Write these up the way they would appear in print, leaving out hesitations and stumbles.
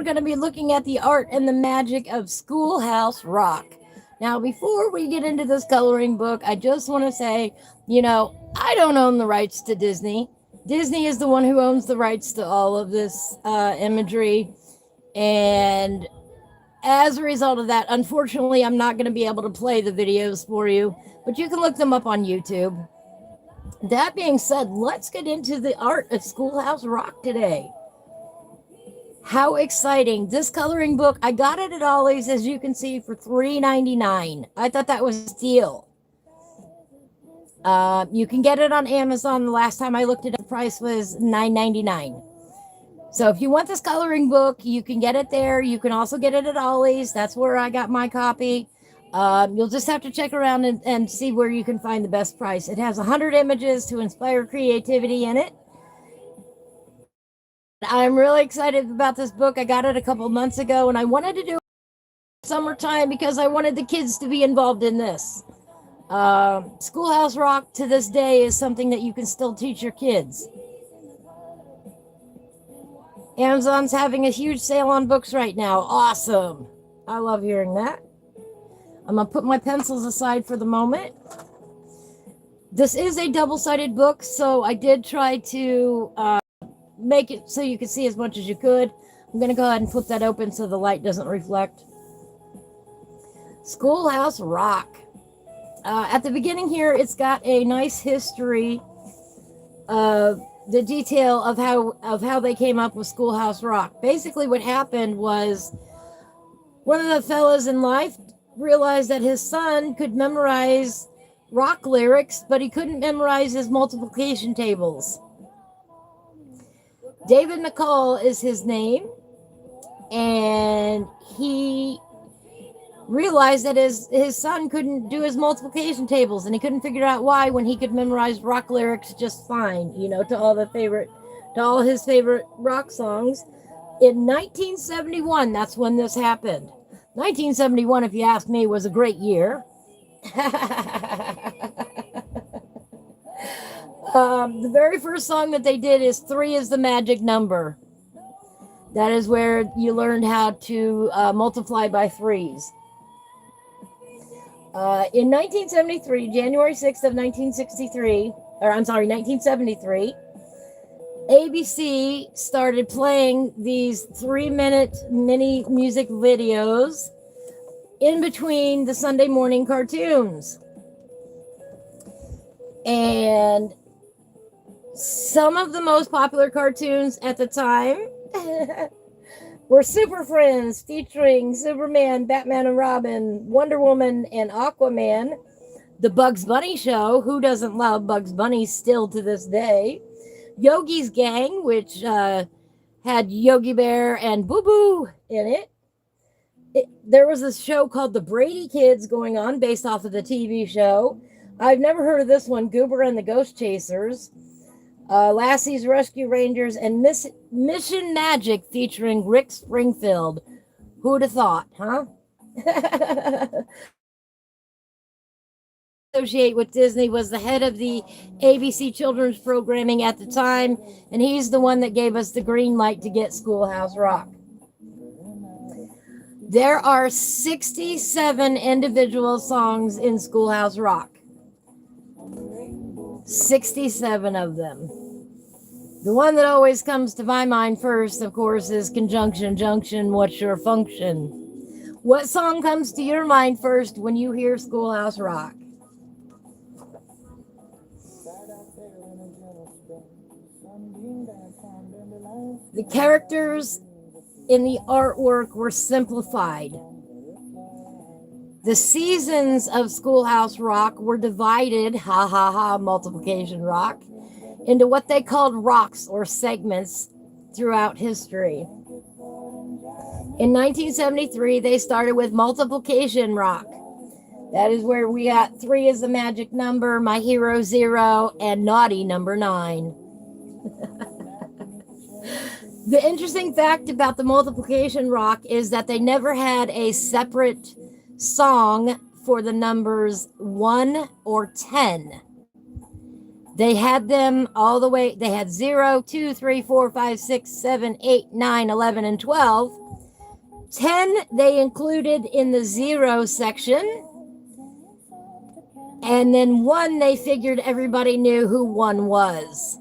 we're going to be looking at the art and the magic of Schoolhouse Rock. Now, before we get into this coloring book, I just want to say, I don't own the rights to Disney. Disney is the one who owns the rights to all of this imagery. And as a result of that, unfortunately, I'm not going to be able to play the videos for you, but you can look them up on YouTube. That being said, let's get into the art of Schoolhouse Rock today. How exciting. This coloring book, I got it at Ollie's, as you can see, for $3.99. I thought that was a steal. You can get it on Amazon. The last time I looked at it, the price was $9.99. So if you want this coloring book, you can get it there. You can also get it at Ollie's. That's where I got my copy. You'll just have to check around and see where you can find the best price. It has 100 images to inspire creativity in it. I'm really excited about this book. I got it a couple months ago, and I wanted to do it summertime because I wanted the kids to be involved in this. Schoolhouse Rock to this day is something that you can still teach your kids. Amazon's having a huge sale on books right now. Awesome. I love hearing that. I'm going to put my pencils aside for the moment. This is a double-sided book, so I did try to make it so you could see as much as you could. I'm going to go ahead and flip that open so the light doesn't reflect. Schoolhouse Rock. At the beginning here, it's got a nice history of the detail of how they came up with Schoolhouse Rock. Basically, what happened was one of the fellas in life realized that his son could memorize rock lyrics, but he couldn't memorize his multiplication tables. David McCall is his name, and he realized that his son couldn't do his multiplication tables, and he couldn't figure out why when he could memorize rock lyrics just fine, to all his favorite rock songs. In 1971, that's when this happened. 1971, if you ask me, was a great year. The very first song that they did is 3 is the magic number. That is where you learned how to multiply by threes. In 1973, January 6th of 1973, ABC started playing these 3-minute mini music videos in between the Sunday morning cartoons. And some of the most popular cartoons at the time were Super Friends, featuring Superman, Batman and Robin, Wonder Woman, and Aquaman. The Bugs Bunny Show, who doesn't love Bugs Bunny still to this day? Yogi's Gang, which had Yogi Bear and Boo Boo in it. There was a show called The Brady Kids going on based off of the TV show. I've never heard of this one, Goober and the Ghost Chasers. Lassie's Rescue Rangers, and Mission Magic featuring Rick Springfield. Who'd have thought, huh? Associate with Disney was the head of the ABC children's programming at the time, and he's the one that gave us the green light to get Schoolhouse Rock. There are 67 individual songs in Schoolhouse Rock. 67 of them. The one that always comes to my mind first, of course, is Conjunction, Junction, what's your function? What song comes to your mind first when you hear Schoolhouse Rock? The characters in the artwork were simplified. The seasons of Schoolhouse Rock were divided, multiplication rock, into what they called rocks or segments throughout history. In 1973, they started with multiplication rock. That is where we got 3 is the magic number, My Hero 0, and Naughty number 9. The interesting fact about the multiplication rock is that they never had a separate song for the numbers 1 or 10. They had them all the way. They had 0, 2, 3, 4, 5, 6, 7, 8, 9, 11, and 12. 10 they included in the 0 section. And then 1 they figured everybody knew who 1 was.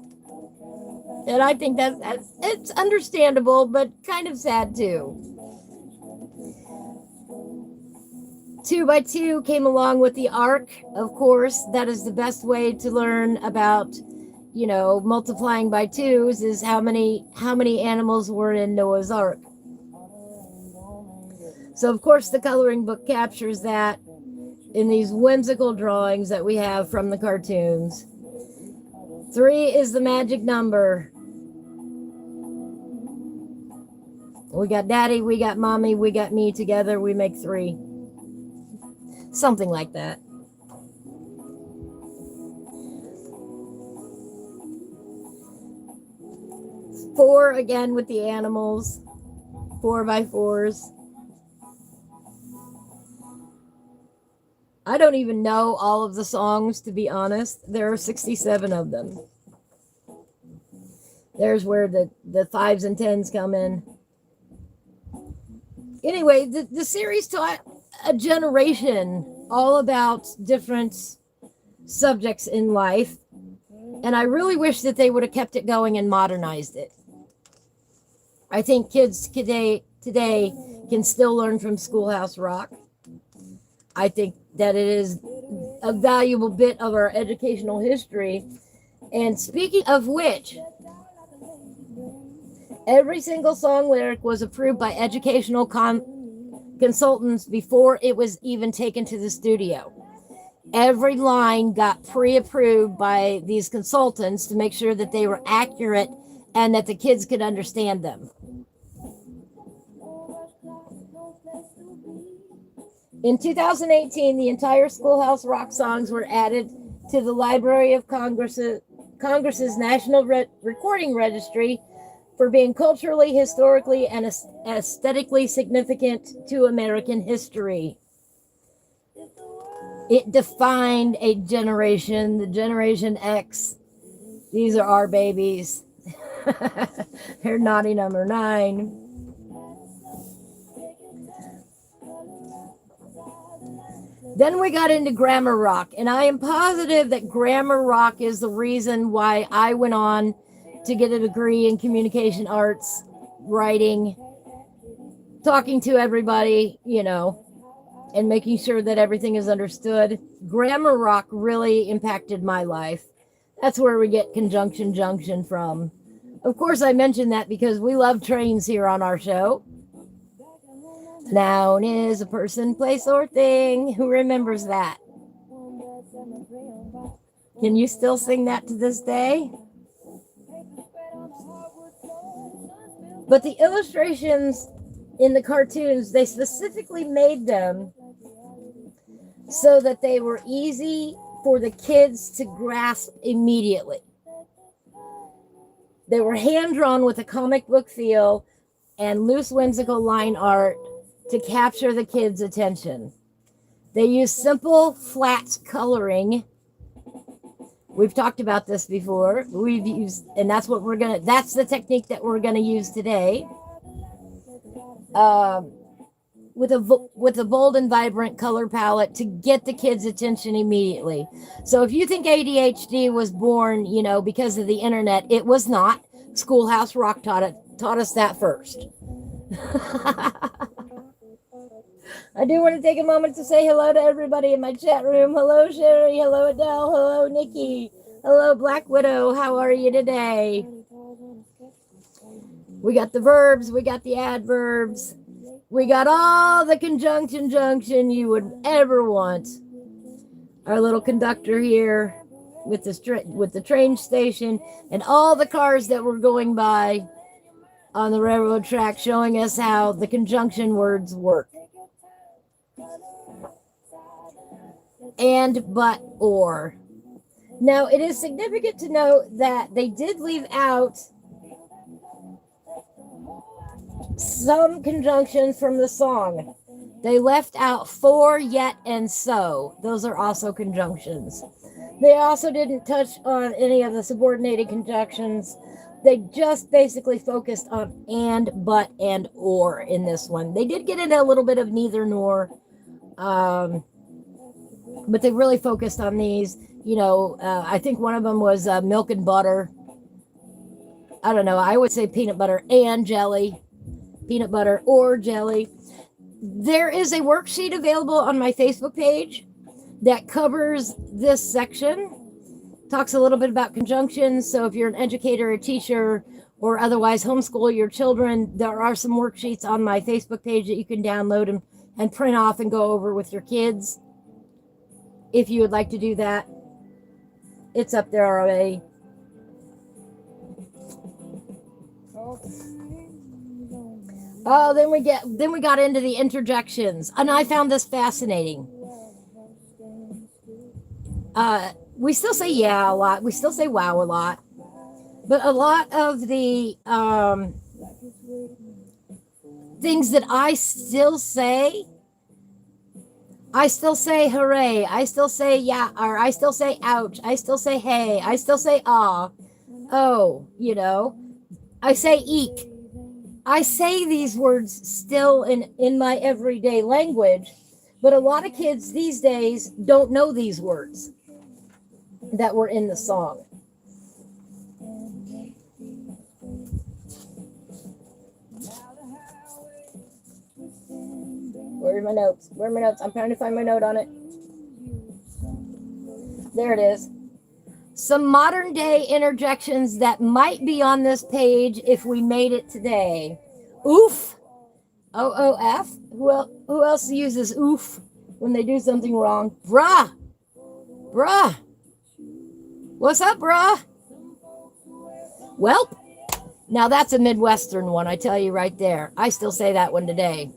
And I think that's it's understandable, but kind of sad too. 2 by 2 came along with the Ark, of course. That is the best way to learn about, multiplying by 2s is how many animals were in Noah's Ark. So, of course, the coloring book captures that in these whimsical drawings that we have from the cartoons. 3 is the magic number. We got Daddy, we got Mommy, we got me. Together we make 3. Something like that. Four again with the animals. 4 by 4s. I don't even know all of the songs, to be honest. There are 67 of them. There's where the 5s and 10s come in. Anyway, the series taught a generation all about different subjects in life. And I really wish that they would have kept it going and modernized it. I think kids today can still learn from Schoolhouse Rock. I think that it is a valuable bit of our educational history. And speaking of which, every single song lyric was approved by educational consultants before it was even taken to the studio. Every line got pre-approved by these consultants to make sure that they were accurate and that the kids could understand them. In 2018, the entire Schoolhouse Rock songs were added to the Library of Congress's National Recording Registry for being culturally, historically, and aesthetically significant to American history. It defined a generation, the Generation X. These are our babies. They're naughty number 9. Then we got into grammar rock, and I am positive that grammar rock is the reason why I went on to get a degree in communication arts, writing, talking to everybody, and making sure that everything is understood. Grammar rock really impacted my life. That's where we get Conjunction Junction from. Of course, I mentioned that because we love trains here on our show. Noun is a person, place, or thing. Who remembers that? Can you still sing that to this day? But the illustrations in the cartoons, they specifically made them so that they were easy for the kids to grasp immediately. They were hand-drawn with a comic book feel and loose whimsical line art to capture the kids' attention. They use simple, flat coloring. We've talked about this before. We've used, and that's the technique that we're gonna use today. With a bold and vibrant color palette to get the kids' attention immediately. So if you think ADHD was born, because of the internet, it was not. Schoolhouse Rock taught us that first. I do want to take a moment to say hello to everybody in my chat room. Hello, Sherry. Hello, Adele. Hello, Nikki. Hello, Black Widow. How are you today? We got the verbs. We got the adverbs. We got all the conjunction junction you would ever want. Our little conductor here with the train station and all the cars that were going by on the railroad track showing us how the conjunction words work. And, but, or. Now, it is significant to note that they did leave out some conjunctions from the song. They left out for, yet, and so. Those are also conjunctions. They also didn't touch on any of the subordinated conjunctions. They just basically focused on and, but, and, or in this one. They did get into a little bit of neither nor, but they really focused on these. I think one of them was milk and butter. I don't know. I would say peanut butter and jelly, peanut butter or jelly. There is a worksheet available on my Facebook page that covers this section. Talks a little bit about conjunctions. So if you're an educator, a teacher, or otherwise homeschool your children, there are some worksheets on my Facebook page that you can download and print off and go over with your kids. If you would like to do that, it's up there already. Oh, then we got into the interjections, and I found this fascinating. We still say yeah a lot. We still say wow a lot. But a lot of the things that I still say hooray. I still say yeah, or I still say ouch. I still say hey. I still say ah. Oh, I say eek. I say these words still in my everyday language, but a lot of kids these days don't know these words that were in the song. Where are my notes? Where are my notes? I'm trying to find my note on it. There it is. Some modern day interjections that might be on this page if we made it today. Oof. OOF. Who else uses oof when they do something wrong? Bruh. Bruh. What's up, bruh? Welp. Now that's a Midwestern one, I tell you right there. I still say that one today.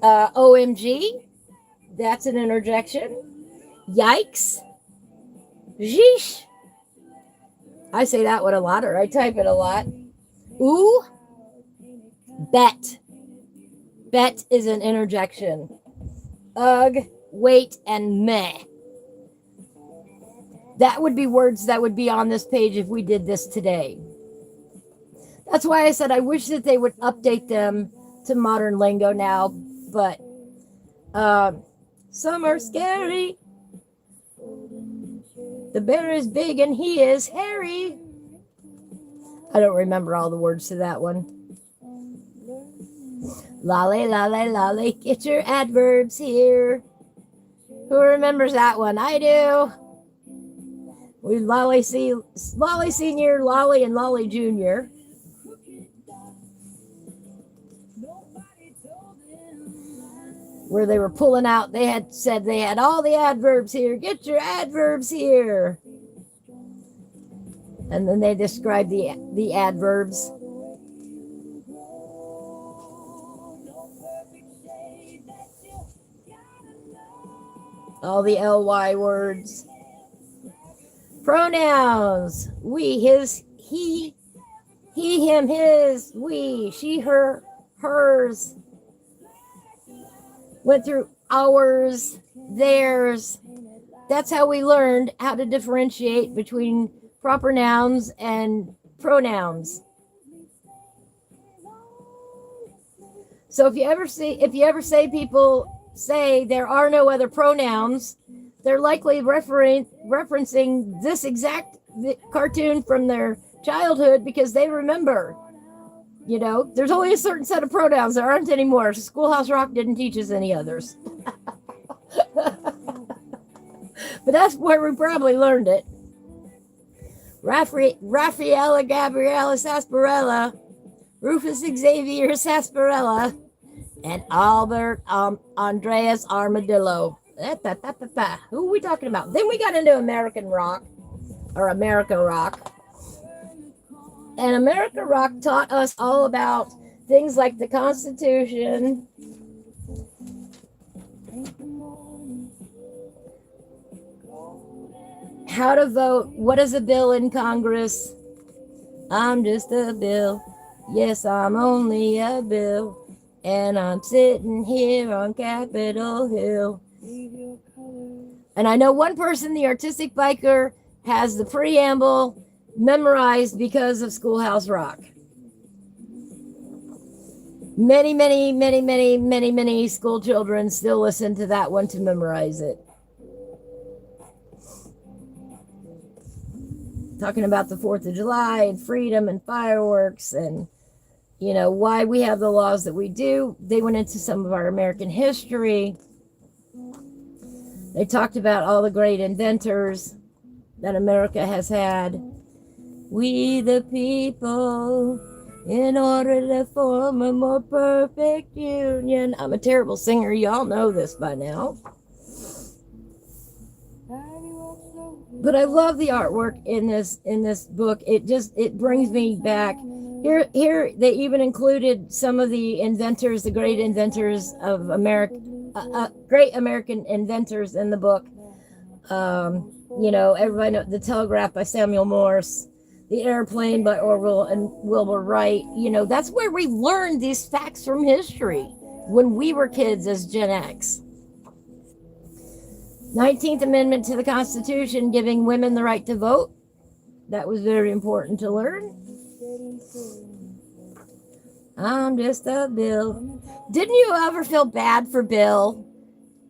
OMG. That's an interjection. Yikes. Yeesh. I say that one a lot, or I type it a lot. Ooh. Bet. Bet is an interjection. Ugh, wait, and meh. That would be words that would be on this page if we did this today. That's why I said I wish that they would update them to modern lingo now, but some are scary. The bear is big and he is hairy. I don't remember all the words to that one. Lolly, lolly, lolly, get your adverbs here. Who remembers that one? I do. We Lolly Senior, Lolly, and Lolly Junior. Where they were pulling out, they had said they had all the adverbs here. Get your adverbs here. And then they described the adverbs. All the ly words. Pronouns. We, his, he, him, his, we, she, her, hers. Went through ours, theirs. That's how we learned how to differentiate between proper nouns and pronouns. So if you ever say people say there are no other pronouns, they're likely referencing this exact cartoon from their childhood because they remember. There's only a certain set of pronouns. There aren't any more. Schoolhouse Rock didn't teach us any others. But that's where we probably learned it. Raffaella Gabriella Sarsaparilla, Rufus Xavier Sarsaparilla, and Albert Andreas Armadillo. Who are we talking about? Then we got into American rock, or America rock. And America rock taught us all about things like the Constitution, how to vote, what is a bill in Congress. I'm just a bill. Yes, I'm only a bill. And I'm sitting here on Capitol Hill. And I know one person, the artistic biker, has the preamble memorized because of Schoolhouse Rock. Many, many, many, many, many, many school children still listen to that one to memorize it. Talking about the 4th of July and freedom and fireworks and, you know, why we have the laws that we do. They went into some of our American history. They talked about all the great inventors that America has had. We the people, in order to form a more perfect union. I'm a terrible singer. Y'all know this by now. But I love the artwork in this book. It brings me back. Here they even included some of the inventors, the great inventors of America, great American inventors in the book. You know, everybody knows the telegraph by Samuel Morse, the airplane by Orville and Wilbur Wright. You know, that's where we learned these facts from history when we were kids as Gen X. 19th Amendment to the Constitution, giving women the right to vote. That was very important to learn. I'm just a Bill. Didn't you ever feel bad for Bill?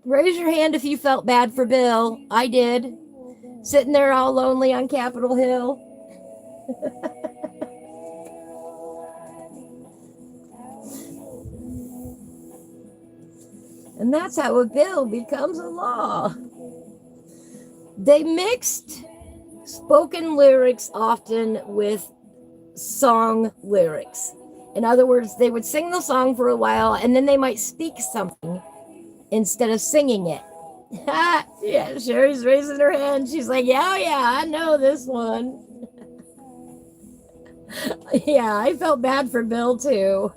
Raise your hand if you felt bad for Bill. I did. Sitting there all lonely on Capitol Hill. And that's how a bill becomes a law. They mixed spoken lyrics often with song lyrics. In other words, they would sing the song for a while and then they might speak something instead of singing it. Yeah, Sherry's raising her hand. She's like, yeah, I know this one. Yeah, I felt bad for Bill too.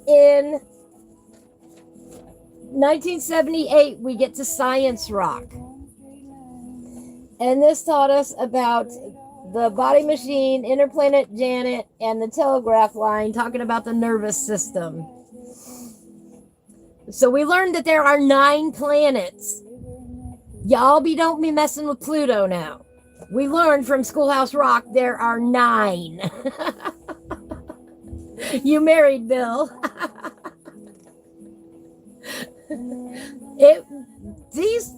In 1978, we get to Science Rock. And this taught us about the body machine, interplanet Janet, and the telegraph line, talking about the nervous system. So we learned that there are 9 planets. Y'all don't be messing with Pluto now. We learned from Schoolhouse Rock there are 9. You married Bill. These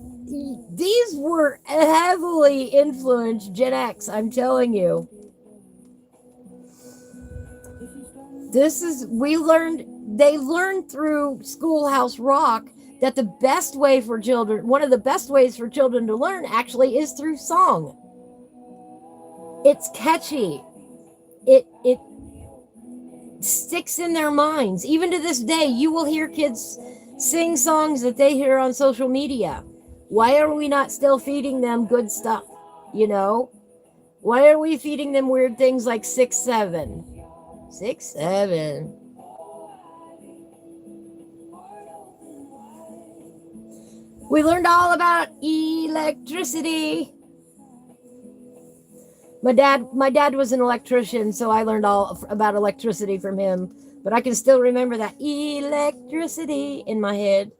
were heavily influenced Gen X, I'm telling you. They learned through Schoolhouse Rock that the best way for children, one of the best ways for children to learn actually is through song. It's catchy. It sticks in their minds. Even to this day, you will hear kids sing songs that they hear on social media. Why are we not still feeding them good stuff? You know? Why are we feeding them weird things like 6-7? 6-7. We learned all about electricity. My dad was an electrician, so I learned all about electricity from him. But I can still remember that electricity in my head.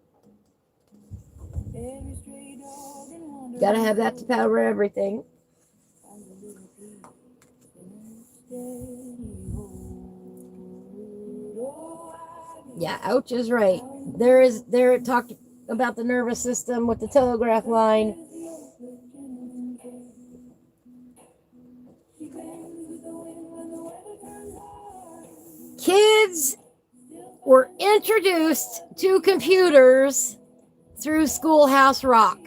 Gotta have that to power everything. Yeah, ouch is right. There it talked about the nervous system with the telegraph line. Kids were introduced to computers through Schoolhouse Rock.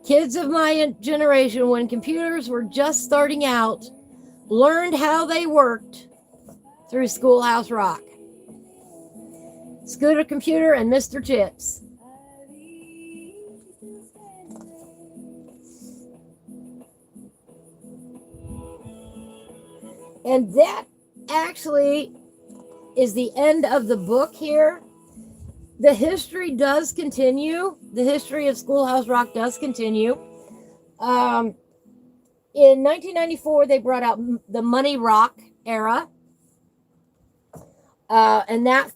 Kids of my generation, when computers were just starting out, learned how they worked through Schoolhouse Rock. Scooter Computer and Mr. Chips. And that actually is the end of the book here. The history does continue. The history of Schoolhouse Rock does continue. In 1994, they brought out the Money Rock era. And that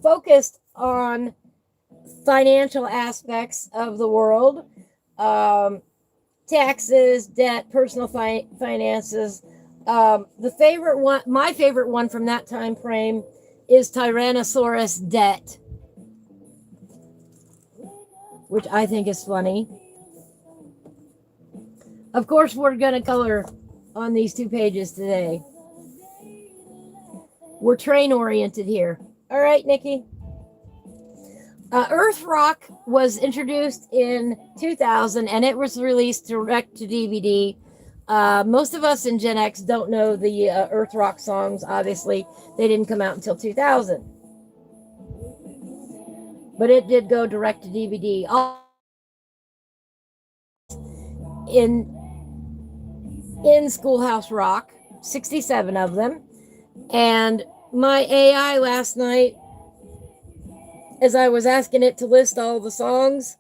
focused on financial aspects of the world, taxes, debt, personal finances. The favorite one, my favorite one from that time frame, is Tyrannosaurus debt, which I think is funny. Of course, we're going to color on these 2 pages today. We're train oriented here. All right, Nikki. Earth Rock was introduced in 2000 and it was released direct to DVD. Most of us in Gen X don't know the Earth Rock songs. Obviously, they didn't come out until 2000. But it did go direct to DVD. In Schoolhouse Rock, 67 of them. And my AI last night, as I was asking it to list all the songs,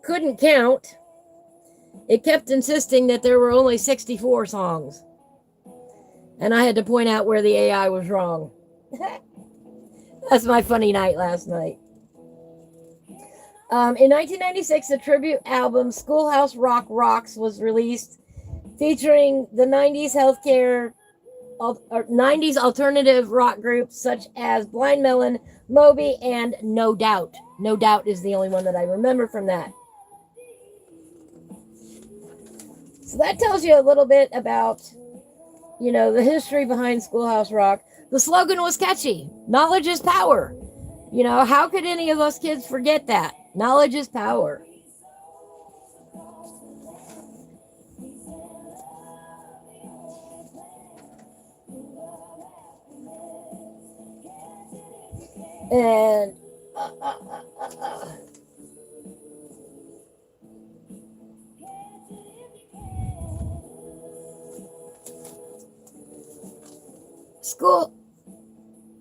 couldn't count. It kept insisting that there were only 64 songs. And I had to point out where the AI was wrong. That's my funny night last night. In 1996, a tribute album, Schoolhouse Rock Rocks, was released, featuring the 90s 90s alternative rock groups such as Blind Melon, Moby, and No Doubt. No Doubt is the only one that I remember from that. So that tells you a little bit about, the history behind Schoolhouse Rock. The slogan was catchy. Knowledge is power. How could any of us kids forget that? Knowledge is power. And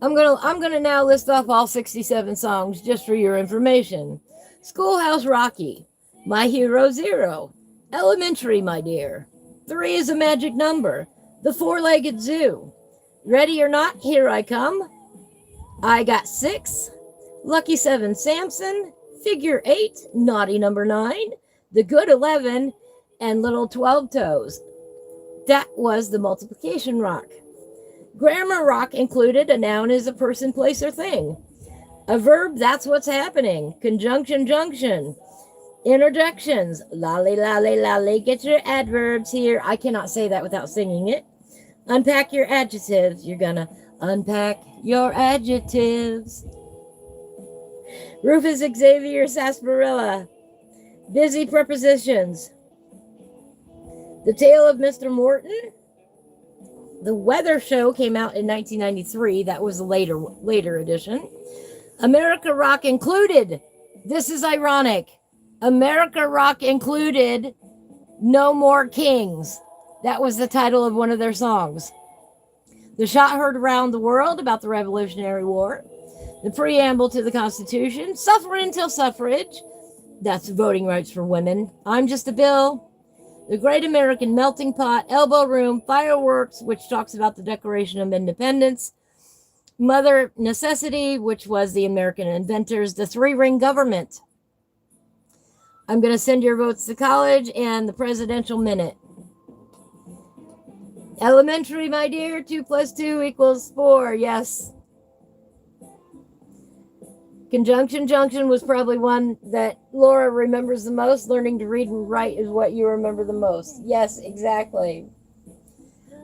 I'm gonna now list off all 67 songs just for your information. Schoolhouse Rocky, My Hero Zero, Elementary, My Dear, 3 is a Magic Number, The Four-Legged Zoo, Ready or Not, Here I Come, I Got 6, Lucky 7, Samson, Figure 8, Naughty Number 9, The Good 11, and Little 12 Toes. That was the multiplication rock. Grammar rock included a noun is a person, place, or thing. A verb, that's what's happening. Conjunction, junction. Interjections. Lolly, lolly, lolly. Get your adverbs here. I cannot say that without singing it. Unpack your adjectives. You're gonna unpack your adjectives. Rufus Xavier Sarsaparilla. Busy prepositions. The Tale of Mr. Morton. The Weather Show came out in 1993. That was a later edition. America Rock included, this is ironic, America Rock included No More Kings. That was the title of one of their songs. The shot heard around the world about the Revolutionary War. The preamble to the Constitution. Suffer until suffrage. That's voting rights for women. I'm Just a Bill. The Great American Melting Pot. Elbow Room. Fireworks, which talks about the Declaration of Independence. Mother Necessity, which was the American inventors. The Three-Ring Government. I'm going to send your votes to college, and the Presidential Minute. Elementary, my dear. 2 + 2 = 4. Yes. Conjunction junction was probably one that Laura remembers the most. Learning to read and write is what you remember the most. Yes, exactly.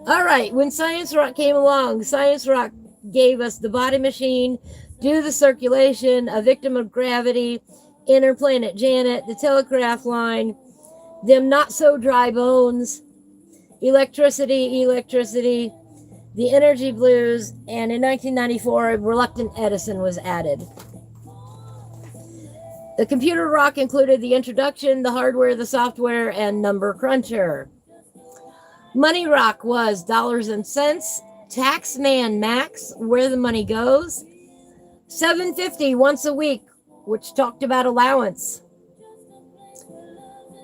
All right. When Science Rock came along, Science Rock gave us the body machine, Do the Circulation, A Victim of Gravity, Inner Planet Janet, The Telegraph Line, Them Not So Dry Bones, Electricity, The Energy Blues, and in 1994, Reluctant Edison was added. The computer rock included the introduction, the hardware, the software, and Number Cruncher. Money rock was Dollars and Cents, Taxman Max, Where the Money Goes, $7.50 once a week, which talked about allowance.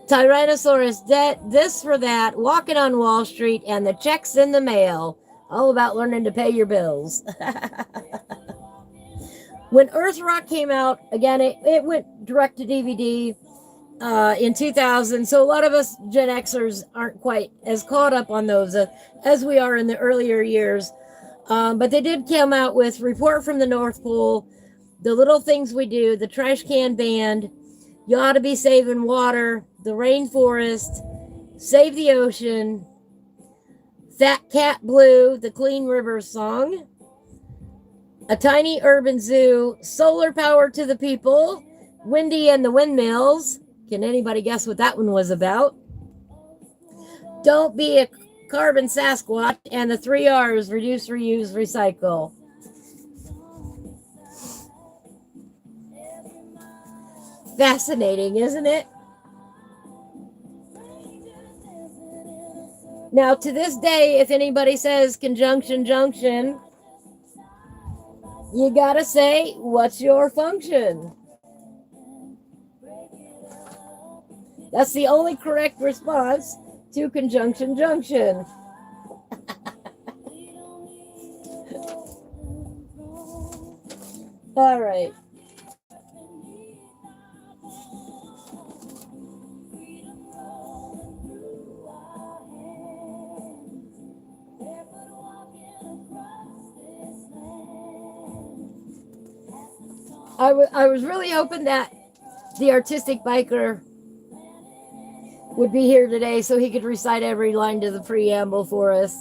Tyrannosaurus debt, This for That, Walking on Wall Street, and the checks in the mail, all about learning to pay your bills. When Earth Rock came out, again, it went direct to DVD in 2000. So a lot of us Gen Xers aren't quite as caught up on those as we are in the earlier years. But they did come out with Report from the North Pole, The Little Things We Do, The Trash Can Band, You Ought to Be Saving Water, The Rainforest, Save the Ocean, Fat Cat Blue, The Clean Rivers Song, A Tiny Urban Zoo, Solar Power to the People, Windy and the Windmills. Can anybody guess what that one was about? Don't Be a Carbon Sasquatch, and the 3 R's, Reduce, Reuse, Recycle. Fascinating, isn't it? Now, to this day, if anybody says conjunction, junction, you gotta say, what's your function? That's the only correct response to conjunction, junction. All right. I was really hoping that the artistic biker would be here today so he could recite every line to the preamble for us.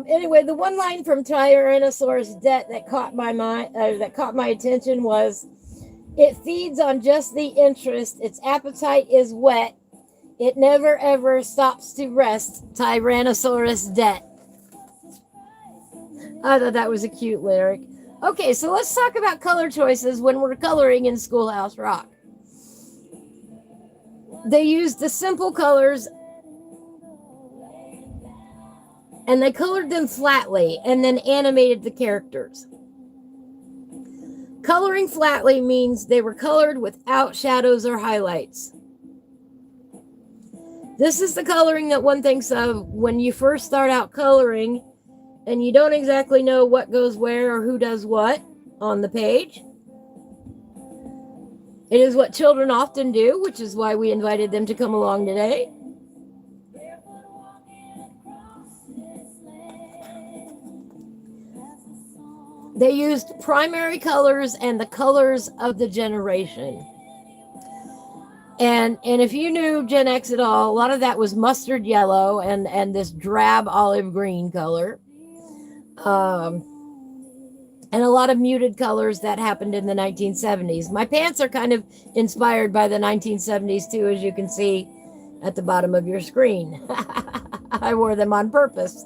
Anyway, the one line from Tyrannosaurus Debt that caught my attention was, "It feeds on just the interest. Its appetite is wet. It never ever stops to rest. Tyrannosaurus Debt." I thought that was a cute lyric. Okay, so let's talk about color choices when we're coloring in Schoolhouse Rock. They used the simple colors and they colored them flatly and then animated the characters. Coloring flatly means they were colored without shadows or highlights. This is the coloring that one thinks of when you first start out coloring and you don't exactly know what goes where or who does what on the page. It is what children often do, which is why we invited them to come along today. They used primary colors and the colors of the generation. And if you knew Gen X at all, a lot of that was mustard yellow and this drab olive green color. And a lot of muted colors that happened in the 1970s. My pants are kind of inspired by the 1970s too, as you can see at the bottom of your screen. I wore them on purpose.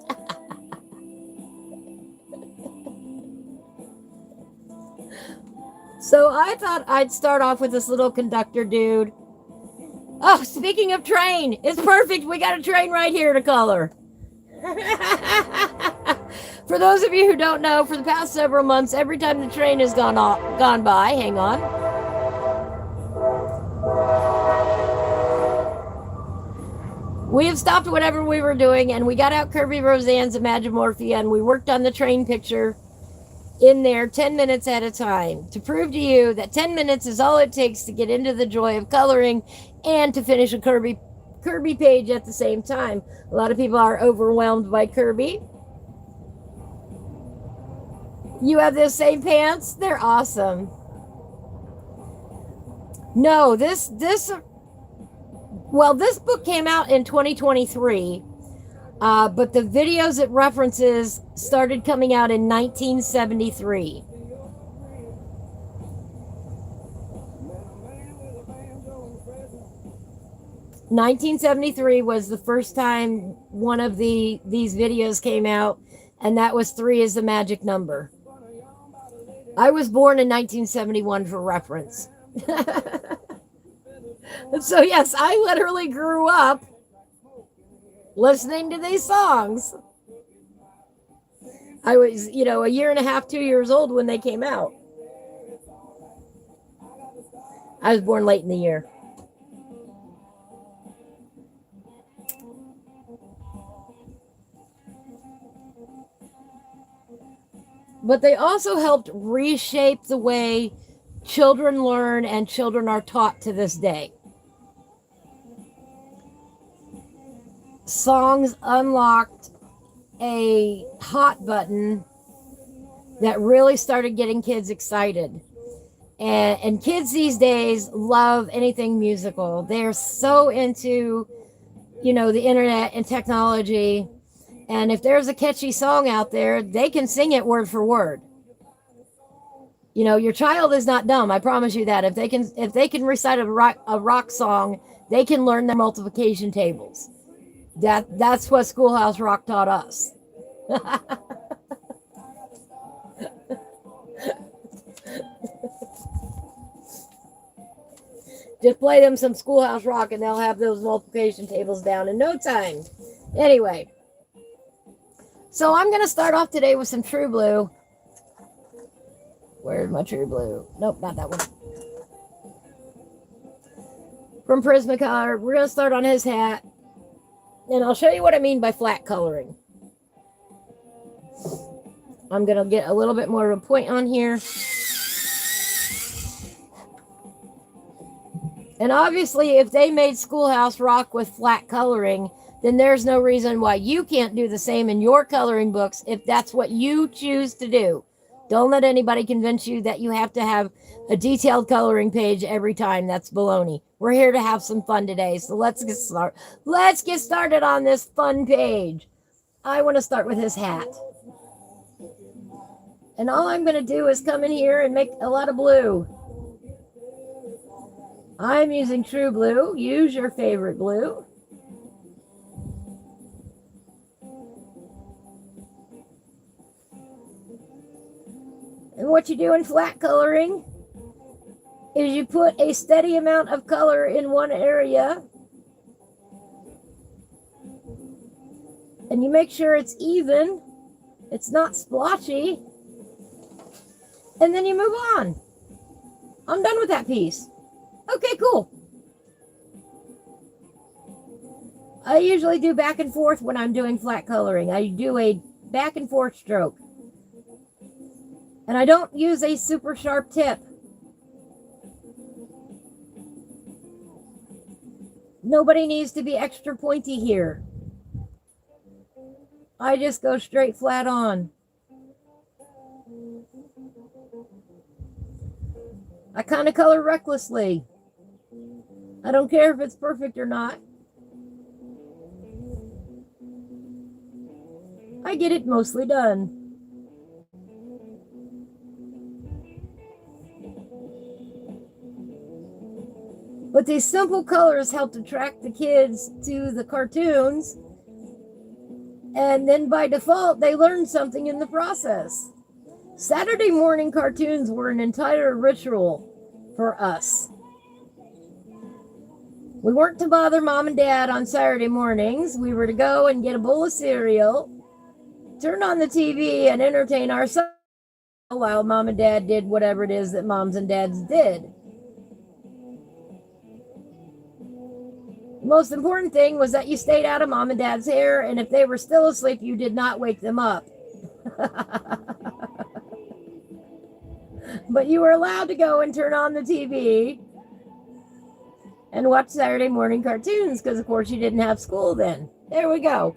So I thought I'd start off with this little conductor dude. Oh, speaking of train, it's perfect. We got a train right here to color. For those of you who don't know, for the past several months, every time the train has gone by, hang on. We have stopped whatever we were doing and we got out Kirby Roseanne's Imagimorphia and we worked on the train picture in there 10 minutes at a time to prove to you that 10 minutes is all it takes to get into the joy of coloring and to finish a Kirby page at the same time. A lot of people are overwhelmed by Kirby. You have those same pants? They're awesome. No, this book came out in 2023, but the videos it references started coming out in 1973. (1973) was the first time one of these videos came out, and that was 3 is the magic number. I was born in 1971 for reference. So yes, I literally grew up listening to these songs. I was, a year and a half, 2 years old when they came out. I was born late in the year. but they also helped reshape the way children learn and children are taught to this day. Songs unlocked a hot button that really started getting kids excited. And kids these days love anything musical. They're so into, the internet and technology. And if there's a catchy song out there, they can sing it word for word. Your child is not dumb. I promise you that. If they can recite a rock song, they can learn their multiplication tables. That's what Schoolhouse Rock taught us. Just play them some Schoolhouse Rock and they'll have those multiplication tables down in no time. Anyway, so I'm going to start off today with some True Blue. Where's my True Blue? Nope, not that one. From Prismacolor. We're going to start on his hat. And I'll show you what I mean by flat coloring. I'm going to get a little bit more of a point on here. And obviously, if they made Schoolhouse Rock with flat coloring, then there's no reason why you can't do the same in your coloring books if that's what you choose to do. Don't let anybody convince you that you have to have a detailed coloring page every time. That's baloney. We're here to have some fun today, so let's get started. Let's get started on this fun page. I want to start with his hat. And all I'm going to do is come in here and make a lot of blue. I'm using True Blue. Use your favorite blue. And what you do in flat coloring is you put a steady amount of color in one area and you make sure it's even, it's not splotchy, and then you move on. I'm done with that piece. Okay, cool. I usually do back and forth when I'm doing flat coloring. I do a back and forth stroke. And I don't use a super sharp tip. Nobody needs to be extra pointy here. I just go straight flat on. I kind of color recklessly. I don't care if it's perfect or not. I get it mostly done. But these simple colors help attract the kids to the cartoons. And then by default, they learn something in the process. Saturday morning cartoons were an entire ritual for us. We weren't to bother mom and dad on Saturday mornings. We were to go and get a bowl of cereal, turn on the TV, and entertain ourselves while mom and dad did whatever it is that moms and dads did. The most important thing was that you stayed out of mom and dad's hair, and if they were still asleep, you did not wake them up. But you were allowed to go and turn on the TV and watch Saturday morning cartoons because, of course, you didn't have school then. There we go.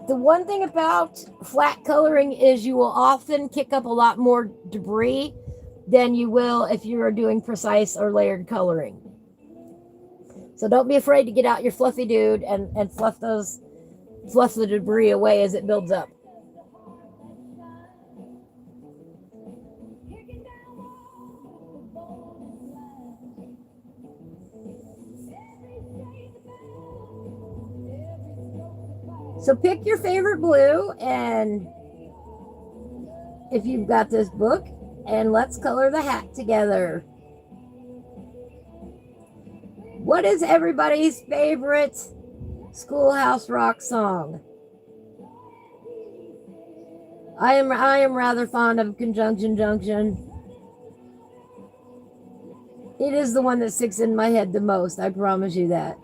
The one thing about flat coloring is you will often kick up a lot more debris than you will if you are doing precise or layered coloring. So don't be afraid to get out your fluffy dude and fluff the debris away as it builds up. So pick your favorite blue, and if you've got this book, and let's color the hat together. What is everybody's favorite Schoolhouse Rock song? I am rather fond of Junction. It is the one that sticks in my head the most, I promise you that.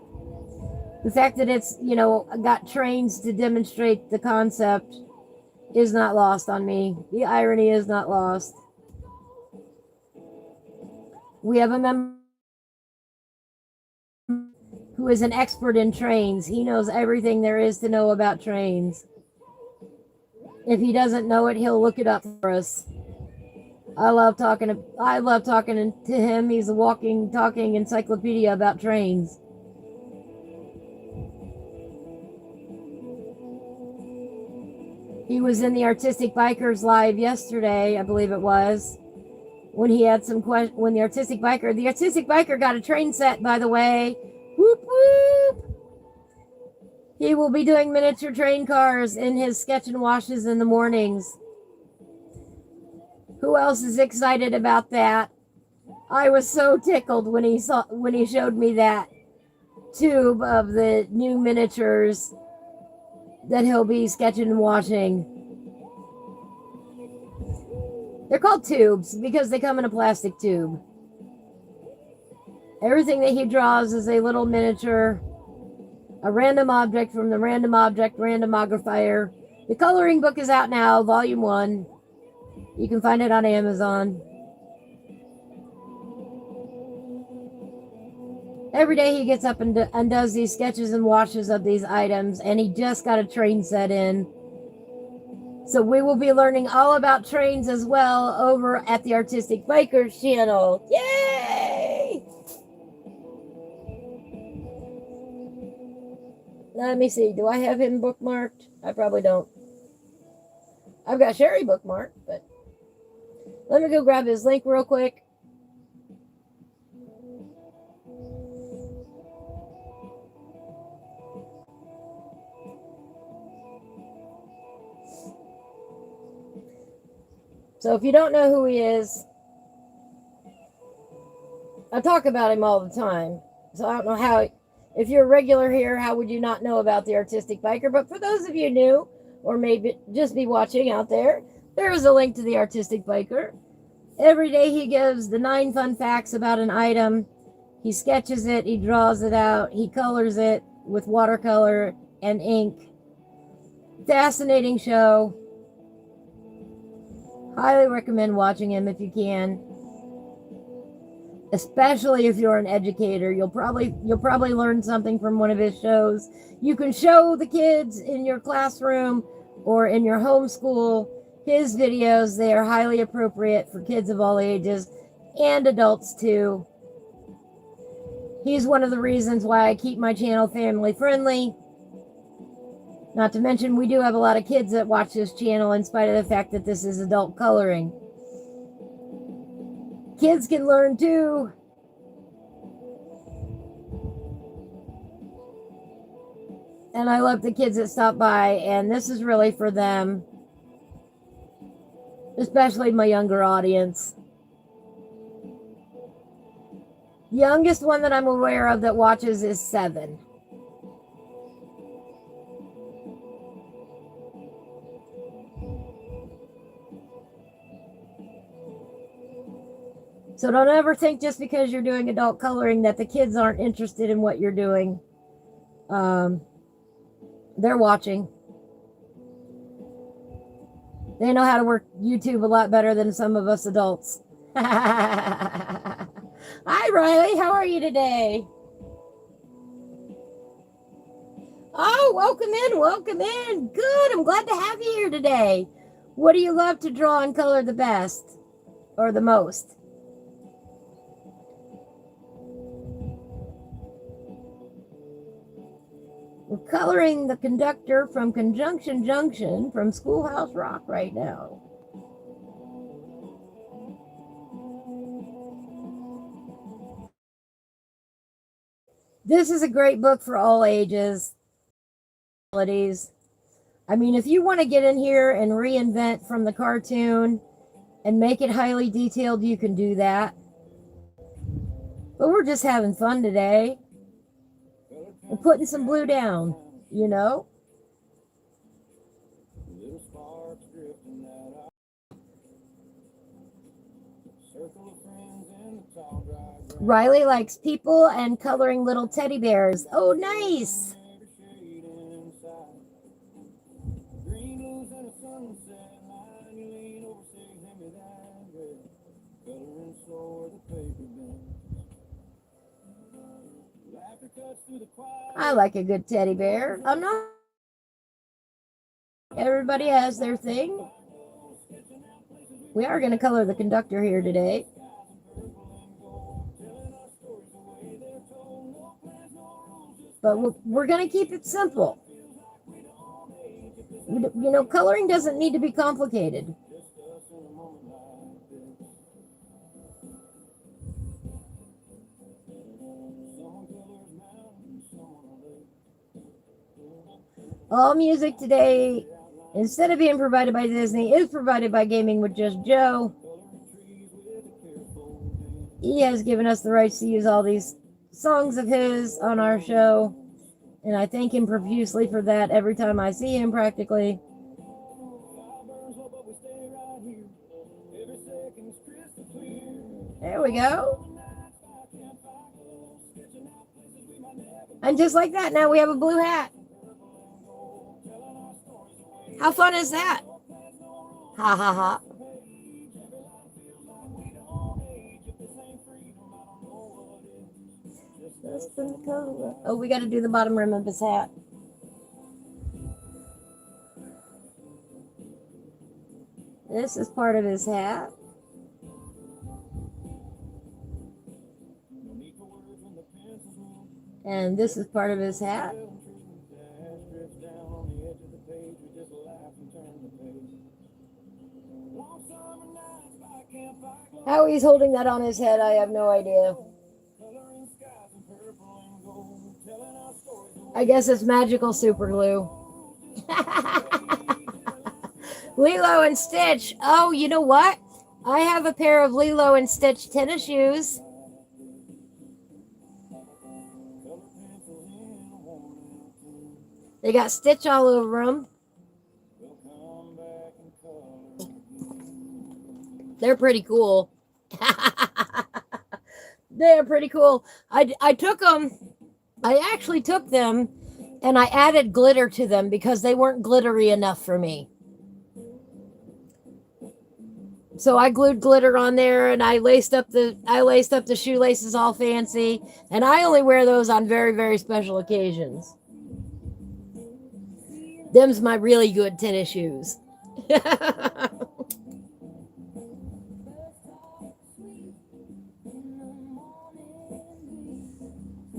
The fact that it's, got trains to demonstrate the concept is not lost on me. The irony is not lost. We have a member who is an expert in trains. He knows everything there is to know about trains. If he doesn't know it, he'll look it up for us. I love talking to him. He's a walking, talking encyclopedia about trains. He was in the Artistic Bikers live yesterday, I believe it was, when he had some when the Artistic Biker got a train set, by the way. Whoop whoop. He will be doing miniature train cars in his sketch and washes in the mornings. Who else is excited about that? I was so tickled when he showed me that tube of the new miniatures that he'll be sketching and washing. They're called tubes because they come in a plastic tube. Everything that he draws is a little miniature, a random object from the Random Object Randomographer. The coloring book is out now, volume 1. You can find it on Amazon. Every day he gets up and does these sketches and washes of these items, and he just got a train set in. So we will be learning all about trains as well over at the Artistic Bikers channel. Yay! Let me see. Do I have him bookmarked? I probably don't. I've got Sherry bookmarked, but let me go grab his link real quick. So if you don't know who he is, I talk about him all the time. So I don't know how, if you're a regular here, how would you not know about the Artistic Biker? But for those of you new, or maybe just be watching out there, there is a link to the Artistic Biker. Every day he gives the 9 fun facts about an item. He sketches it, he draws it out, he colors it with watercolor and ink. Fascinating show. Highly recommend watching him if you can. Especially if you're an educator, you'll probably learn something from one of his shows. You can show the kids in your classroom or in your homeschool his videos. They are highly appropriate for kids of all ages and adults too. He's one of the reasons why I keep my channel family friendly. Not to mention, we do have a lot of kids that watch this channel in spite of the fact that this is adult coloring. Kids can learn too. And I love the kids that stop by, and this is really for them. Especially my younger audience. The youngest one that I'm aware of that watches is 7. So don't ever think just because you're doing adult coloring that the kids aren't interested in what you're doing. They're watching. They know how to work YouTube a lot better than some of us adults. Hi, Riley. How are you today? Oh, welcome in. Welcome in. Good. I'm glad to have you here today. What do you love to draw and color the best or the most? We're coloring the conductor from Junction from Schoolhouse Rock right now. This is a great book for all ages. I mean, if you want to get in here and reinvent from the cartoon and make it highly detailed, you can do that. But we're just having fun today. We're putting some blue down, you know? Riley likes people and coloring little teddy bears. Oh, nice. I like a good teddy bear. I'm not. Everybody has their thing. We are going to color the conductor here today. But we're going to keep it simple. You know, coloring doesn't need to be complicated. All music today, instead of being provided by Disney, is provided by Gaming with Just Joe. He has given us the rights to use all these songs of his on our show, and I thank him profusely for that every time I see him practically. There we go. And just like that, now we have a blue hat. How fun is that? Ha ha ha. Oh, we got to do the bottom rim of his hat. This is part of his hat. And this is part of his hat. How he's holding that on his head, I have no idea. I guess it's magical super glue. Lilo and Stitch. Oh, you know what? I have a pair of Lilo and Stitch tennis shoes. They got Stitch all over them. They're pretty cool. They're pretty cool. I took them. I actually took them and I added glitter to them because they weren't glittery enough for me. So I glued glitter on there and I laced up the shoelaces all fancy, and I only wear those on very, very special occasions. Them's my really good tennis shoes.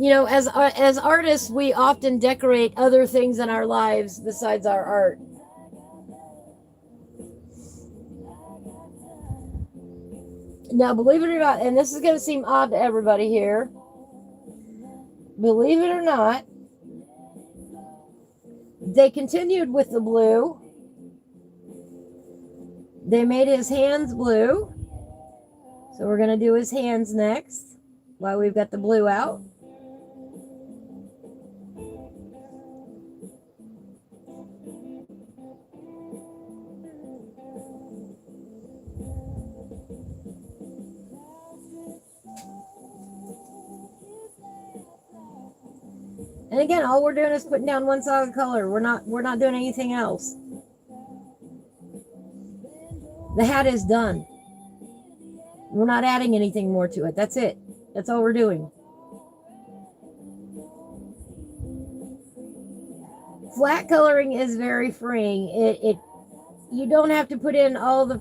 You know, as artists, we often decorate other things in our lives besides our art. Now, believe it or not, and this is going to seem odd to everybody here, believe it or not, they continued with the blue. They made his hands blue. So we're going to do his hands next while we've got the blue out. And again, all we're doing is putting down one solid color. We're not doing anything else. The hat is done. We're not adding anything more to it. That's it. That's all we're doing. Flat coloring is very freeing. You don't have to put in all the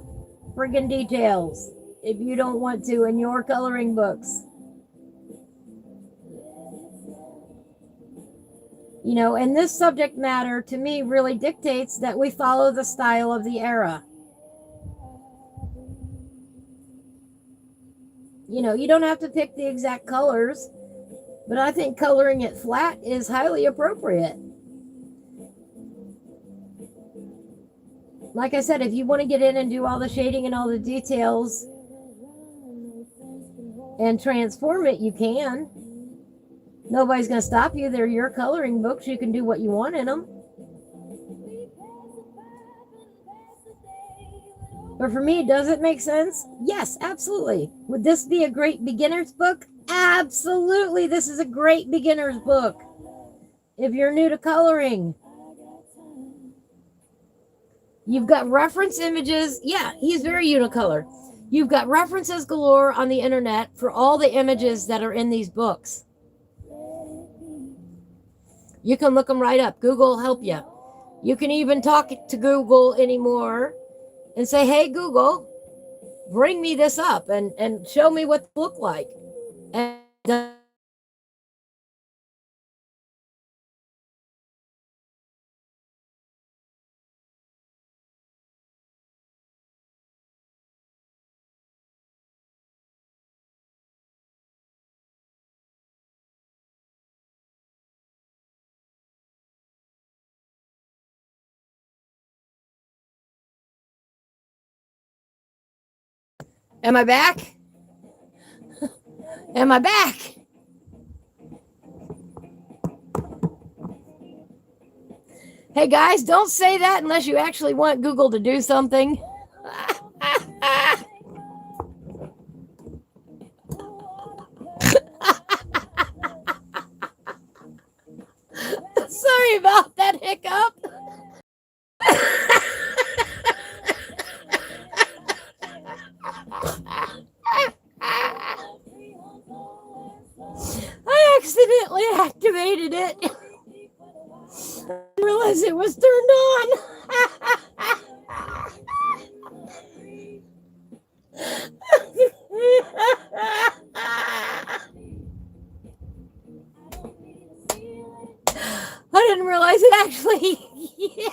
friggin' details if you don't want to in your coloring books. You know, and this subject matter to me really dictates that we follow the style of the era. You know, you don't have to pick the exact colors, but I think coloring it flat is highly appropriate. Like I said, if you want to get in and do all the shading and all the details and transform it, you can. Nobody's going to stop you. They're your coloring books. You can do what you want in them. But for me, does it make sense? Yes, absolutely. Would this be a great beginner's book? Absolutely. This is a great beginner's book. If you're new to coloring. You've got reference images. Yeah, he's very unicolor. You've got references galore on the internet for all the images that are in these books. You can look them right up. Google will help you. You can even talk to Google anymore and say, hey, Google, bring me this up and show me what they look like. And am I back? Am I back? Hey guys, don't say that unless you actually want Google to do something. Sorry about that hiccup. I accidentally activated it. I didn't realize it was turned on. I didn't realize it actually. Yeah.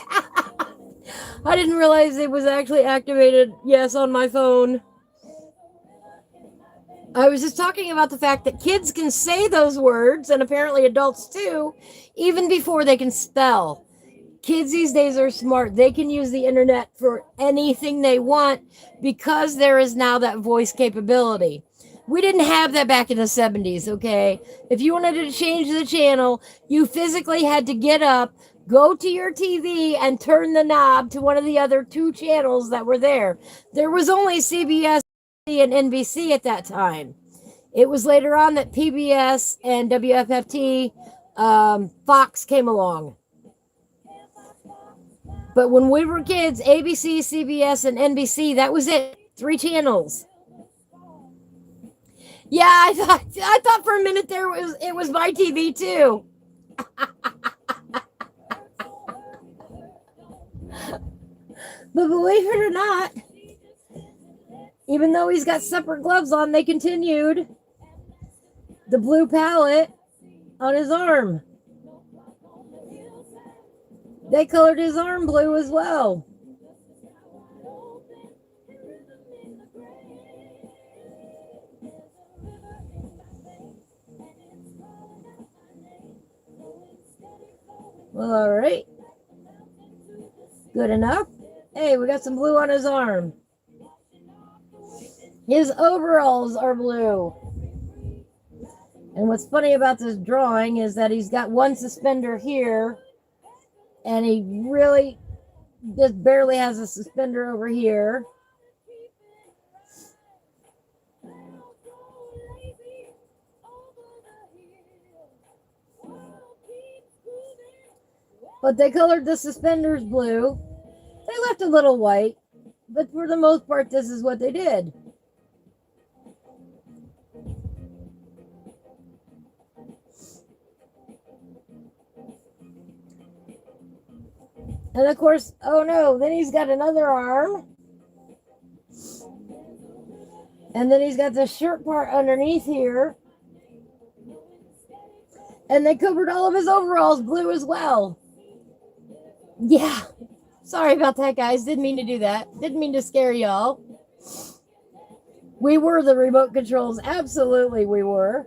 I didn't realize it was actually activated. Yes, on my phone. I was just talking about the fact that kids can say those words, and apparently adults too, even before they can spell. Kids these days are smart. They can use the internet for anything they want because there is now that voice capability. We didn't have that back in the 70s, okay? If you wanted to change the channel, you physically had to get up, go to your TV, and turn the knob to one of the other two channels that were there. There was only CBS and NBC at that time. It was later on that PBS and WFFT, Fox came along. But when we were kids, ABC, CBS, and NBC, that was it. 3 channels. Yeah, I thought for a minute it was my TV too. But believe it or not, even though he's got separate gloves on, they continued the blue palette on his arm. They colored his arm blue as well. All right. Good enough. Hey, we got some blue on his arm. His overalls are blue. And what's funny about this drawing is that he's got one suspender here, and he really just barely has a suspender over here. But they colored the suspenders blue. They left a little white, but for the most part, this is what they did. And of course, oh no, then he's got another arm. And then he's got the shirt part underneath here. And they covered all of his overalls blue as well. Yeah. Sorry about that, guys. Didn't mean to do that. Didn't mean to scare y'all. We were the remote controls. Absolutely, we were.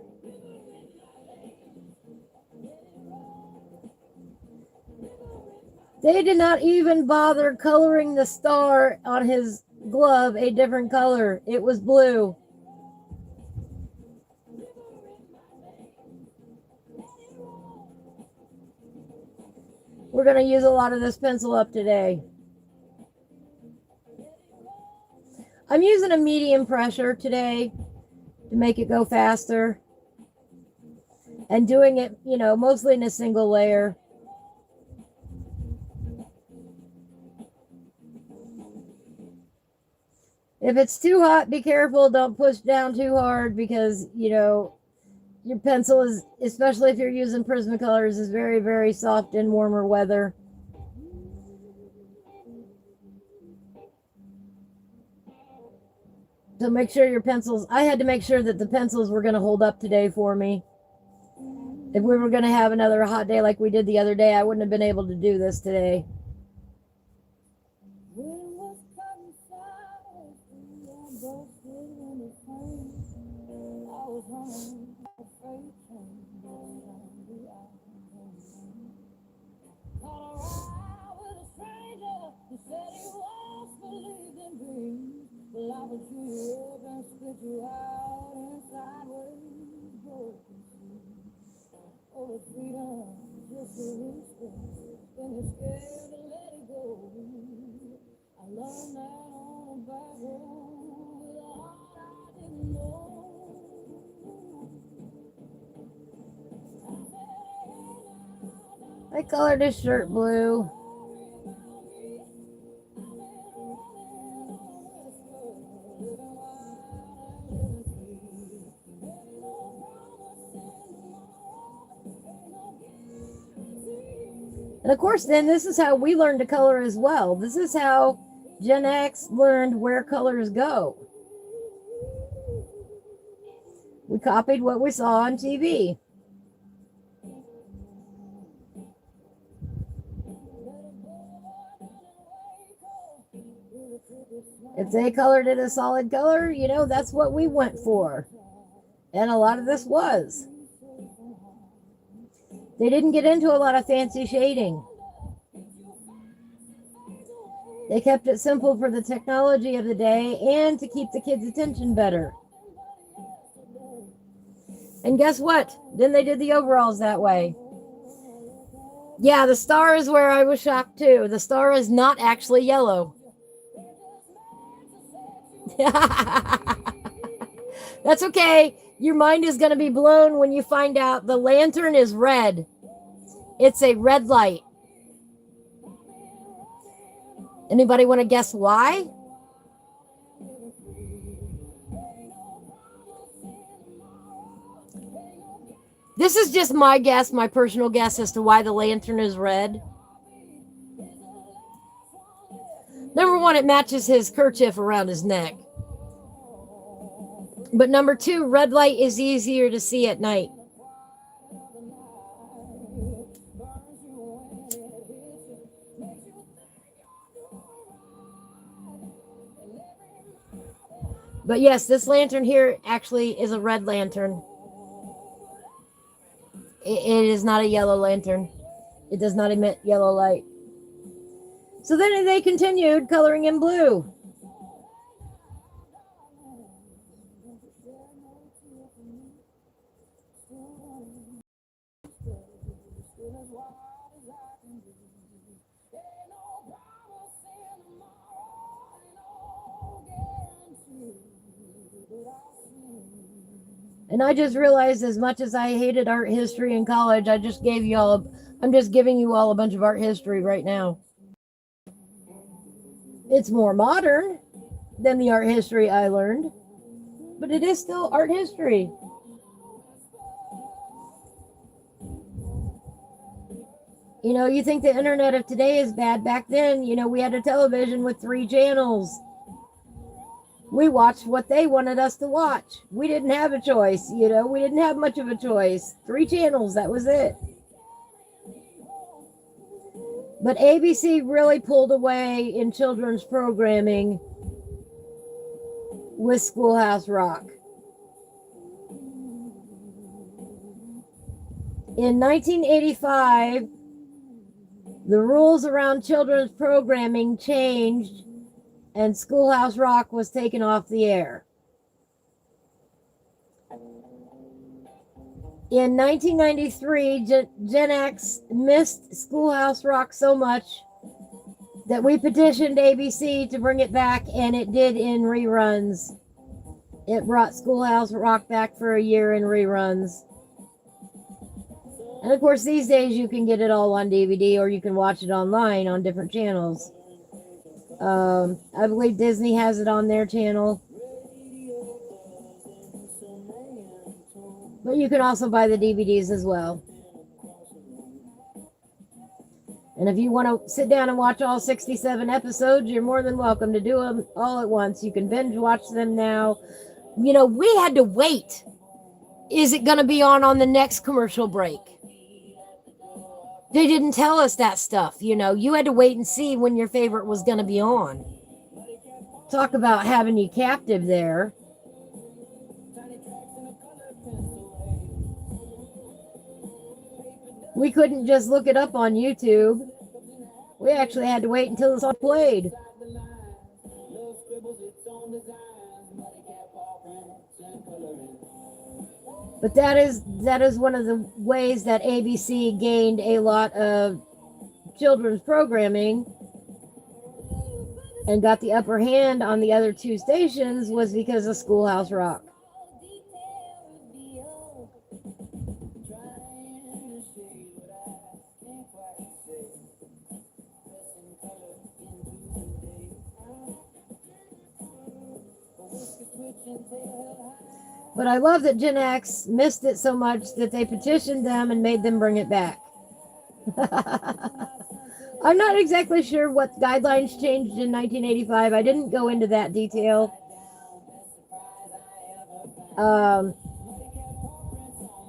They did not even bother coloring the star on his glove a different color. It was blue. We're going to use a lot of this pencil up today. I'm using a medium pressure today to make it go faster. And doing it, mostly in a single layer. If it's too hot, be careful. Don't push down too hard because, Your pencil is, especially if you're using Prismacolors, is very, very soft in warmer weather. So make sure your pencils, I had to make sure that the pencils were going to hold up today for me. If we were going to have another hot day like we did the other day, I wouldn't have been able to do this today. I colored his shirt blue. And of course, then this is how we learned to color as well. This is how Gen X learned where colors go. We copied what we saw on TV. If they colored it a solid color, you know, that's what we went for. And a lot of this was. They didn't get into a lot of fancy shading. They kept it simple for the technology of the day and to keep the kids' attention better. And guess what? Then they did the overalls that way. Yeah, the star is where I was shocked too. The star is not actually yellow. That's okay. Your mind is going to be blown when you find out the lantern is red. It's a red light. Anybody want to guess why? This is just my guess, my personal guess as to why the lantern is red. Number one, it matches his kerchief around his neck. But number two, red light is easier to see at night. But yes, this lantern here actually is a red lantern. It is not a yellow lantern. It does not emit yellow light. So then they continued coloring in blue. And I just realized, as much as I hated art history in college, I'm just giving you all a bunch of art history right now. It's more modern than the art history I learned, but it is still art history. You know, you think the internet of today is bad. Back then, you know, we had a television with 3 channels. We watched what they wanted us to watch. We didn't have a choice, you know. We didn't have much of a choice. 3 channels, that was it. But ABC really pulled away in children's programming with Schoolhouse Rock. In 1985, the rules around children's programming changed and Schoolhouse Rock was taken off the air. In 1993, Gen X missed Schoolhouse Rock so much that we petitioned ABC to bring it back, and it did in reruns. It brought Schoolhouse Rock back for a year in reruns. And of course, these days you can get it all on DVD, or you can watch it online on different channels. I believe Disney has it on their channel. But you can also buy the DVDs as well. And if you want to sit down and watch all 67 episodes, you're more than welcome to do them all at once. You can binge watch them now. You know, we had to wait. Is it going to be on the next commercial break? They didn't tell us that stuff. You know, you had to wait and see when your favorite was going to be on. Talk about having you captive there. We couldn't just look it up on YouTube. We actually had to wait until the song played. But that is one of the ways that ABC gained a lot of children's programming and got the upper hand on the other two stations, was because of Schoolhouse Rock. But I love that Gen X missed it so much that they petitioned them and made them bring it back. I'm not exactly sure what guidelines changed in 1985. I didn't go into that detail.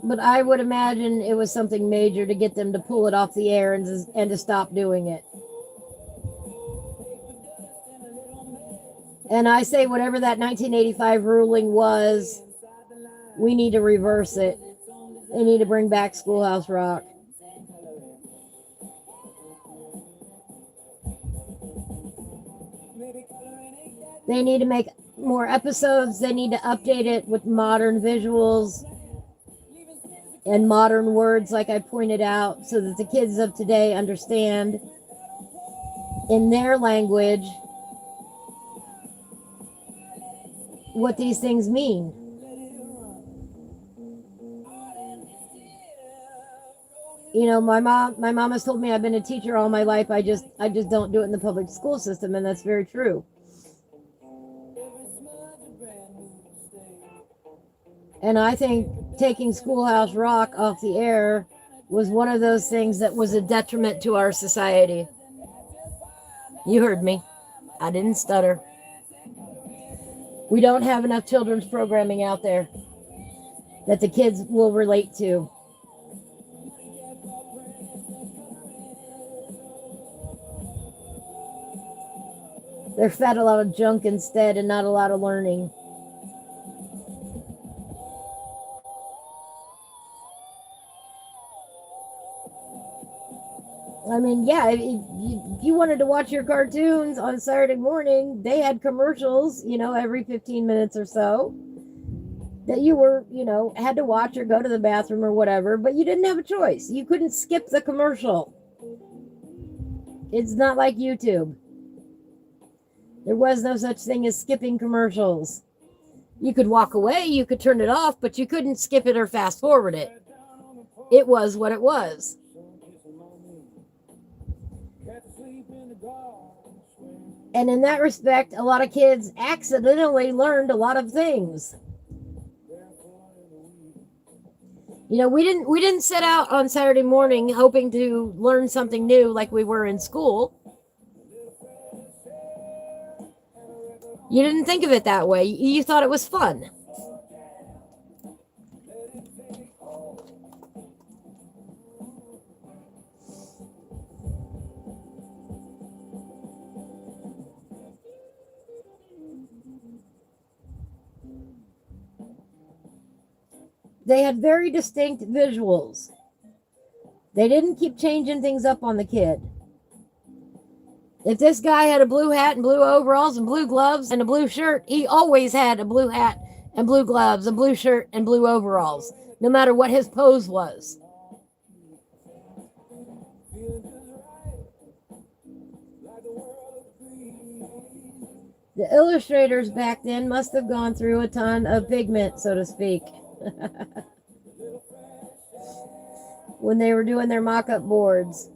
But I would imagine it was something major to get them to pull it off the air and to stop doing it. And I say whatever that 1985 ruling was, we need to reverse it. They need to bring back Schoolhouse Rock. They need to make more episodes. They need to update it with modern visuals and modern words, like I pointed out, so that the kids of today understand in their language what these things mean. You know, my mom has told me I've been a teacher all my life. I just don't do it in the public school system, and that's very true. And I think taking Schoolhouse Rock off the air was one of those things that was a detriment to our society. You heard me. I didn't stutter. We don't have enough children's programming out there that the kids will relate to. They're fed a lot of junk instead and not a lot of learning. I mean, yeah, if you wanted to watch your cartoons on Saturday morning, they had commercials, you know, every 15 minutes or so that you were, you know, had to watch or go to the bathroom or whatever, but you didn't have a choice. You couldn't skip the commercial. It's not like YouTube. There was no such thing as skipping commercials. You could walk away, you could turn it off, but you couldn't skip it or fast forward it. It was what it was. And in that respect, a lot of kids accidentally learned a lot of things. You know, we didn't set out on Saturday morning hoping to learn something new like we were in school. You didn't think of it that way. You thought it was fun. They had very distinct visuals. They didn't keep changing things up on the kid. If this guy had a blue hat and blue overalls and blue gloves and a blue shirt, he always had a blue hat and blue gloves, a blue shirt and blue overalls, no matter what his pose was. The illustrators back then must have gone through a ton of pigment, so to speak, when they were doing their mock-up boards.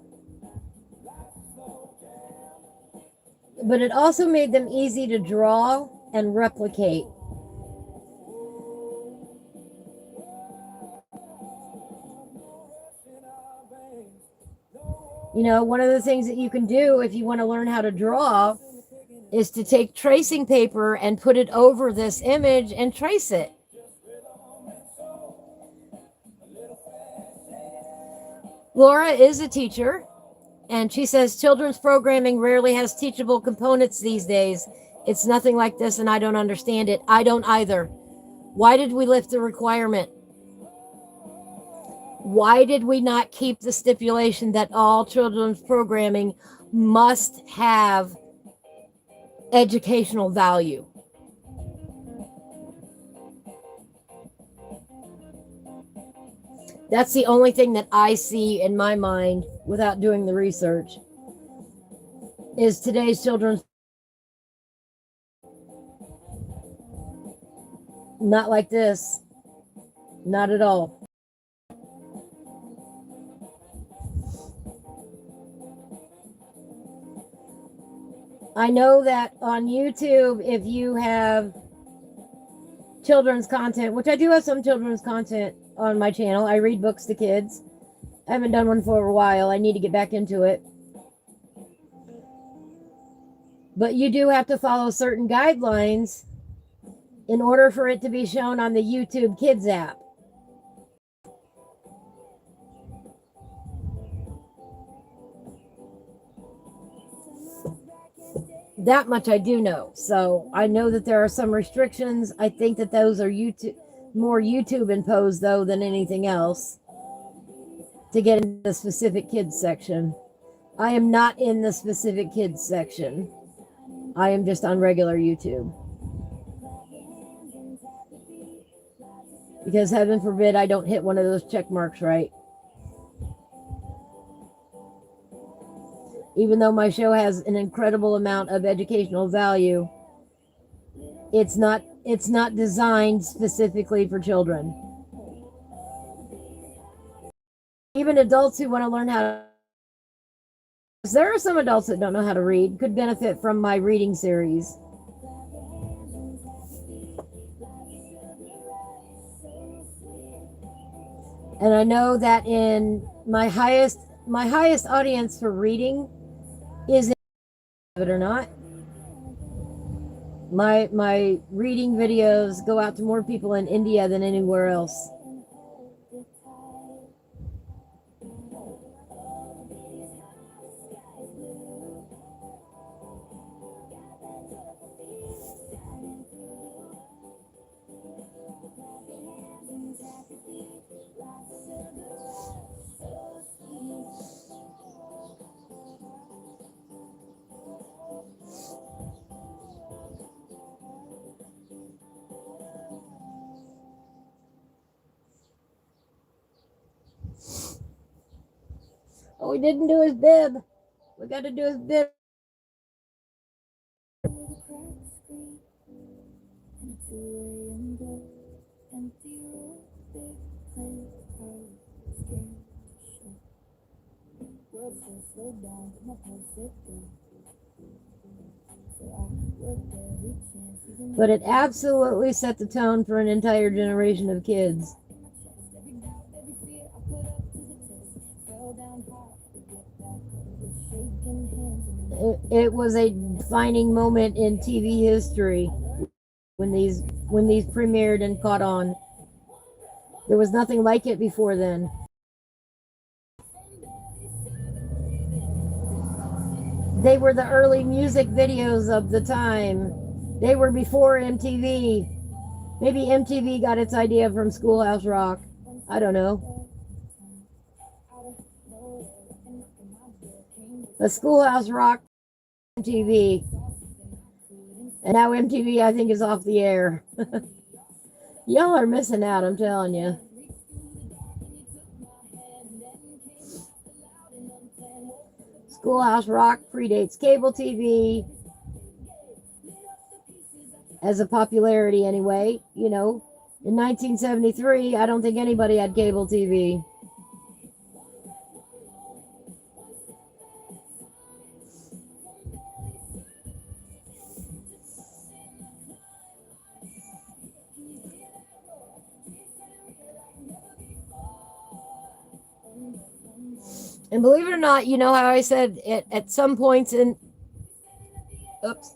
But it also made them easy to draw and replicate. You know, one of the things that you can do if you want to learn how to draw is to take tracing paper and put it over this image and trace it. Laura is a teacher, and she says children's programming rarely has teachable components these days. It's nothing like this, and I don't understand it. I don't either. Why did we lift the requirement? Why did we not keep the stipulation that all children's programming must have educational value? That's the only thing that I see in my mind without doing the research. Is today's children's not like this? Not at all. I know that on YouTube, if you have children's content, which I do have some children's content on my channel, I read books to kids. I haven't done one for a while. I need to get back into it. But you do have to follow certain guidelines in order for it to be shown on the YouTube Kids app. That much I do know. So I know that there are some restrictions. I think that those are more YouTube imposed though than anything else to get into the specific kids section. I am not in the specific kids section. I am just on regular YouTube. Because heaven forbid I don't hit one of those check marks right. Even though my show has an incredible amount of educational value, it's not designed specifically for children. Even adults who want to learn how to, there are some adults that don't know how to read, could benefit from my reading series. And I know that in my highest audience for reading is in it or not. My reading videos go out to more people in India than anywhere else. Oh, we didn't do his bib. We got to do his bib. But it absolutely set the tone for an entire generation of kids. It was a defining moment in TV history when these premiered and caught on. There was nothing like it before then. They were the early music videos of the time. They were before MTV. Maybe MTV got its idea from Schoolhouse Rock. I don't know. The Schoolhouse Rock MTV. And now MTV, I think, is off the air. Y'all are missing out, I'm telling you. Schoolhouse Rock predates cable TV as a popularity anyway. You know, in 1973, I don't think anybody had cable TV. And believe it or not, you know how I said it at some points in, oops,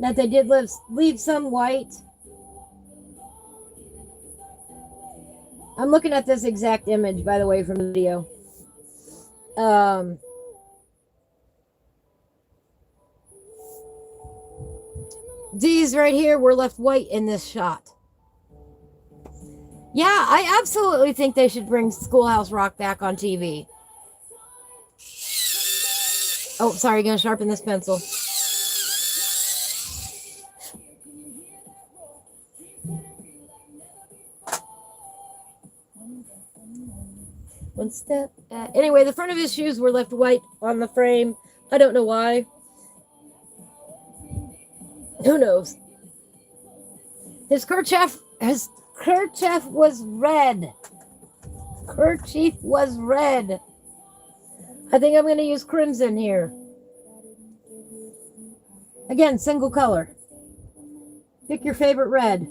that they did leave some white. I'm looking at this exact image, by the way, from the video. These right here were left white in this shot. Yeah, I absolutely think they should bring Schoolhouse Rock back on TV. Oh, sorry, gonna sharpen this pencil. One step. Anyway, the front of his shoes were left white on the frame. I don't know why. Who knows? His kerchief was red. Kerchief was red. I think I'm going to use crimson here. Again, single color. Pick your favorite red.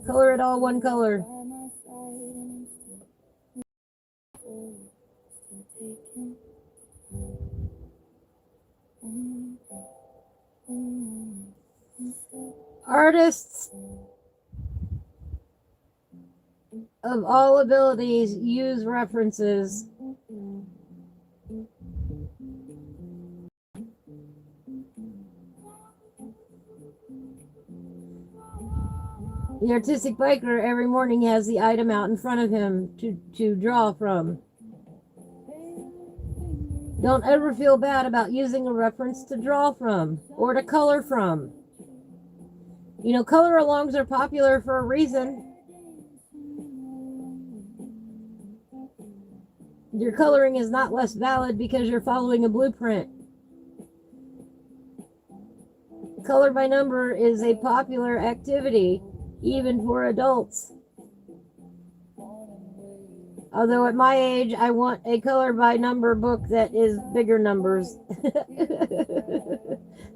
Color it all one color. Artists of all abilities use references. The artistic biker every morning has the item out in front of him to draw from. Don't ever feel bad about using a reference to draw from or to color from. You know, color alongs are popular for a reason. Your coloring is not less valid because you're following a blueprint. Color by number is a popular activity, even for adults. Although at my age, I want a color by number book that is bigger numbers.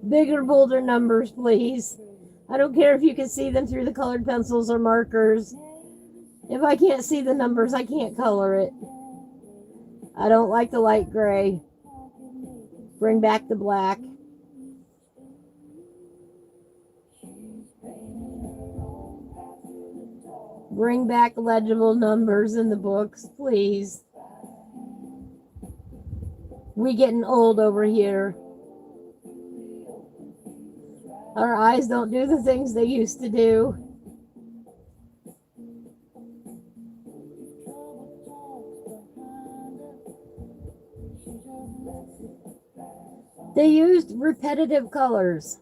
Bigger, bolder numbers, please. I don't care if you can see them through the colored pencils or markers. If I can't see the numbers, I can't color it. I don't like the light gray. Bring back the black. Bring back legible numbers in the books, please. We getting old over here. Our eyes don't do the things they used to do. They used repetitive colors.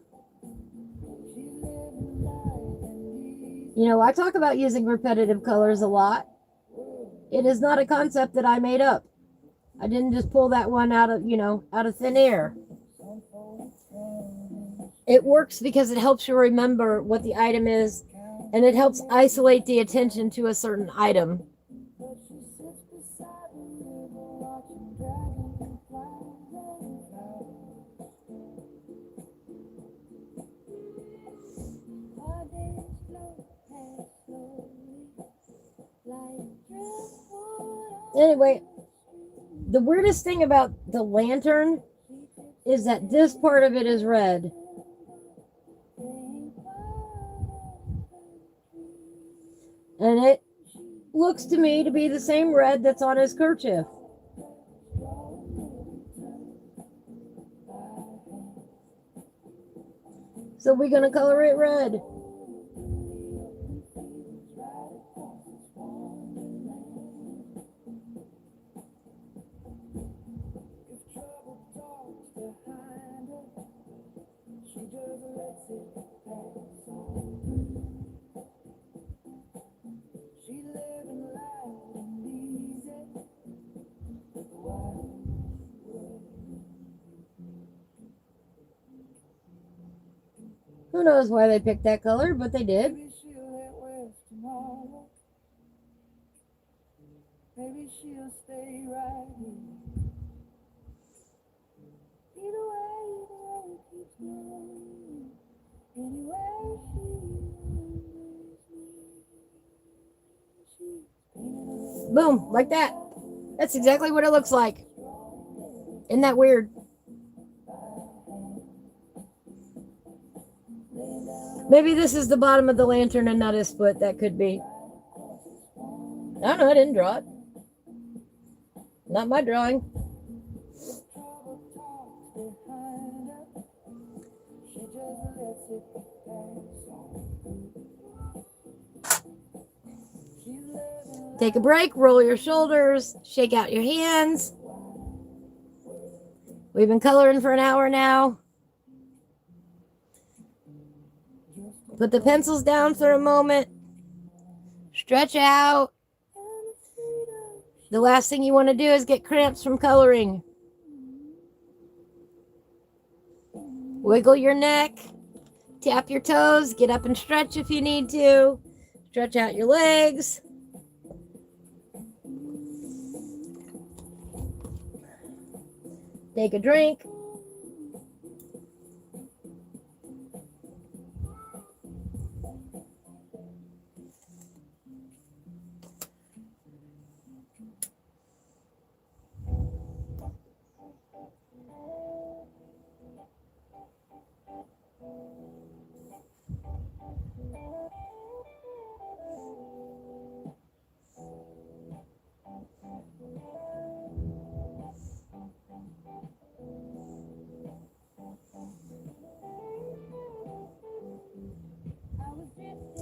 You know, I talk about using repetitive colors a lot. It is not a concept that I made up. I didn't just pull that one out of, out of thin air. It works because it helps you remember what the item is, and it helps isolate the attention to a certain item. Anyway, the weirdest thing about the lantern is that this part of it is red. And it looks to me to be the same red that's on his kerchief. So we're going to color it red. Who knows why they picked that color, but they did. Maybe she'll stay right here. Either way, it keeps going. Boom, like that. That's exactly what it looks like. Isn't that weird? Maybe this is the bottom of the lantern and not his foot. That could be. I don't know. I didn't draw it. Not my drawing. Take a break, roll your shoulders, shake out your hands. We've been coloring for an hour now. Put the pencils down for a moment. Stretch out. The last thing you want to do is get cramps from coloring. Wiggle your neck. Tap your toes. Get up and stretch if you need to. Stretch out your legs. Take a drink.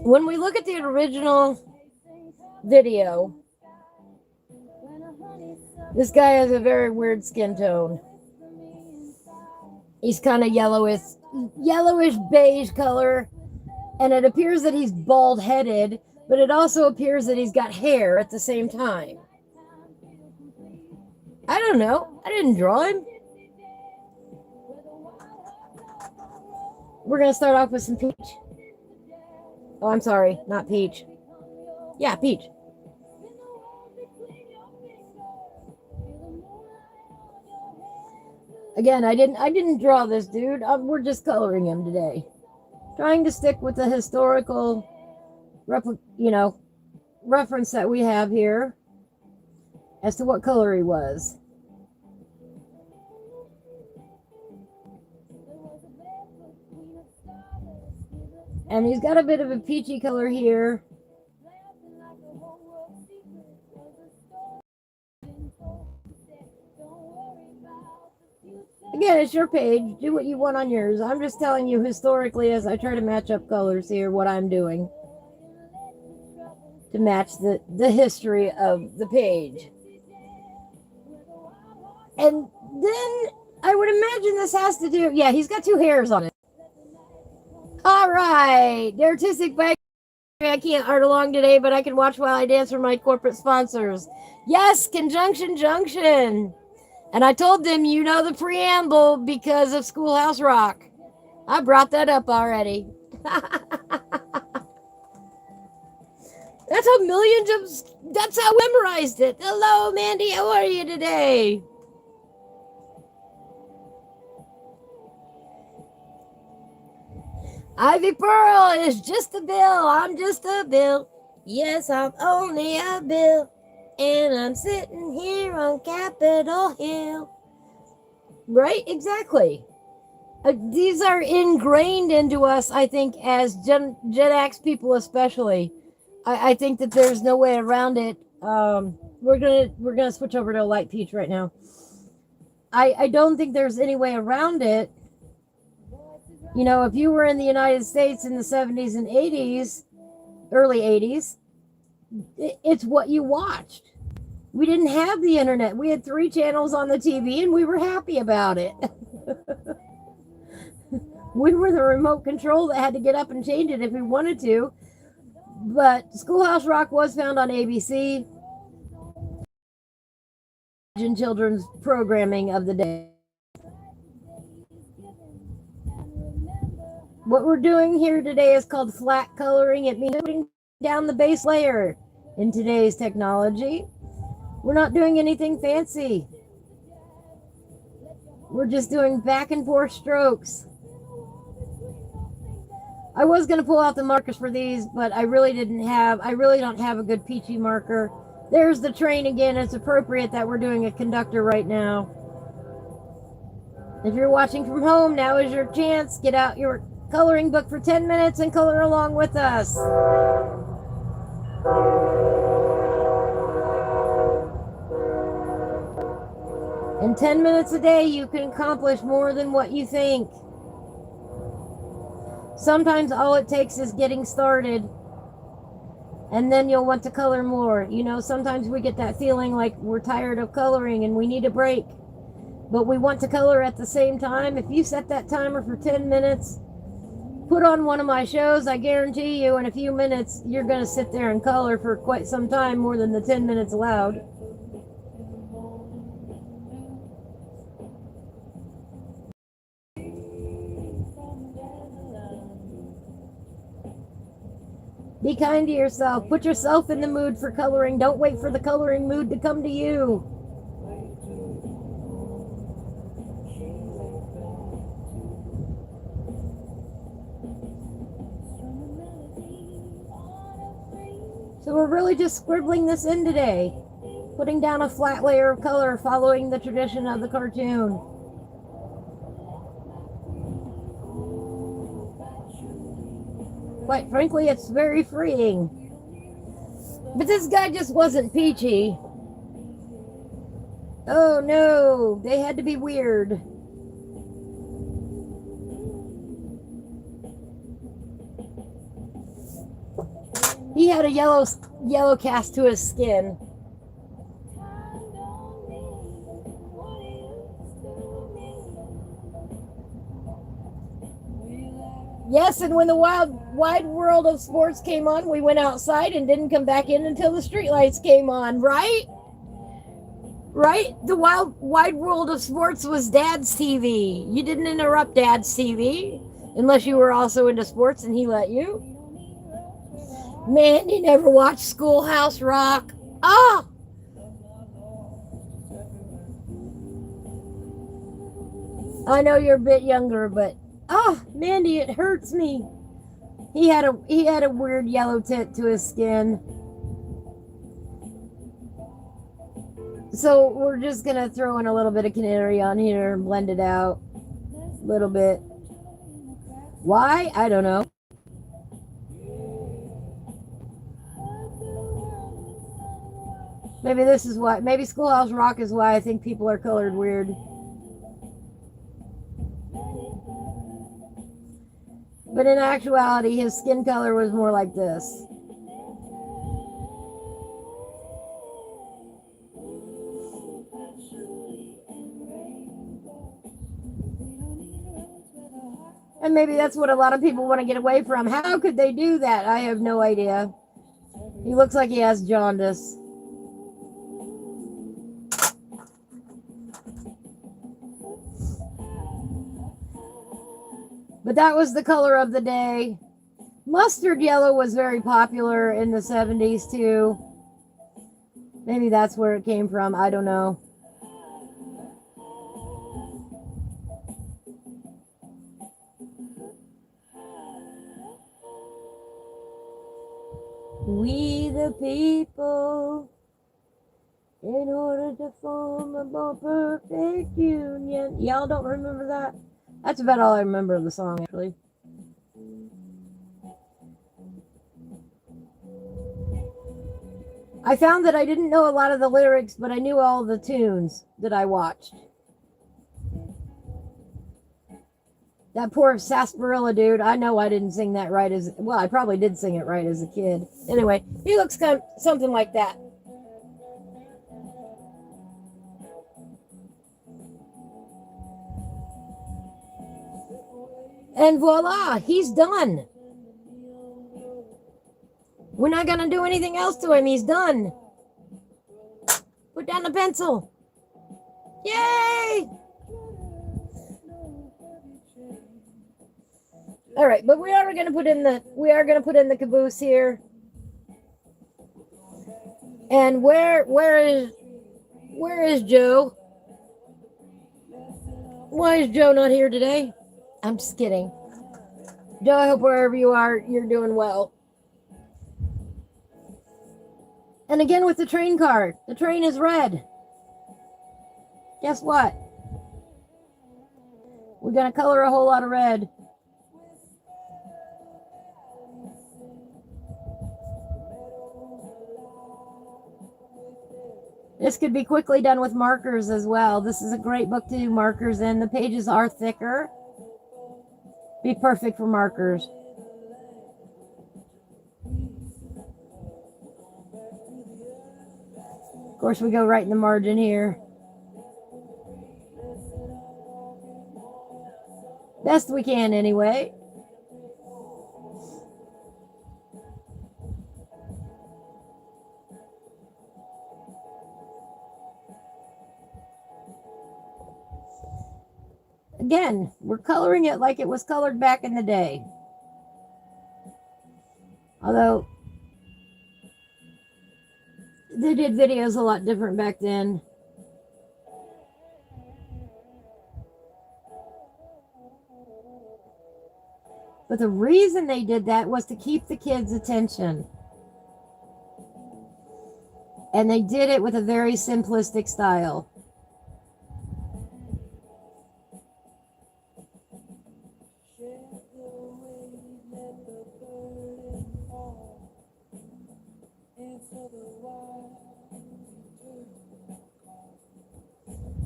When we look at the original video, this guy has a very weird skin tone. He's kind of yellowish beige color, and it appears that he's bald-headed, but it also appears that he's got hair at the same time. I don't know. I didn't draw him. We're going to start off with some peach. Oh, I'm sorry, not peach. Yeah, peach. Again, I didn't draw this dude. We're just coloring him today. Trying to stick with the historical reference that we have here as to what color he was. And he's got a bit of a peachy color here. Again, it's your page. Do what you want on yours. I'm just telling you historically as I try to match up colors here what I'm doing to match the history of the page. And then I would imagine this has to do... Yeah, he's got two hairs on it. All right, the artistic bike. I can't art along today, but I can watch while I dance for my corporate sponsors. Yes, Junction. And I told them, you know the preamble because of Schoolhouse Rock. I brought that up already. That's how I memorized it. Hello, Mandy, how are you today? Ivy Pearl is just a bill. I'm just a bill. Yes, I'm only a bill. And I'm sitting here on Capitol Hill. Right? Exactly. These are ingrained into us, I think, as Gen X people especially. I think that there's no way around it. We're gonna switch over to a light peach right now. I don't think there's any way around it. You know, if you were in the United States in the 70s and 80s, early 80s, it's what you watched. We didn't have the internet. We had 3 channels on the TV and we were happy about it. We were the remote control that had to get up and change it if we wanted to. But Schoolhouse Rock was found on ABC. Children's programming of the day. What we're doing here today is called flat coloring. It means putting down the base layer in today's technology. We're not doing anything fancy. We're just doing back and forth strokes. I was going to pull out the markers for these, but I really don't have a good peachy marker. There's the train again. It's appropriate that we're doing a conductor right now. If you're watching from home, now is your chance. Get out your coloring book for 10 minutes and color along with us. In 10 minutes a day, you can accomplish more than what you think. Sometimes all it takes is getting started, and then you'll want to color more. You know, sometimes we get that feeling like we're tired of coloring and we need a break, but we want to color at the same time. If you set that timer for 10 minutes, put on one of my shows, I guarantee you in a few minutes, you're going to sit there and color for quite some time, more than the 10 minutes allowed. Be kind to yourself. Put yourself in the mood for coloring. Don't wait for the coloring mood to come to you. So we're really just scribbling this in today. Putting down a flat layer of color, following the tradition of the cartoon. Quite frankly, it's very freeing. But this guy just wasn't peachy. Oh no, they had to be weird. He had a yellow cast to his skin. Yes, and when the wide world of sports came on, we went outside and didn't come back in until the streetlights came on, right? Right? The wide world of sports was Dad's TV. You didn't interrupt Dad's TV unless you were also into sports and he let you. Man, you never watched Schoolhouse Rock. Oh! I know you're a bit younger, but oh, Mandy, it hurts me. He had a weird yellow tint to his skin. So we're just gonna throw in a little bit of canary on here and blend it out a little bit. Why? I don't know. Maybe this is why. Maybe Schoolhouse Rock is why I think people are colored weird. But in actuality, his skin color was more like this. And maybe that's what a lot of people want to get away from. How could they do that? I have no idea. He looks like he has jaundice. But that was the color of the day. Mustard yellow was very popular in the 70s too. Maybe that's where it came from. I don't know. We the people, in order to form a more perfect union. Y'all don't remember that? That's about all I remember of the song, actually. I found that I didn't know a lot of the lyrics, but I knew all the tunes that I watched. That poor sarsaparilla dude, I know I didn't sing that right as... Well, I probably did sing it right as a kid. Anyway, he looks kind of something like that. And voila, he's done. We're not going to do anything else to him. He's done. Put down the pencil. Yay! All right, but we are going to put in the caboose here. And where is Joe? Why is Joe not here today? I'm just kidding. Joe, I hope wherever you are, you're doing well. And again with the train card. The train is red. Guess what? We're going to color a whole lot of red. This could be quickly done with markers as well. This is a great book to do markers in. The pages are thicker. Be perfect for markers. Of course, we go right in the margin here. Best we can anyway. Again, we're coloring it like it was colored back in the day. Although, they did videos a lot different back then. But the reason they did that was to keep the kids' attention. And they did it with a very simplistic style.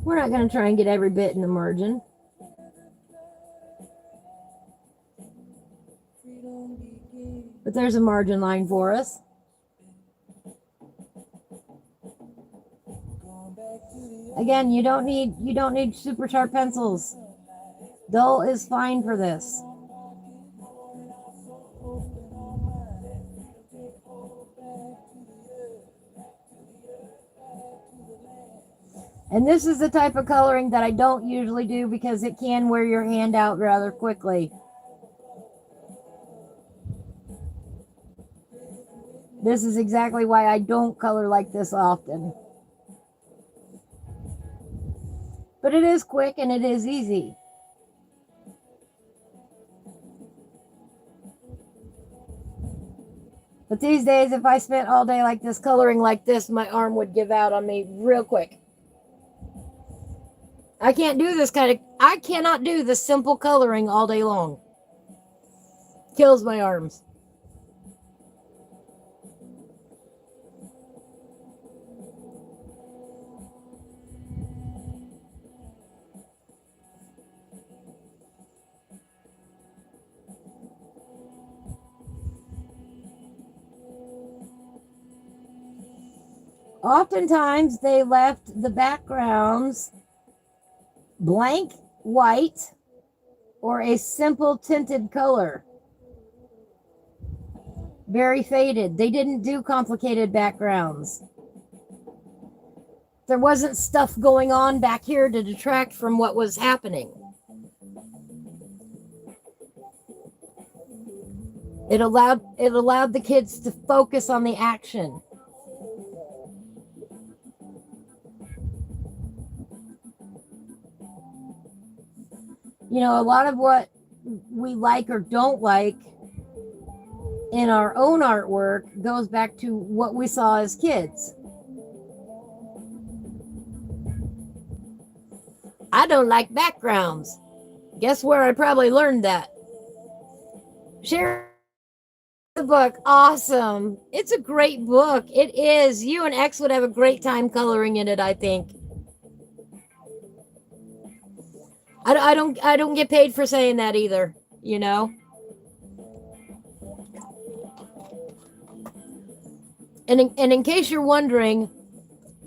We're not going to try and get every bit in the margin. But there's a margin line for us. Again, you don't need super sharp pencils. Dull is fine for this. And this is the type of coloring that I don't usually do because it can wear your hand out rather quickly. This is exactly why I don't color like this often. But it is quick and it is easy. But these days, if I spent all day like this, coloring like this, my arm would give out on me real quick. I cannot do this simple coloring all day long. Kills my arms. Oftentimes, they left the backgrounds blank white or a simple tinted color. Very faded. They didn't do complicated backgrounds. There wasn't stuff going on back here to detract from what was happening. It allowed the kids to focus on the action. You know, a lot of what we like or don't like in our own artwork goes back to what we saw as kids. I don't like backgrounds. Guess where I probably learned that? Share the book. Awesome. It's a great book. It is. You and X would have a great time coloring in it, I think. I don't get paid for saying that either, you know. And in case you're wondering,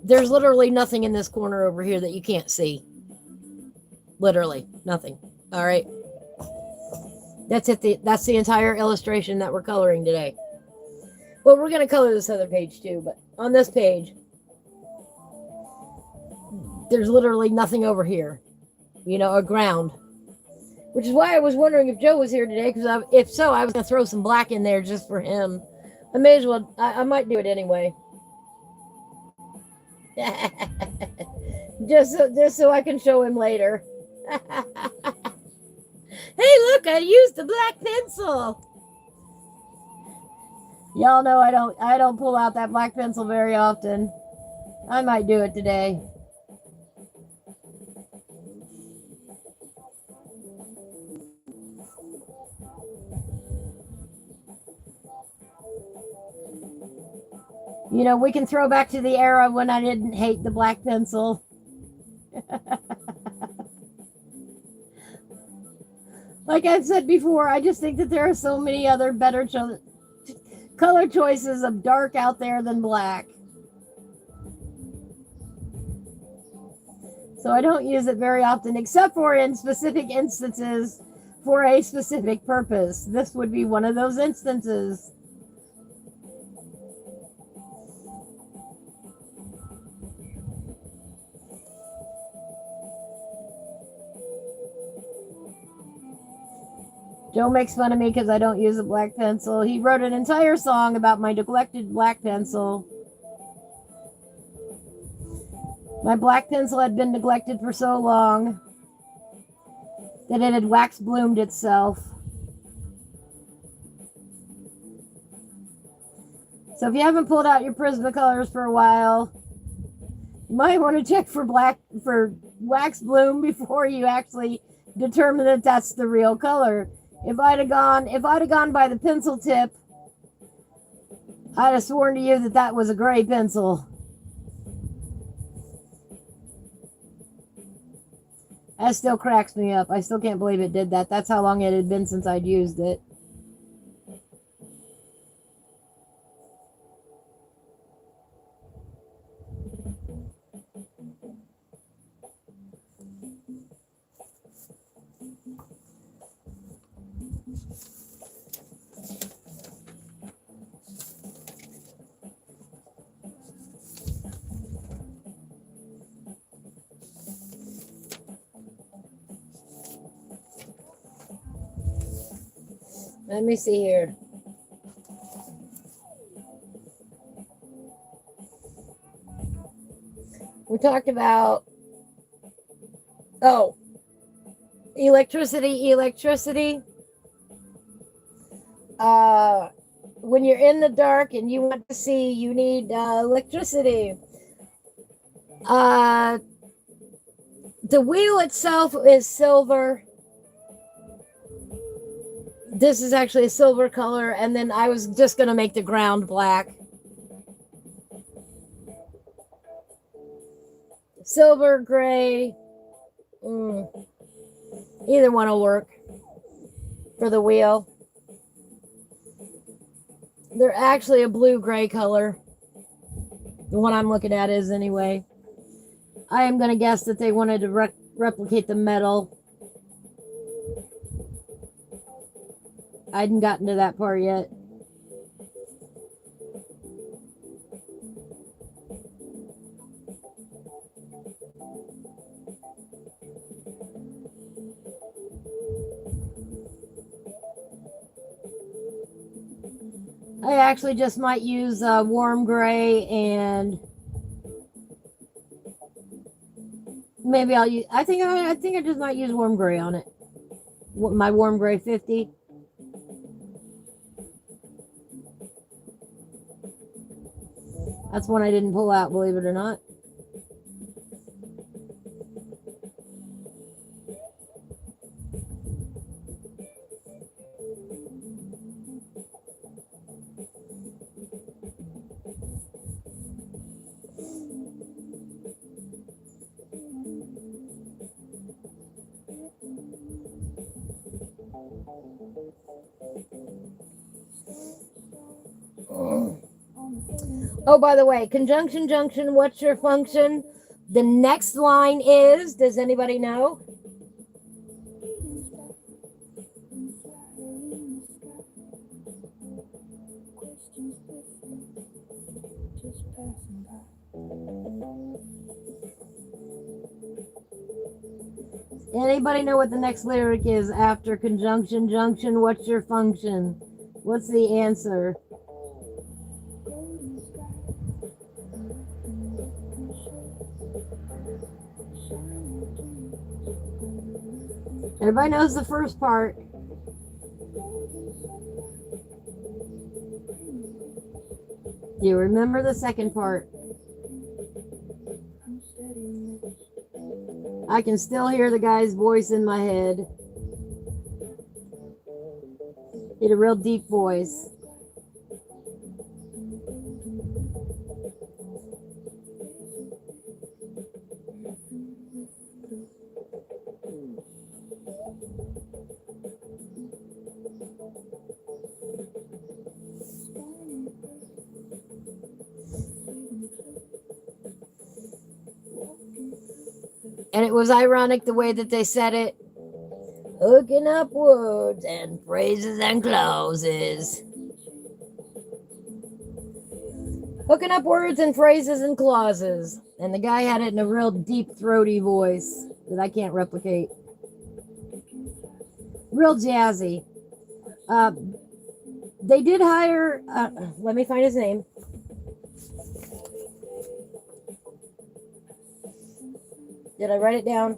there's literally nothing in this corner over here that you can't see. Literally nothing. All right. That's it. That's the entire illustration that we're coloring today. Well, we're going to color this other page too, but on this page, there's literally nothing over here. You know, a ground. Which is why I was wondering if Joe was here today, because if so, I was going to throw some black in there just for him. I may as well. I might do it anyway. just so I can show him later. Hey, look, I used the black pencil. Y'all know I don't pull out that black pencil very often. I might do it today. You know, we can throw back to the era when I didn't hate the black pencil. Like I've said before, I just think that there are so many other better color choices of dark out there than black. So I don't use it very often, except for in specific instances for a specific purpose. This would be one of those instances. Joe makes fun of me because I don't use a black pencil. He wrote an entire song about my neglected black pencil. My black pencil had been neglected for so long that it had wax bloomed itself. So if you haven't pulled out your Prismacolors for a while, you might want to check for wax bloom before you actually determine that that's the real color. If I'd have gone by the pencil tip, I'd have sworn to you that that was a gray pencil. That still cracks me up. I still can't believe it did that. That's how long it had been since I'd used it. Let me see here. We talked about, electricity. When you're in the dark and you want to see, you need electricity. The wheel itself is silver. This is actually a silver color, and then I was just going to make the ground black. Silver, gray. Either one will work for the wheel. They're actually a blue-gray color. The one I'm looking at is anyway. I am going to guess that they wanted to replicate the metal. I hadn't gotten to that part yet. I actually just might use warm gray, and maybe I'll use. I think I just might use warm gray on it. My warm gray 50. That's one I didn't pull out, believe it or not. Oh, by the way, conjunction, junction, what's your function? The next line is, does anybody know? Anybody know what the next lyric is after conjunction, junction, what's your function? What's the answer? Everybody knows the first part. Do you remember the second part? I can still hear the guy's voice in my head. He had a real deep voice. And it was ironic the way that they said it. Hooking up words and phrases and clauses. Hooking up words and phrases and clauses. And the guy had it in a real deep, throaty voice that I can't replicate. Real jazzy. They did hire, let me find his name. Did I write it down?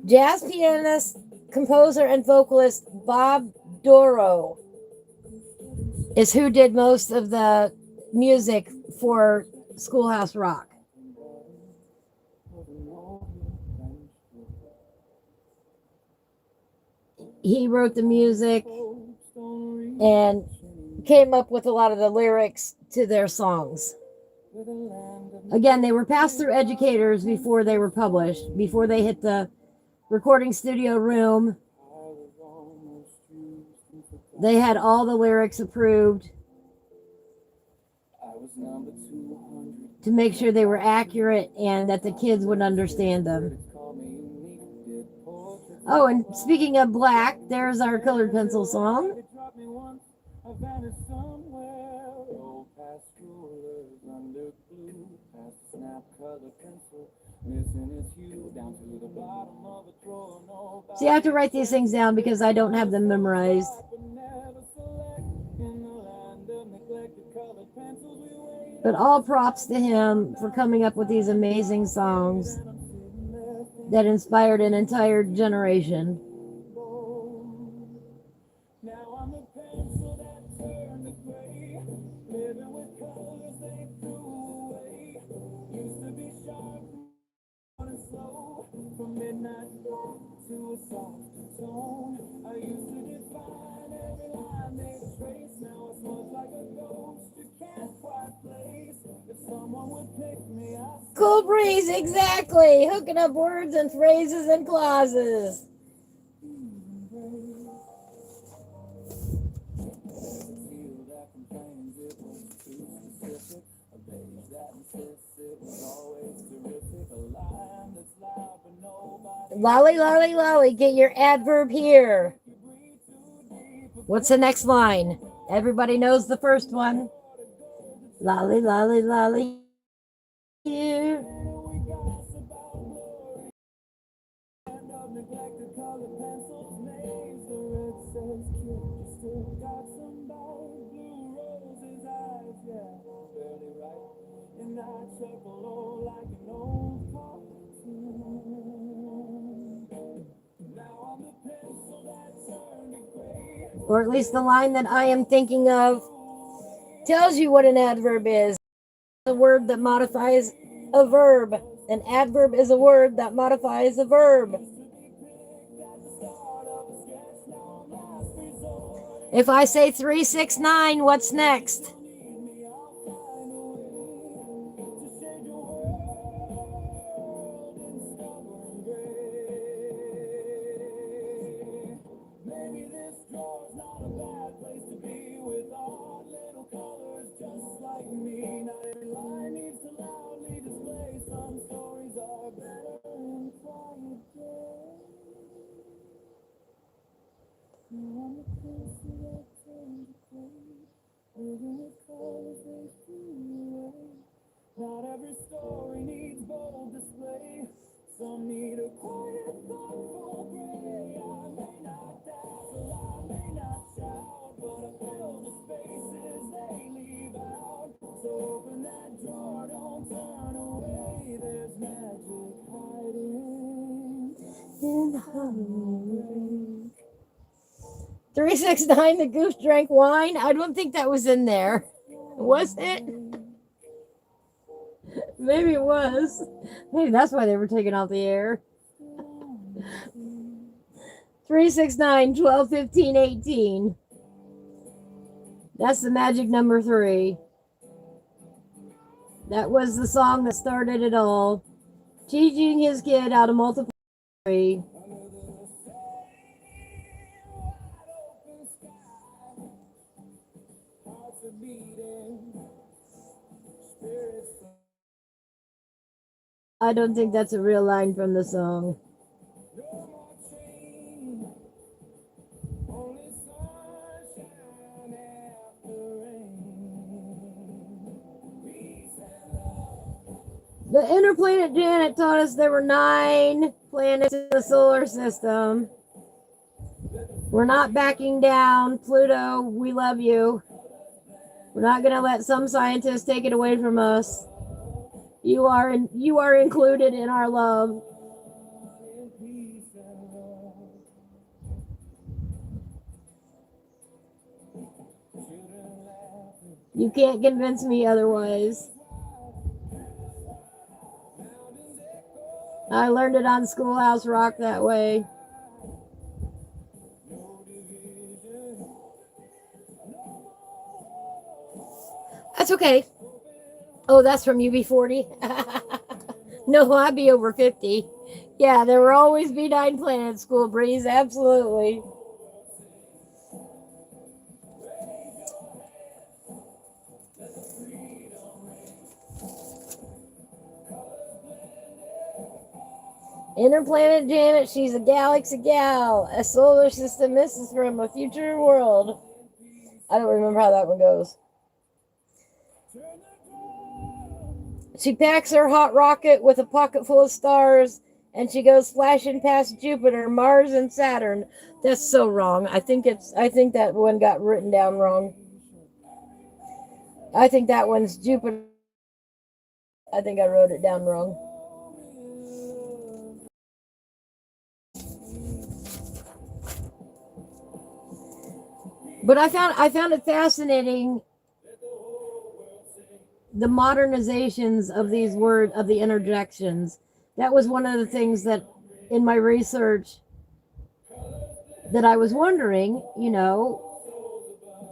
Jazz pianist, composer, and vocalist Bob Dorough is who did most of the music for Schoolhouse Rock. He wrote the music and came up with a lot of the lyrics to their songs. Again, they were passed through educators before they were published, before they hit the recording studio room. They had all the lyrics approved to make sure they were accurate and that the kids would understand them. Oh, and speaking of black, there's our colored pencil song. See, I have to write these things down because I don't have them memorized. But all props to him for coming up with these amazing songs that inspired an entire generation. Cool breeze, exactly. Hooking up words and phrases and clauses. Lolly, lolly, lolly, get your adverb here. What's the next line? Everybody knows the first one. Lolly, lolly, lolly, here. Or at least the line that I am thinking of tells you what an adverb is. A word that modifies a verb. An adverb is a word that modifies a verb. If I say 369, what's next? Not every story needs bold display. Some need a quiet, thoughtful gray. I may not dazzle, I may not shout, but I fill the spaces they leave out. So open that door, don't turn away. There's magic hiding in the hollow. 369, the goose drank wine. I don't think that was in there. Was it? Maybe it was. Maybe that's why they were taken off the air. 369, 12, 15, 18. That's the magic number 3. That was the song that started it all. Teaching his kid how to multiply 3. I don't think that's a real line from the song. The inner planet Janet taught us there were 9 planets in the solar system. We're not backing down. Pluto, we love you. We're not going to let some scientists take it away from us. You are included in our love. You can't convince me otherwise. I learned it on Schoolhouse Rock that way. That's okay. Oh, that's from UB40? No, I'd be over 50. Yeah, there will always be 9 planets, School Breeze. Absolutely. Inner planet Janet, she's a galaxy gal. A solar system misses from a future world. I don't remember how that one goes. She packs her hot rocket with a pocket full of stars, and she goes flashing past Jupiter, Mars, and Saturn. That's so wrong. I think that one got written down wrong. I think that one's Jupiter. I think I wrote it down wrong. But I found it fascinating, the modernizations of these words, of the interjections. That was one of the things that in my research that I was wondering,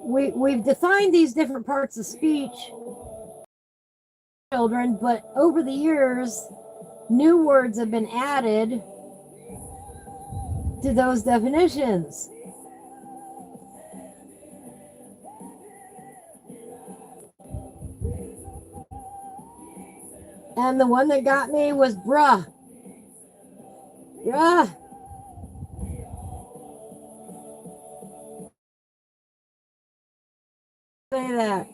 we've defined these different parts of speech, children, but over the years, new words have been added to those definitions. And the one that got me was bruh. Yeah. Say that.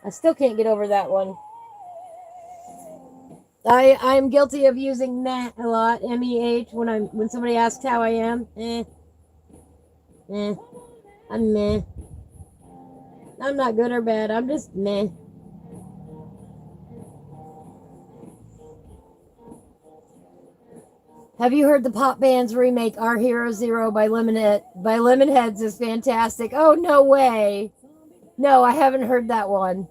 I still can't get over that one. I'm guilty of using meh a lot, MEH, when somebody asks how I am. I'm meh. I'm not good or bad. I'm just meh. Have you heard the pop band's remake Our Hero Zero by Lemonheads is fantastic. Oh, no way. No, I haven't heard that one.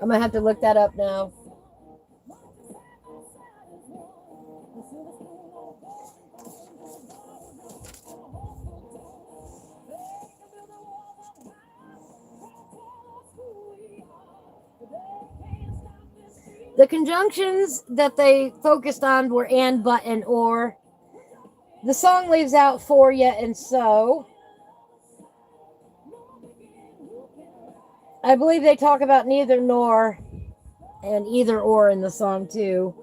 I'm going to have to look that up now. The conjunctions that they focused on were and, but, and or. The song leaves out for, yet, and so. I believe they talk about neither nor and either or in the song too.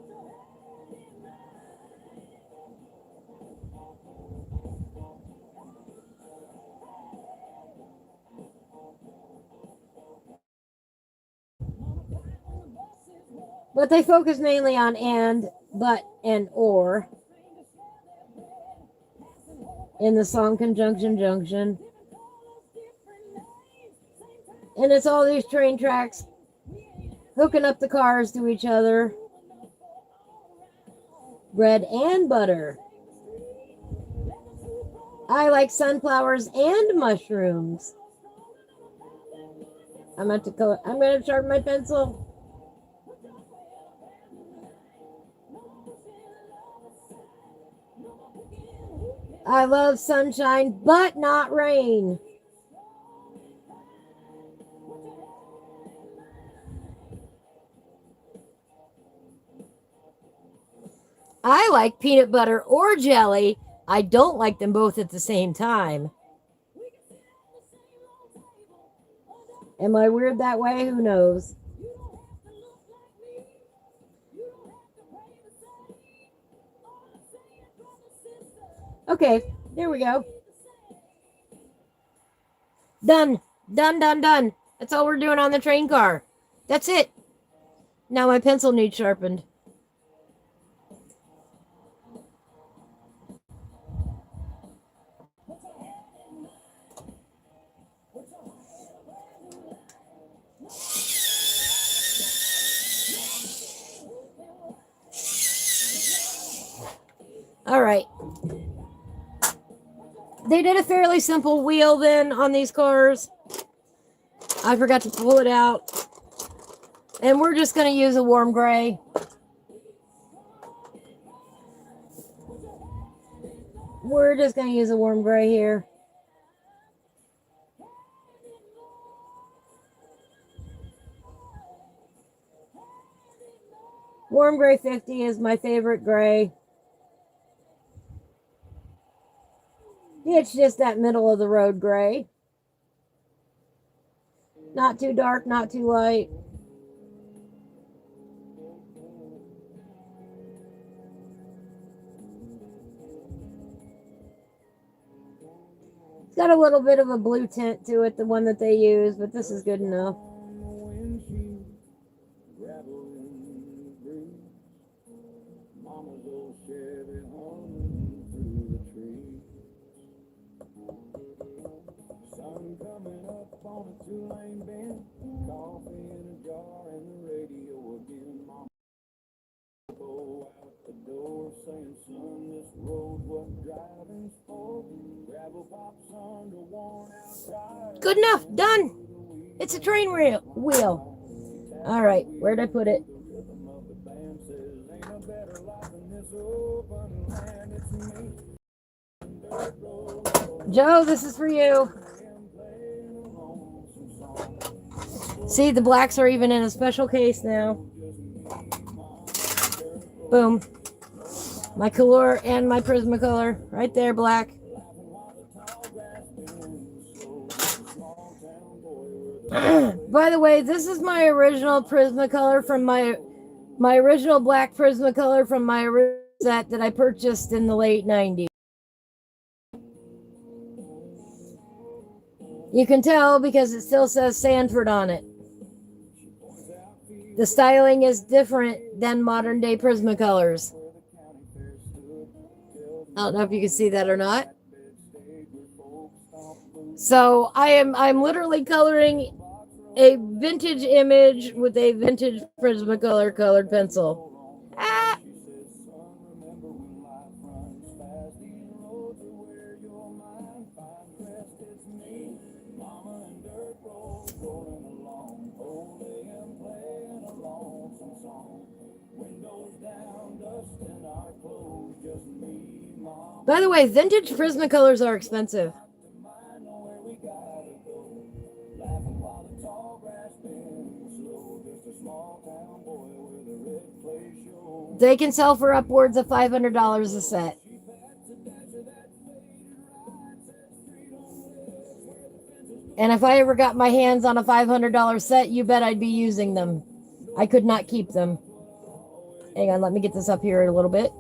But they focus mainly on and, but, and or in the song Conjunction Junction. And it's all these train tracks hooking up the cars to each other. Bread and butter. I like sunflowers and mushrooms. I'm going to sharpen my pencil. I love sunshine, but not rain. I like peanut butter or jelly. I don't like them both at the same time. Am I weird that way? Who knows? Okay, there we go. Done. Done, done, done. That's all we're doing on the train car. That's it. Now my pencil needs sharpened. All right. They did a fairly simple wheel then on these cars. I forgot to pull it out. And we're just going to use a warm gray. We're just going to use a warm gray here. Warm gray 50 is my favorite gray. It's just that middle of the road gray. Not too dark, not too light. It's got a little bit of a blue tint to it, the one that they use, but this is good enough. Good enough. Done. It's a train wheel. All right. Where'd I put it? Joe, this is for you. See, the blacks are even in a special case now. Boom. My color and my Prismacolor. Right there, black. By the way, this is my original Prismacolor from my original black Prismacolor from my original set that I purchased in the late 90s. You can tell because it still says Sanford on it. The styling is different than modern day Prismacolors. I don't know if you can see that or not. So I'm literally coloring a vintage image with a vintage Prismacolor colored pencil. Ah! By the way, vintage Prismacolors are expensive. They can sell for upwards of $500 a set. And if I ever got my hands on a $500 set, you bet I'd be using them. I could not keep them. Hang on, let me get this up here a little bit.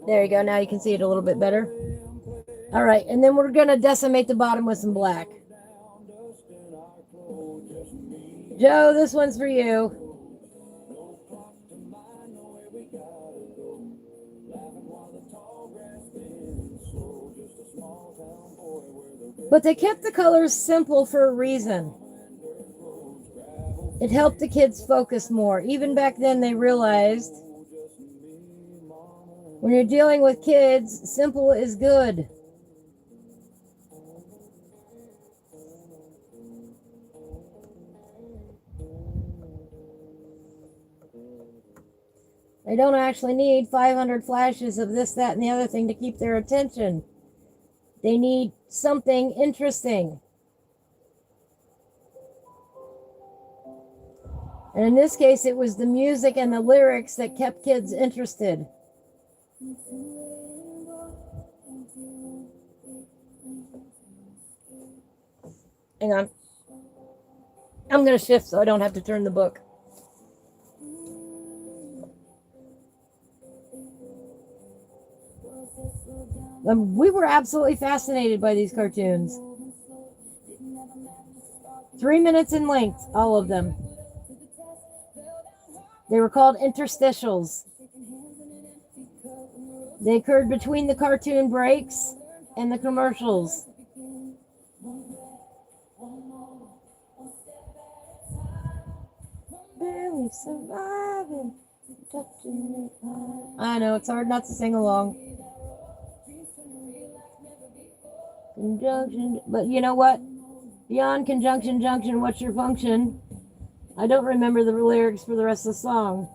There you go. Now you can see it a little bit better. All right, and then we're going to decimate the bottom with some black. Joe, this one's for you. But they kept the colors simple for a reason. It helped the kids focus more. Even back then, they realized when you're dealing with kids, simple is good. They don't actually need 500 flashes of this, that, and the other thing to keep their attention. They need something interesting. And in this case, it was the music and the lyrics that kept kids interested. Hang on. I'm going to shift so I don't have to turn the book. We were absolutely fascinated by these cartoons. 3 minutes in length, all of them. They were called interstitials. They occurred between the cartoon breaks and the commercials. Barely surviving. I know, it's hard not to sing along. Conjunction, but you know what? Beyond conjunction, junction, what's your function? I don't remember the lyrics for the rest of the song.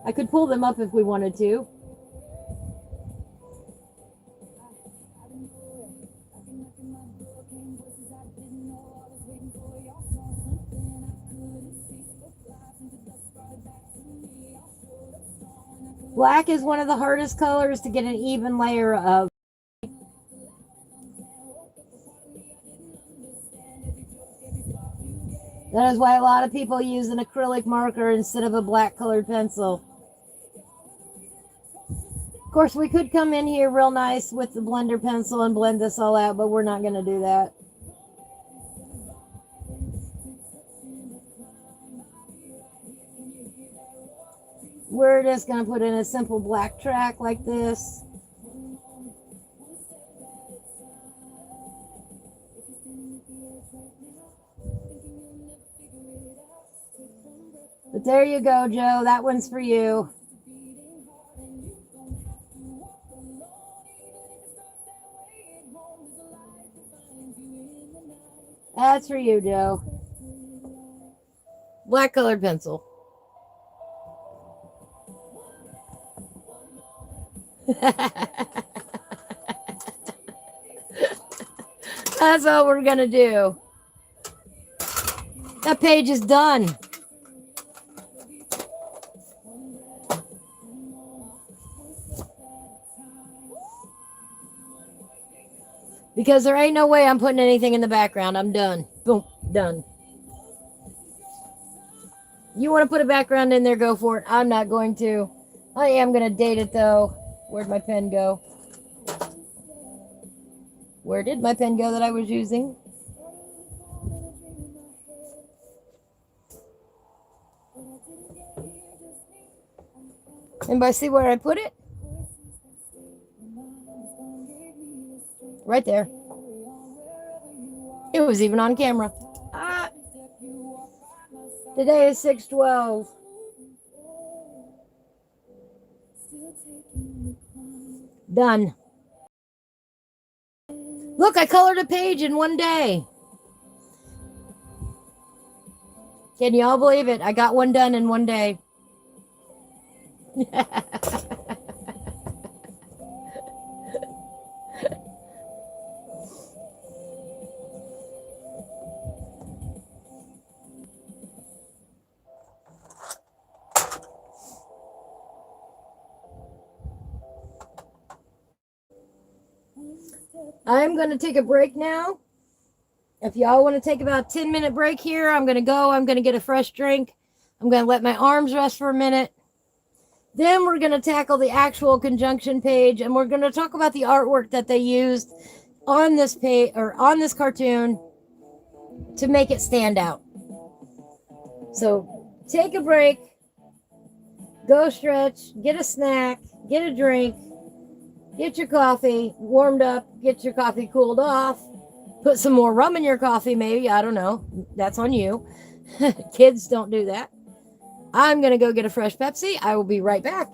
I could pull them up if we wanted to. Black is one of the hardest colors to get an even layer of. That is why a lot of people use an acrylic marker instead of a black colored pencil. Of course, we could come in here real nice with the blender pencil and blend this all out, but we're not going to do that. We're just going to put in a simple black track like this. But there you go, Joe. That one's for you. That's for you, Joe. Black colored pencil. That's all we're going to do. That page is done. Because there ain't no way I'm putting anything in the background. I'm done. Boom. Done. You want to put a background in there, go for it. I'm not going to. I am going to date it, though. Where'd my pen go? Where did my pen go that I was using? Anybody see where I put it? Right there. It was even on camera. Today is 6/12. Done. Look, I colored a page in one day. Can you all believe it? I got one done in one day. I'm going to take a break now. If y'all want to take about a 10-minute break here, I'm going to go. I'm going to get a fresh drink. I'm going to let my arms rest for a minute. Then we're going to tackle the actual conjunction page, and we're going to talk about the artwork that they used on this page or on this cartoon to make it stand out. So take a break, go stretch, get a snack, get a drink, Get your coffee warmed up, get your coffee cooled off, put some more rum in your coffee, maybe. I don't know. That's on you. Kids don't do that. I'm going to go get a fresh Pepsi. I will be right back.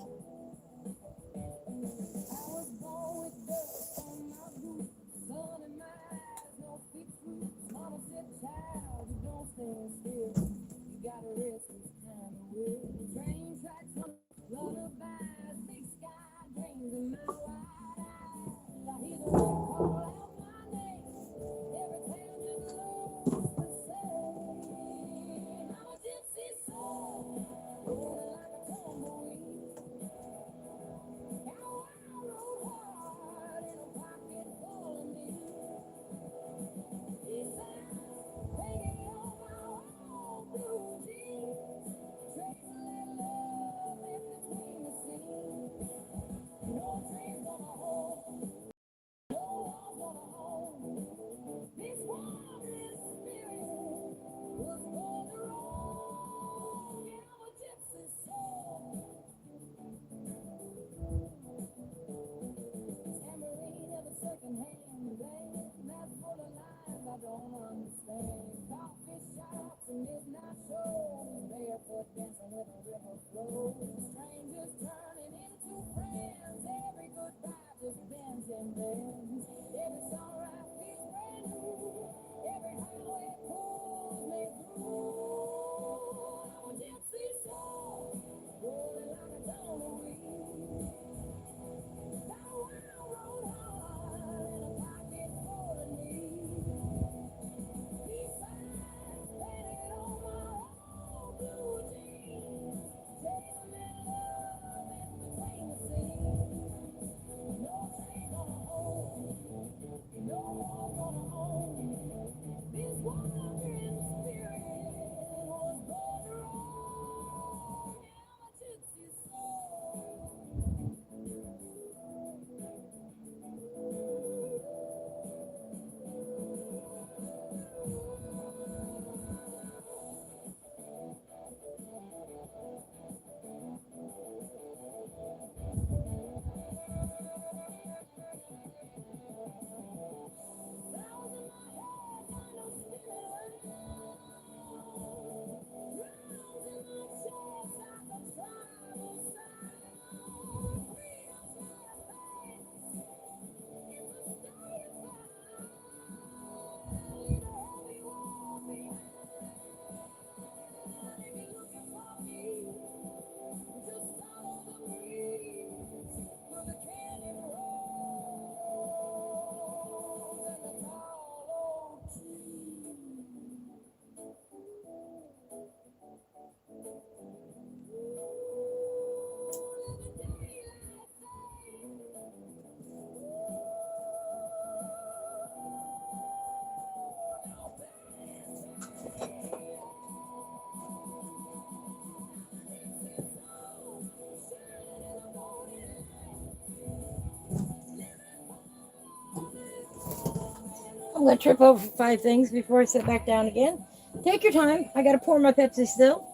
I'm going to trip over 5 things before I sit back down again. Take your time. I got to pour my Pepsi still.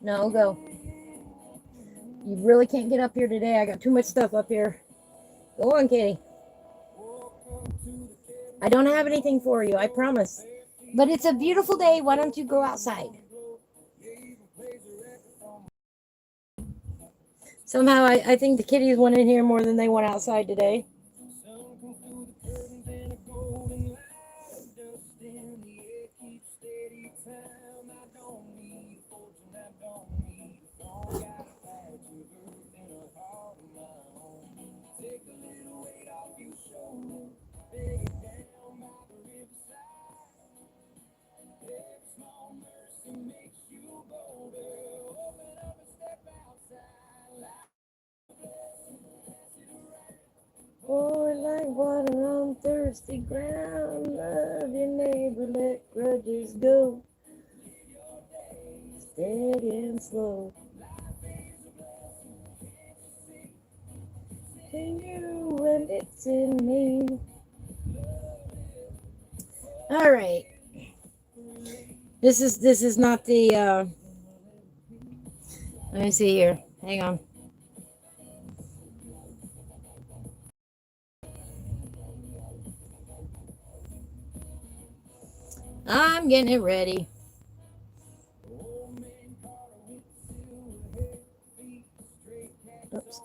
No, go. You really can't get up here today. I got too much stuff up here. Go on, Katie. I don't have anything for you, I promise. But it's a beautiful day. Why don't you go outside? Somehow I think the kitties went in here more than they went outside today. Boy, like water on thirsty ground. Love your neighbor, let grudges go. Steady and slow. In you and it's in me. All right. This is not the. Let me see here. Hang on. I'm getting it ready. Oops.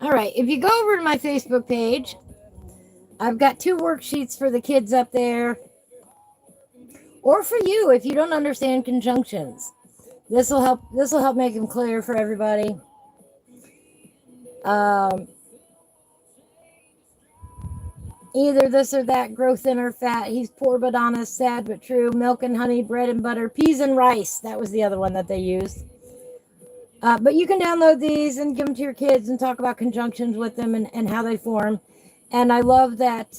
All right, if you go over to my Facebook page, I've got 2 worksheets for the kids up there. Or for you if you don't understand conjunctions. This will help make them clear for everybody. Either this or that, grow thin or fat. He's poor but honest, sad but true. Milk and honey, bread and butter, peas and rice. That was the other one that they used. But you can download these and give them to your kids and talk about conjunctions with them and how they form. And I love that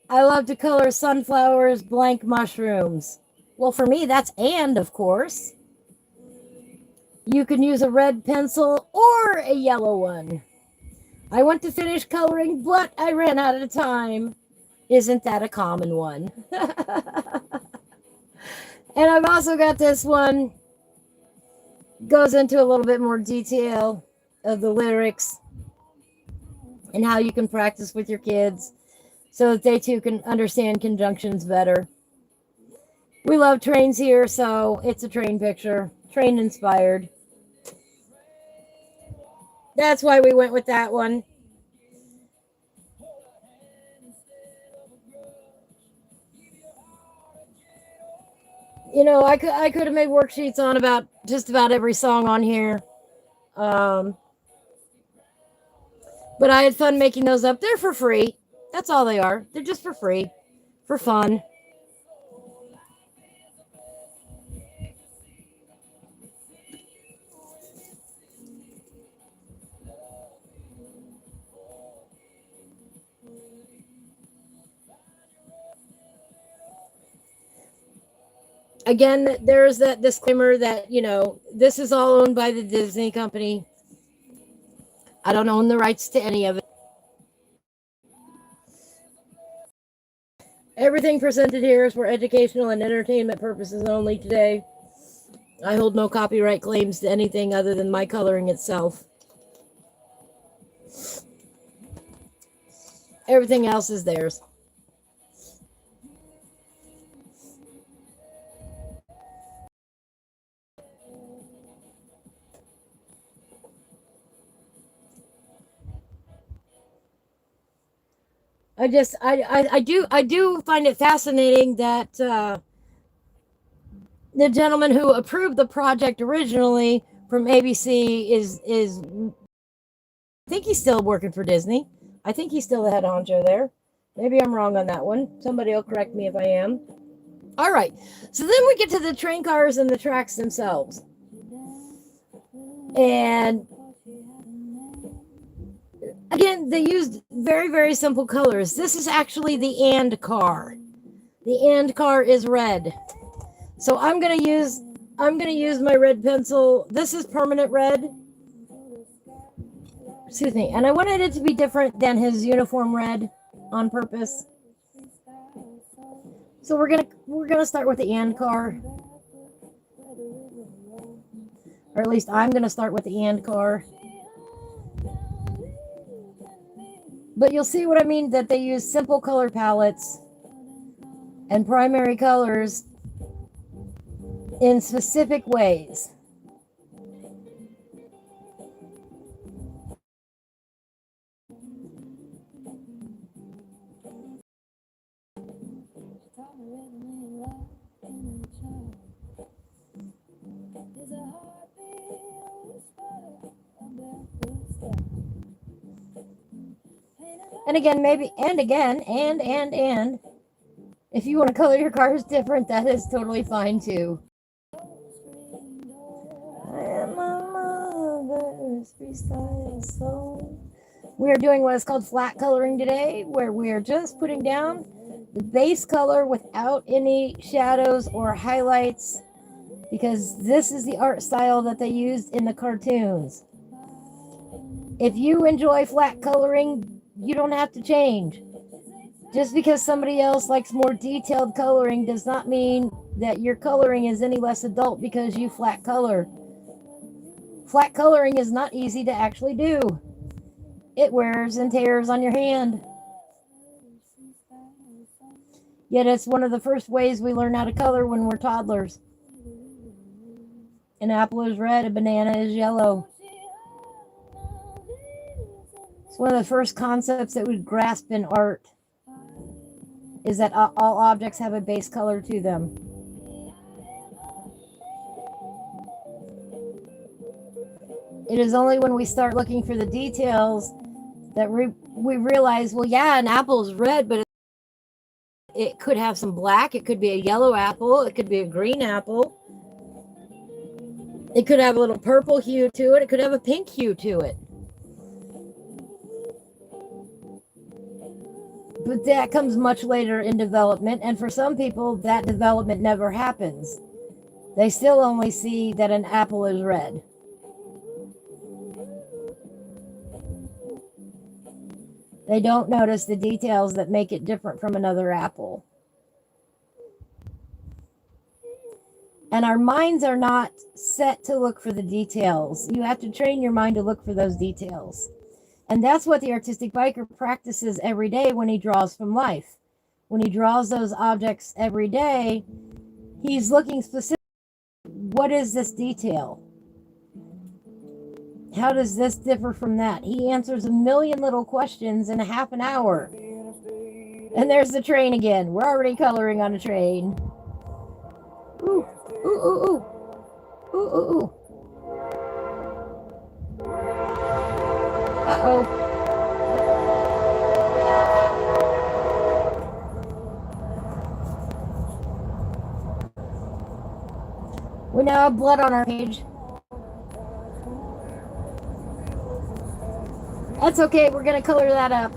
I love to color sunflowers, blank mushrooms. Well, for me, that's and, of course. You can use a red pencil or a yellow one. I went to finish coloring, but I ran out of time. Isn't that a common one? And I've also got this one. Goes into a little bit more detail of the lyrics and how you can practice with your kids so that they too can understand conjunctions better. We love trains here, so it's a train picture, train inspired. That's why we went with that one. You know, I could have made worksheets on about just about every song on here. But I had fun making those up. They're for free. That's all they are. They're just for free, for fun. Again, there's that disclaimer that, you know, this is all owned by the Disney company. I don't own the rights to any of it. Everything presented here is for educational and entertainment purposes only today. I hold no copyright claims to anything other than my coloring itself. Everything else is theirs. I do find it fascinating that the gentleman who approved the project originally from ABC is I think he's still working for Disney. I think he's still the head honcho there. Maybe I'm wrong on that one. Somebody will correct me if I am. All right. So then we get to the train cars and the tracks themselves. And again, they used very, very simple colors. This is actually the and car. The and car is red. So I'm gonna use my red pencil. This is permanent red. Excuse me. And I wanted it to be different than his uniform red on purpose. So we're gonna start with the and car. Or at least I'm gonna start with the and car. But you'll see what I mean, that they use simple color palettes and primary colors in specific ways. And again, maybe, and again, and. If you want to color your cars different, that is totally fine too. I am my mother's freestyle soul. We are doing what is called flat coloring today, where we are just putting down the base color without any shadows or highlights, because this is the art style that they used in the cartoons. If you enjoy flat coloring, you don't have to change. Just because somebody else likes more detailed coloring does not mean that your coloring is any less adult because you flat color. Flat coloring is not easy to actually do. It wears and tears on your hand. Yet it's one of the first ways we learn how to color when we're toddlers. An apple is red, a banana is yellow. It's one of the first concepts that we grasp in art, is that all objects have a base color to them. It is only when we start looking for the details that we realize, well, yeah, an apple is red, but it could have some black. It could be a yellow apple. It could be a green apple. It could have a little purple hue to it. It could have a pink hue to it. But that comes much later in development, and for some people, that development never happens. They still only see that an apple is red. They don't notice the details that make it different from another apple. And our minds are not set to look for the details. You have to train your mind to look for those details. And that's what the artistic biker practices every day when he draws from life. When he draws those objects every day, he's looking specifically, what is this detail? How does this differ from that? He answers a million little questions in a half an hour. And there's the train again. We're already coloring on a train. Ooh, ooh, ooh, ooh. Ooh, ooh, ooh. Uh-oh. We now have blood on our page. That's okay, we're going to color that up.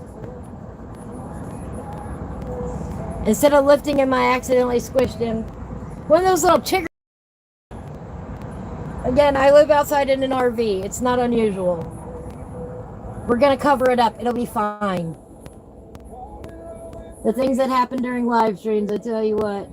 Instead of lifting him, I accidentally squished him. One of those little chiggers. Again, I live outside in an RV. It's not unusual. We're going to cover it up. It'll be fine. The things that happen during live streams, I tell you what.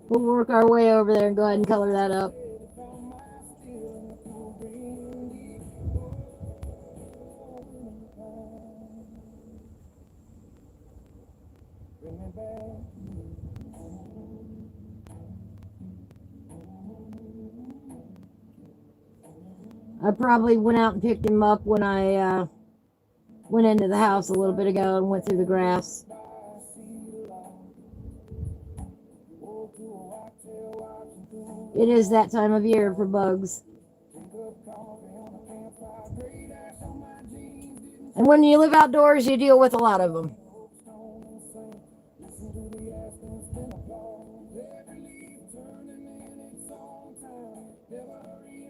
We'll work our way over there and go ahead and color that up. I probably went out and picked him up when I went into the house a little bit ago and went through the grass. It is that time of year for bugs. And when you live outdoors, you deal with a lot of them.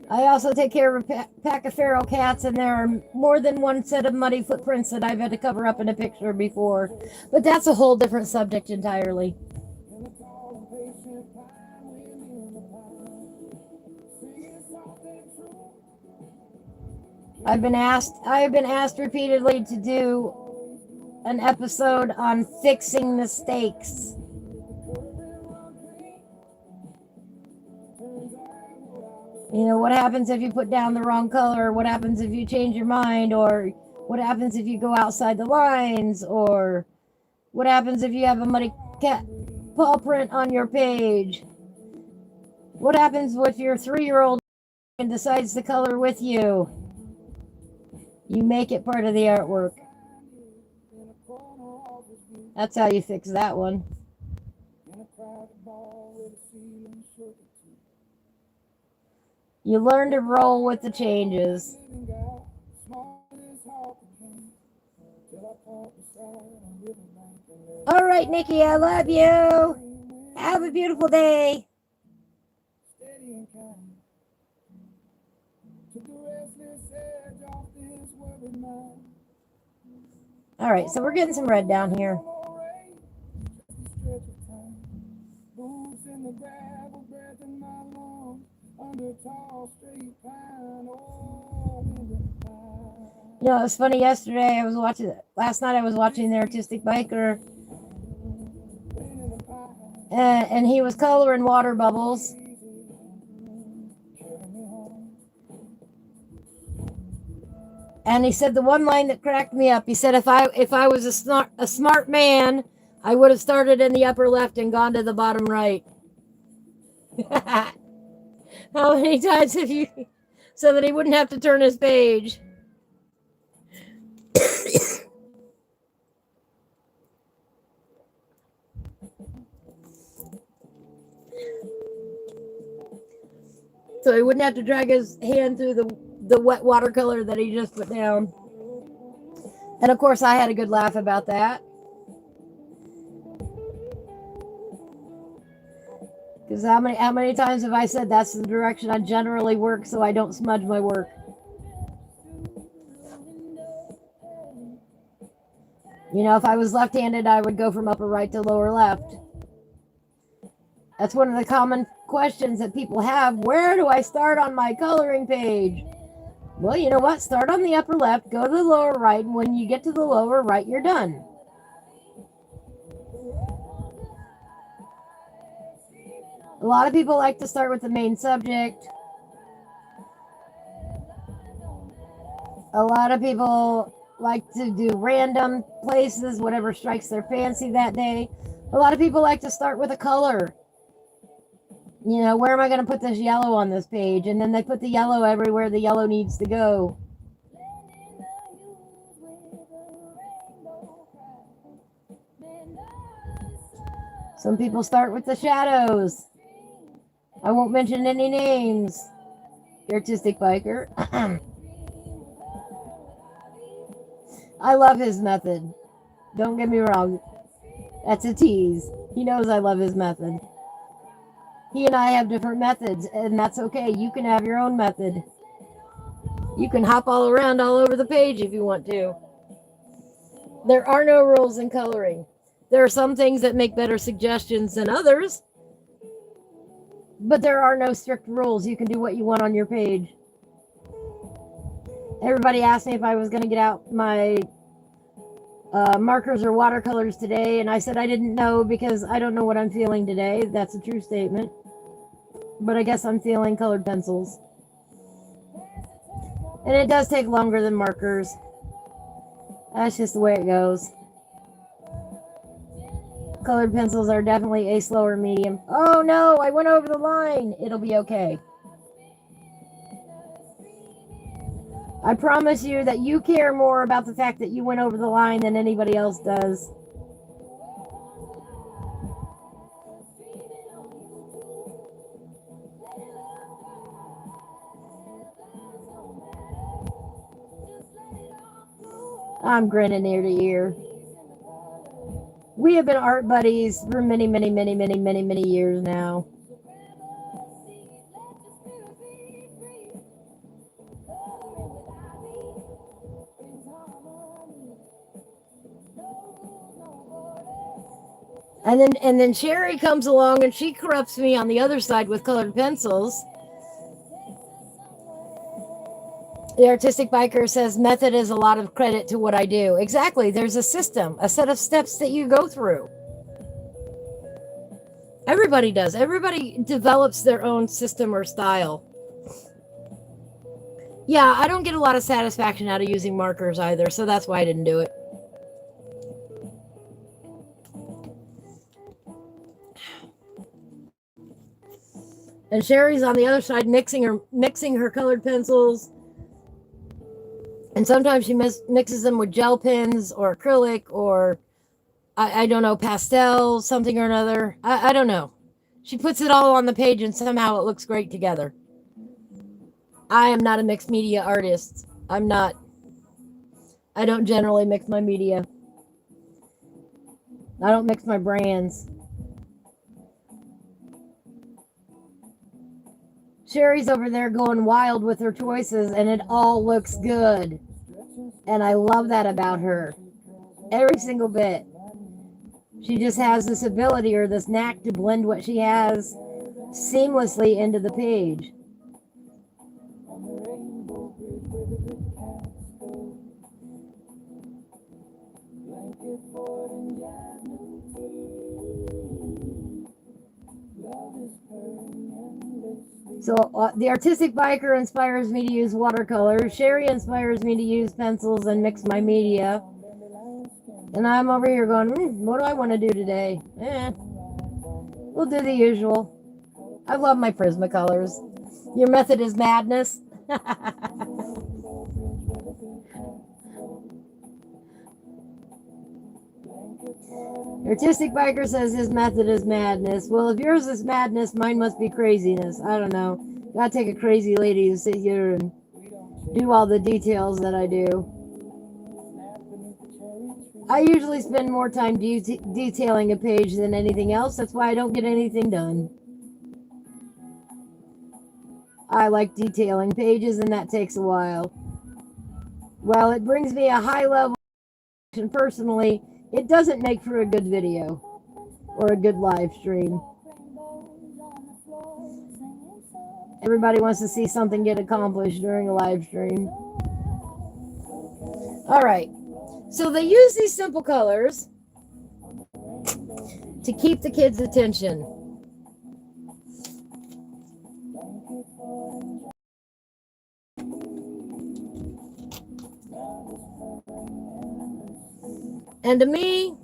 I also take care of a pack of feral cats, and there are more than one set of muddy footprints that I've had to cover up in a picture before. But that's a whole different subject entirely. I have been asked repeatedly to do an episode on fixing mistakes. You know, what happens if you put down the wrong color? What happens if you change your mind? Or what happens if you go outside the lines? Or what happens if you have a muddy cat paw print on your page? What happens if your 3-year-old and decides to color with you? You make it part of the artwork. That's how you fix that one. You learn to roll with the changes. All right, Nikki, I love you. Have a beautiful day. All right, so we're getting some red down here. You know, it was funny yesterday. Last night I was watching the Artistic Biker, and he was coloring water bubbles. And he said the one line that cracked me up. He said, if I was a smart man, I would have started in the upper left and gone to the bottom right. How many times have you, so that he wouldn't have to turn his page? So he wouldn't have to drag his hand through the wet watercolor that he just put down. And of course, I had a good laugh about that. Because how many times have I said that's the direction I generally work so I don't smudge my work? You know, if I was left-handed, I would go from upper right to lower left. That's one of the common questions that people have. Where do I start on my coloring page? Well, you know what? Start on the upper left, go to the lower right, and when you get to the lower right, you're done. A lot of people like to start with the main subject. A lot of people like to do random places, whatever strikes their fancy that day. A lot of people like to start with a color. You know, where am I going to put this yellow on this page? And then they put the yellow everywhere the yellow needs to go. Some people start with the shadows. I won't mention any names. The Artistic Biker. I love his method. Don't get me wrong. That's a tease. He knows I love his method. He and I have different methods, and that's okay. You can have your own method. You can hop all around all over the page if you want to. There are no rules in coloring. There are some things that make better suggestions than others, but there are no strict rules. You can do what you want on your page. Everybody asked me if I was going to get out my markers or watercolors today, and I said I didn't know because I don't know what I'm feeling today. That's a true statement. But I guess I'm feeling colored pencils. And it does take longer than markers. That's just the way it goes. Colored pencils are definitely a slower medium. Oh no, I went over the line. It'll be okay. I promise you that you care more about the fact that you went over the line than anybody else does. I'm grinning ear to ear. We have been art buddies for many, many, many, many, many, many years now. And then Sherry comes along and she corrupts me on the other side with colored pencils. The artistic biker says method is a lot of credit to what I do. Exactly. There's a system, a set of steps that you go through. Everybody does. Everybody develops their own system or style. Yeah, I don't get a lot of satisfaction out of using markers either, so that's why I didn't do it. And Sherry's on the other side mixing her colored pencils. And sometimes she mixes them with gel pens or acrylic or I don't know, pastel, something or another. I don't know. She puts it all on the page and somehow it looks great together. I am not a mixed media artist. I'm not. I don't generally mix my media. I don't mix my brands. Sherry's over there going wild with her choices and it all looks good. And I love that about her. Every single bit. She just has this ability or this knack to blend what she has seamlessly into the page. So the artistic biker inspires me to use watercolors. Sherry inspires me to use pencils and mix my media. And I'm over here going, what do I want to do today? We'll do the usual. I love my Prismacolors. Your method is madness. Artistic biker says his method is madness. Well, if yours is madness, mine must be craziness. I don't know. Gotta take a crazy lady to sit here and do all the details that I do. I usually spend more time detailing a page than anything else. That's why I don't get anything done. I like detailing pages, and that takes a while. While it brings me a high level of personally, it doesn't make for a good video or a good live stream. Everybody wants to see something get accomplished during a live stream. All right. So they use these simple colors to keep the kids' attention. And to me,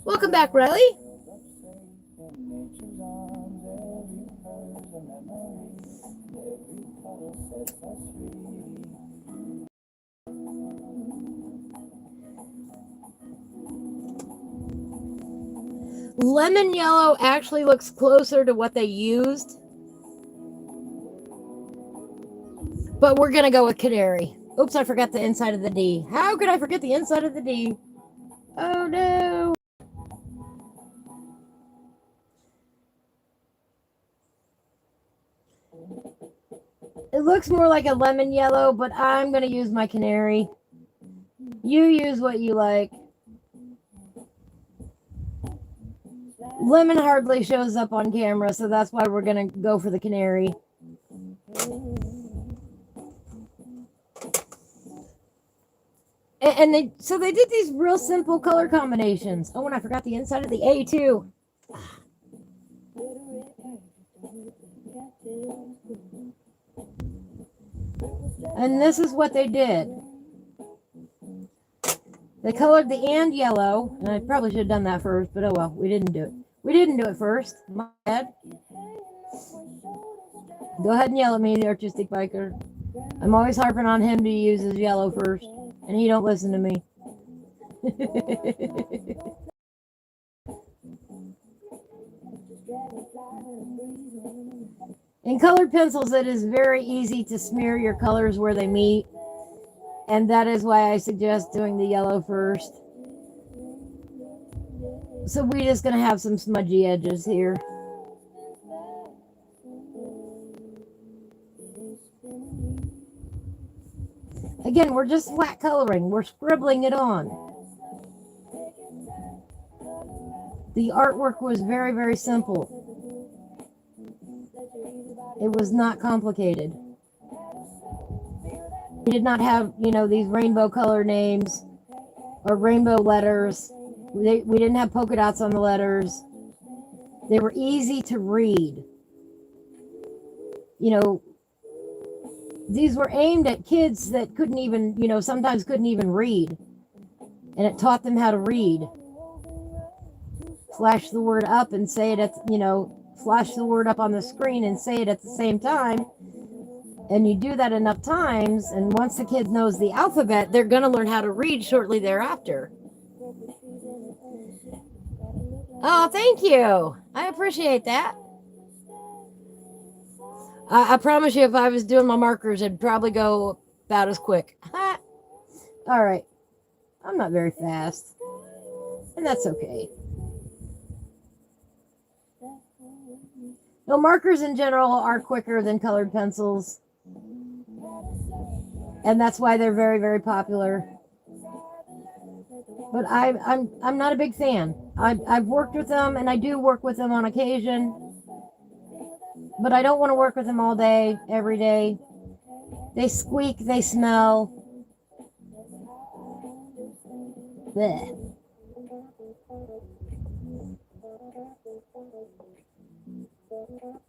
welcome back, Riley. Lemon yellow actually looks closer to what they used, but we're going to go with canary. Oops, I forgot the inside of the D. How could I forget the inside of the D? Oh, no. It looks more like a lemon yellow, but I'm going to use my canary. You use what you like. Lemon hardly shows up on camera, so that's why we're going to go for the canary. And they did these real simple color combinations. Oh, and I forgot the inside of the A too. And this is what they did. They colored the and yellow, and I probably should have done that first, but oh well, we didn't do it. We didn't do it first. My bad. Go ahead and yell at me, the artistic biker. I'm always harping on him to use his yellow first, and he don't listen to me. In colored pencils, it is very easy to smear your colors where they meet, and that is why I suggest doing the yellow first. So we're just going to have some smudgy edges here. Again, we're just flat coloring. We're scribbling it on. The artwork was very, very simple. It was not complicated. We did not have, these rainbow color names or rainbow letters. We didn't have polka dots on the letters. They were easy to read. These were aimed at kids that couldn't even, sometimes couldn't even read. And it taught them how to read. Flash the word up and say it flash the word up on the screen and say it at the same time. And you do that enough times, and once the kid knows the alphabet, they're going to learn how to read shortly thereafter. Oh, thank you. I appreciate that. I promise you, if I was doing my markers, it'd probably go about as quick. All right. I'm not very fast, and that's okay. No, markers in general are quicker than colored pencils. And that's why they're very, very popular. But I'm not a big fan. I've worked with them, and I do work with them on occasion. But I don't want to work with them all day, every day. They squeak, they smell. Blech.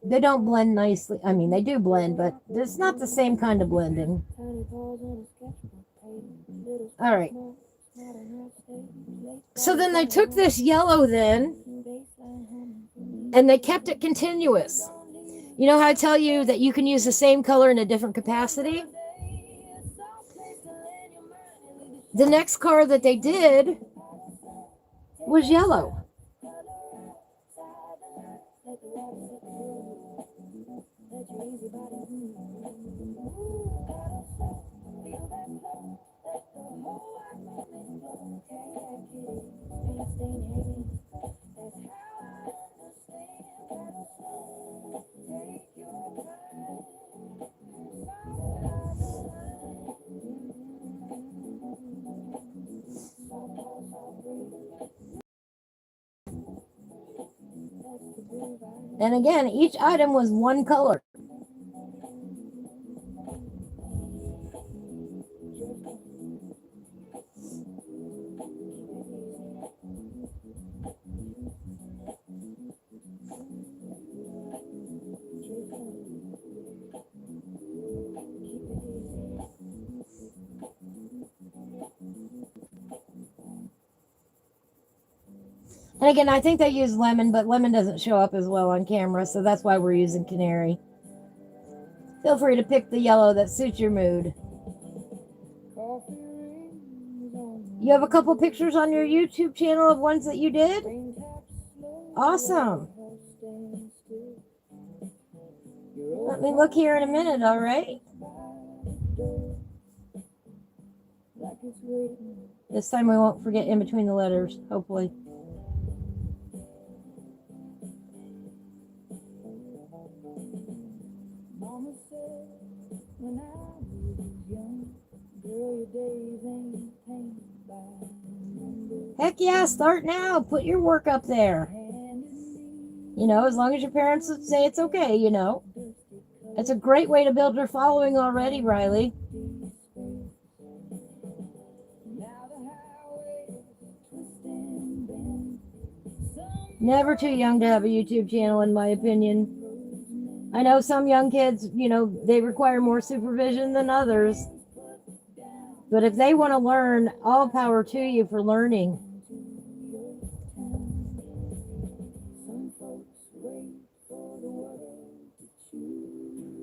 They don't blend nicely. I mean, they do blend, but it's not the same kind of blending. All right. So then they took this yellow then, and they kept it continuous. You know how I tell you that you can use the same color in a different capacity? The next car that they did was yellow. And again, each item was one color. And again, I think they use lemon, but lemon doesn't show up as well on camera, so that's why we're using canary. Feel free to pick the yellow that suits your mood. You have a couple pictures on your YouTube channel of ones that you did? Awesome. Let me look here in a minute, all right? This time we won't forget in between the letters, hopefully. Heck yeah, start now. Put your work up there. As long as your parents say it's okay, It's a great way to build your following already, Riley. Never too young to have a YouTube channel, in my opinion. I know some young kids, they require more supervision than others. But if they want to learn, all power to you for learning.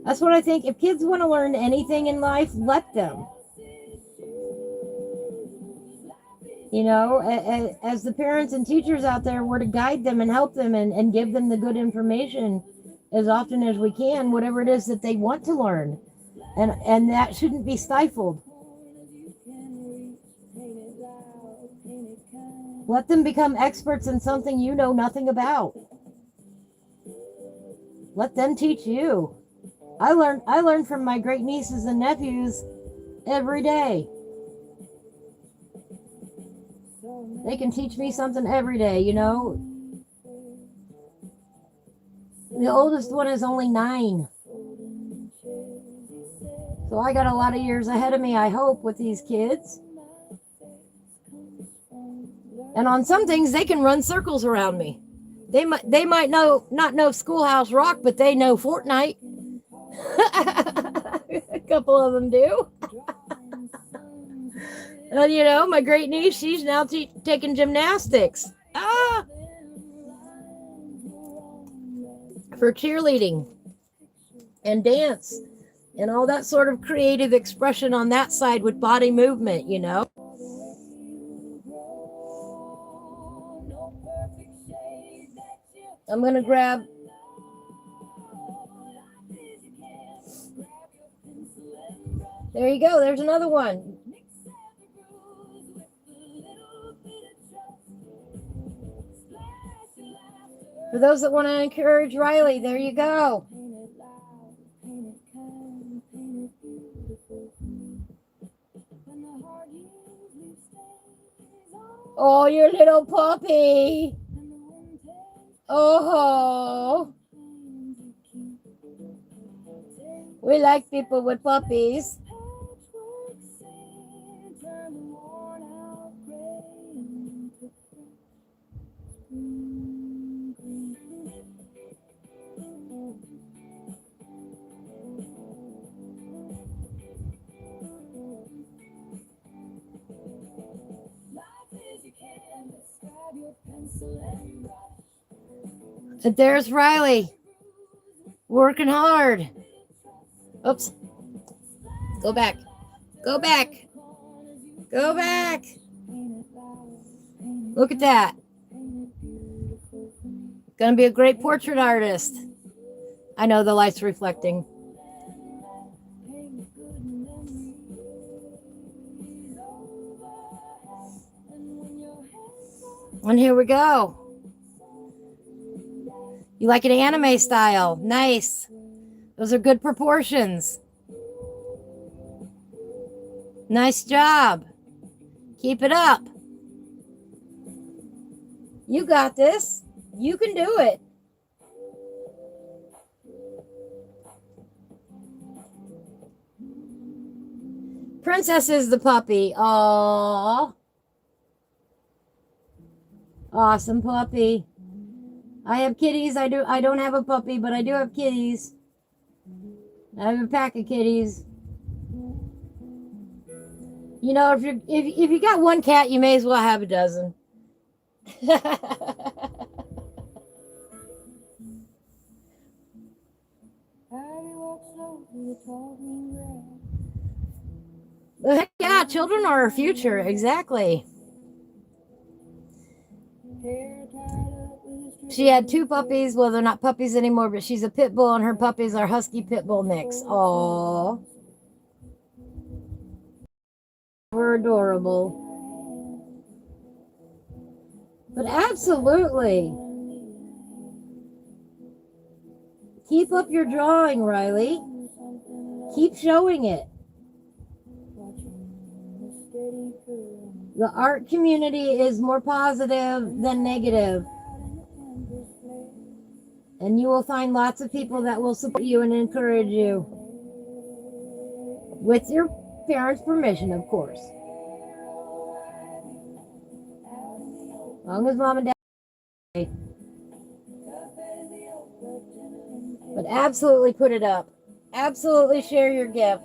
That's what I think. If kids want to learn anything in life, let them. As the parents and teachers out there, we're to guide them and help them and give them the good information as often as we can, whatever it is that they want to learn. And that shouldn't be stifled. Let them become experts in something you know nothing about. Let them teach you. I learn from my great nieces and nephews every day. They can teach me something every day, The oldest one is only 9. So I got a lot of years ahead of me, I hope, with these kids. And on some things, they can run circles around me. They might not know Schoolhouse Rock, but they know Fortnite. A couple of them do. And you know, my great niece, she's now taking gymnastics. For cheerleading and dance and all that sort of creative expression on that side with body movement, you know. I'm going to grab there you go. There's another one. For those that want to encourage Riley, there you go. Oh, your little puppy. Oh. We like people with puppies. But there's Riley, working hard. Oops. Go back. Go back. Go back. Look at that. Gonna be a great portrait artist. I know the light's reflecting. And here we go. You like an anime style? Nice. Those are good proportions. Nice job. Keep it up. You got this. You can do it. Princess is the puppy. Aww. Awesome puppy. I have kitties. I don't have a puppy, but I do have kitties. I have a pack of kitties. You know, if you got one cat, you may as well have a dozen. But yeah, children are our future. Exactly. She had 2 puppies. Well, they're not puppies anymore, but she's a pit bull, and her puppies are husky pit bull mix. Aww. We're adorable. But absolutely. Keep up your drawing, Riley. Keep showing it. The art community is more positive than negative. And you will find lots of people that will support you and encourage you. With your parents' permission, of course. As long as mom and dad. But absolutely put it up. Absolutely share your gift.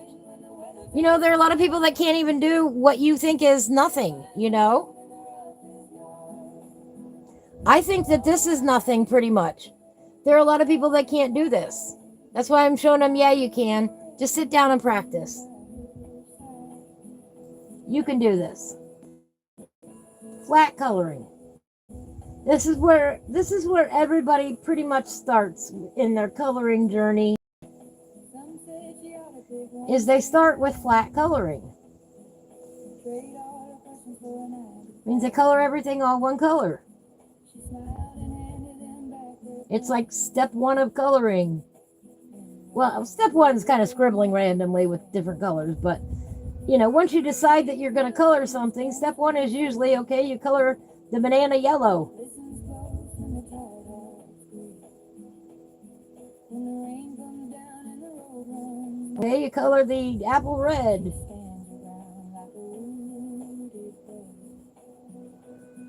You know, there are a lot of people that can't even do what you think is nothing, you know? I think that this is nothing pretty much. There are a lot of people that can't do this. That's why I'm showing them, yeah, you can. Just sit down and practice. You can do this. Flat coloring. This is where everybody pretty much starts in their coloring journey. Is they start with flat coloring. Means they color everything all one color. It's like step 1 of coloring. Well, step 1 is kind of scribbling randomly with different colors, but you know, once you decide that you're going to color something, step 1 is usually, okay, you color the banana yellow. Okay, you color the apple red.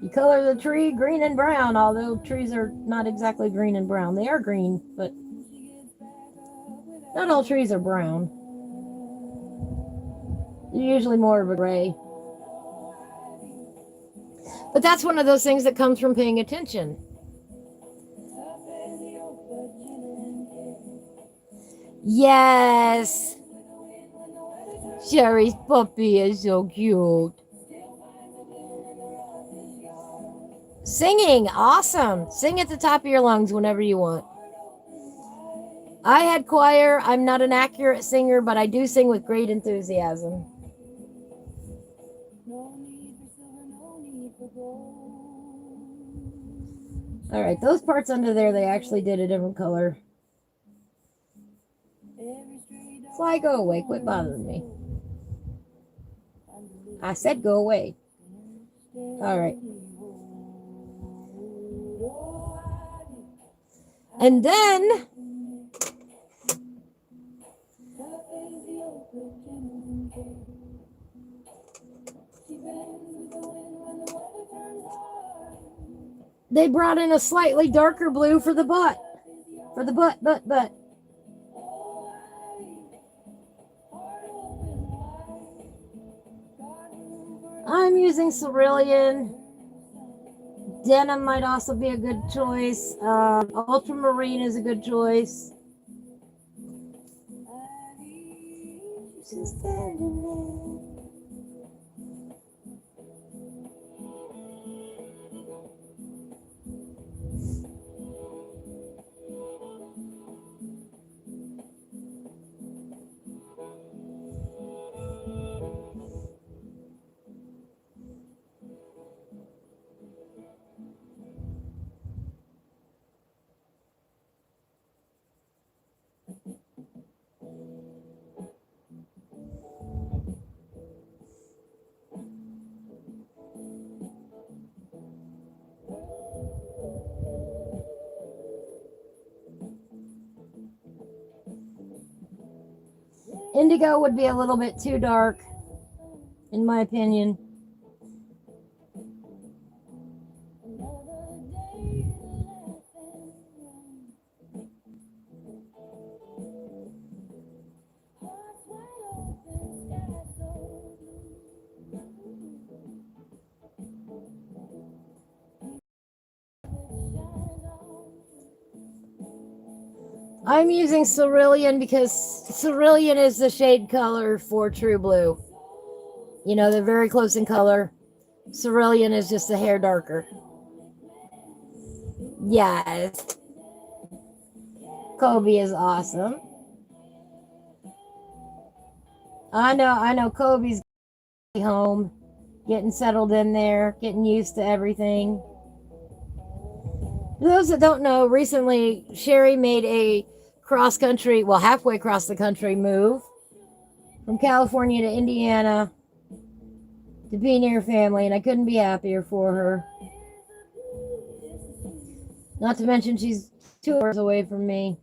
You color the tree green and brown, although trees are not exactly green and brown. They are green, but not all trees are brown. They're usually more of a gray. But that's one of those things that comes from paying attention. Yes. Sherry's puppy is so cute. Singing, awesome. Sing at the top of your lungs whenever you want. I had choir. I'm not an accurate singer, but I do sing with great enthusiasm. All right, those parts under there, they actually did a different color. Fly, go away. Quit bothering me. I said go away. All right. And then they brought in a slightly darker blue for the butt. For the butt. I'm using cerulean. Denim might also be a good choice. Ultramarine is a good choice. Just standing there. Indigo would be a little bit too dark, in my opinion. I'm using cerulean because cerulean is the shade color for true blue. You know, they're very close in color. Cerulean is just a hair darker. Yes. Kobe is awesome. I know Kobe's home, getting settled in there, getting used to everything. For those that don't know, recently Sherry made a halfway across the country move from California to Indiana to be near family, and I couldn't be happier for her. Not to mention she's 2 hours away from me.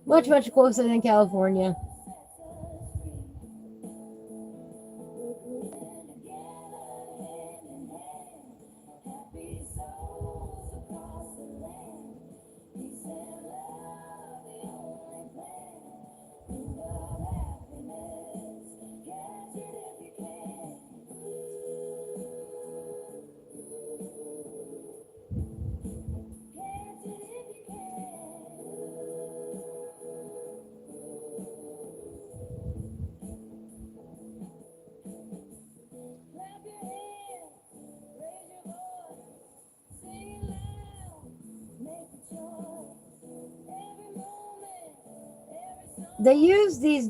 Much, much closer than California. They use these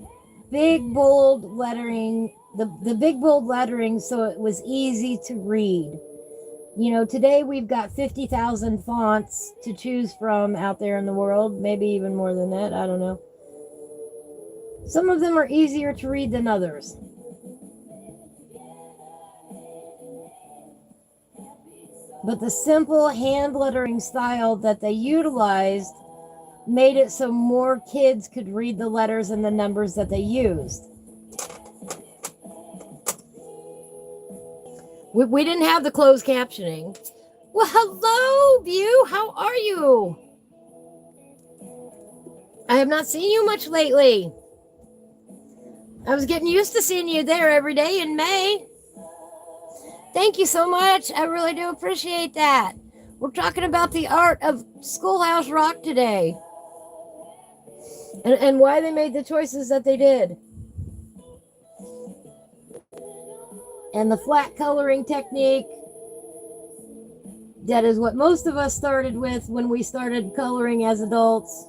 big bold lettering, the big bold lettering, so it was easy to read. You know, today we've got 50,000 fonts to choose from out there in the world, maybe even more than that, I don't know. Some of them are easier to read than others. But the simple hand lettering style that they utilized made it so more kids could read the letters and the numbers that they used. We didn't have the closed captioning. Well, hello, View. How are you? I have not seen you much lately. I was getting used to seeing you there every day in May. Thank you so much. I really do appreciate that. We're talking about the art of Schoolhouse Rock today. And why they made the choices that they did. And the flat coloring technique. That is what most of us started with when we started coloring as adults.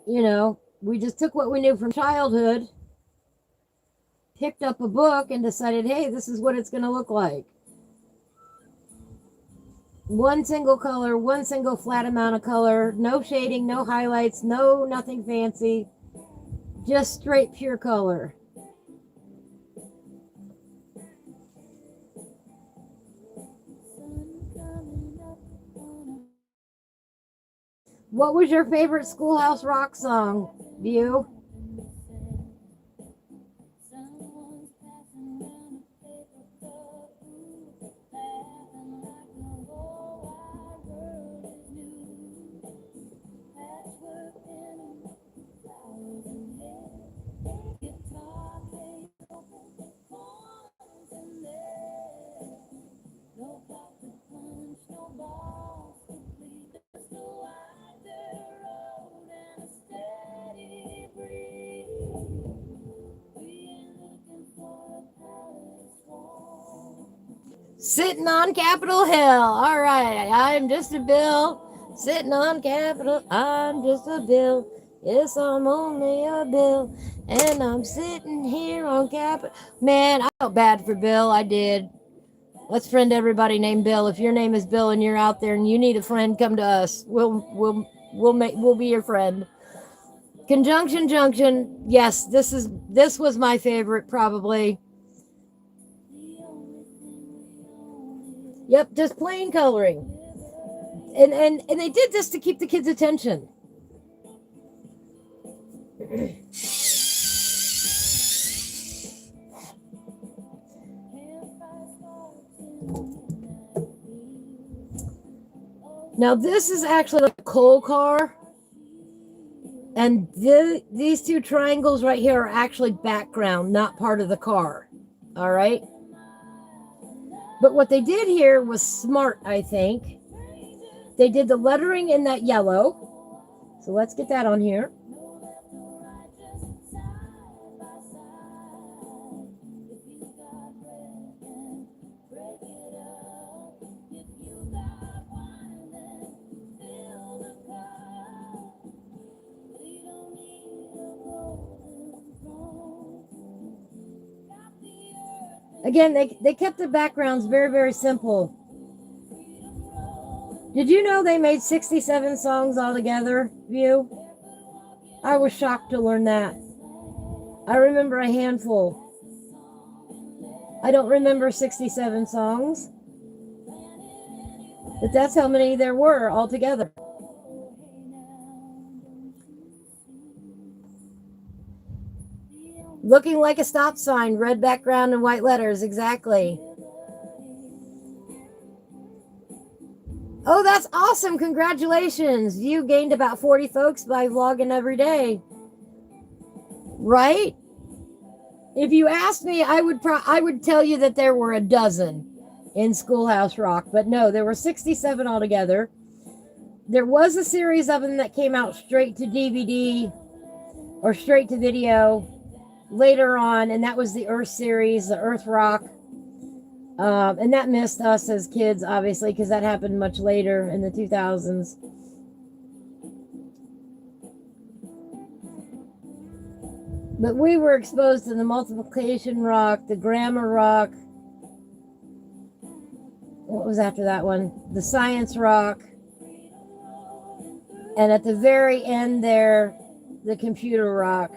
You know, we just took what we knew from childhood, picked up a book, and decided, hey, this is what it's going to look like. One single color, one single flat amount of color, no shading, no highlights, no nothing fancy, just straight pure color. What was your favorite Schoolhouse Rock song, View? Sitting on Capitol Hill. All right, I'm just a bill. Sitting on Capitol, I'm just a bill. Yes, I'm only a bill. And I'm sitting here on Capitol. Man, I felt bad for Bill. I did. Let's friend everybody named Bill. If your name is Bill and you're out there and you need a friend, come to us. We'll be your friend. Conjunction Junction. Yes, this was my favorite probably. Yep, just plain coloring. And they did this to keep the kids' attention. Now this is actually like a coal car. And these two triangles right here are actually background, not part of the car. All right? But what they did here was smart, I think. They did the lettering in that yellow. So let's get that on here. Again, they kept the backgrounds very, very simple. Did you know they made 67 songs altogether, View? I was shocked to learn that. I remember a handful. I don't remember 67 songs. But that's how many there were altogether. Looking like a stop sign, red background and white letters, exactly. Oh, that's awesome. Congratulations. You gained about 40 folks by vlogging every day. Right? If you asked me, I would tell you that there were a dozen in Schoolhouse Rock, but no, there were 67 altogether. There was a series of them that came out straight to DVD or straight to video later on, and that was the Earth series, the Earth Rock. And that missed us as kids, obviously, because that happened much later in the 2000s. But we were exposed to the multiplication rock, the grammar rock. What was after that one? The science rock. And at the very end there, the computer rock.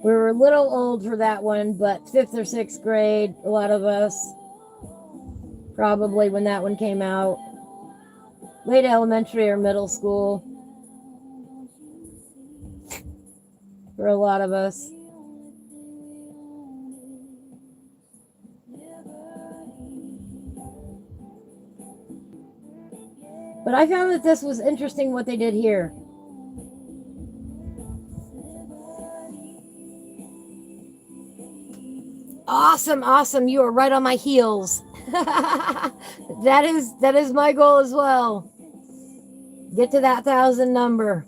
We were a little old for that one, but 5th or 6th grade, a lot of us, probably when that one came out. Late elementary or middle school for a lot of us. But I found that this was interesting what they did here. Awesome, awesome. You are right on my heels. that is my goal as well. Get to that 1,000 number.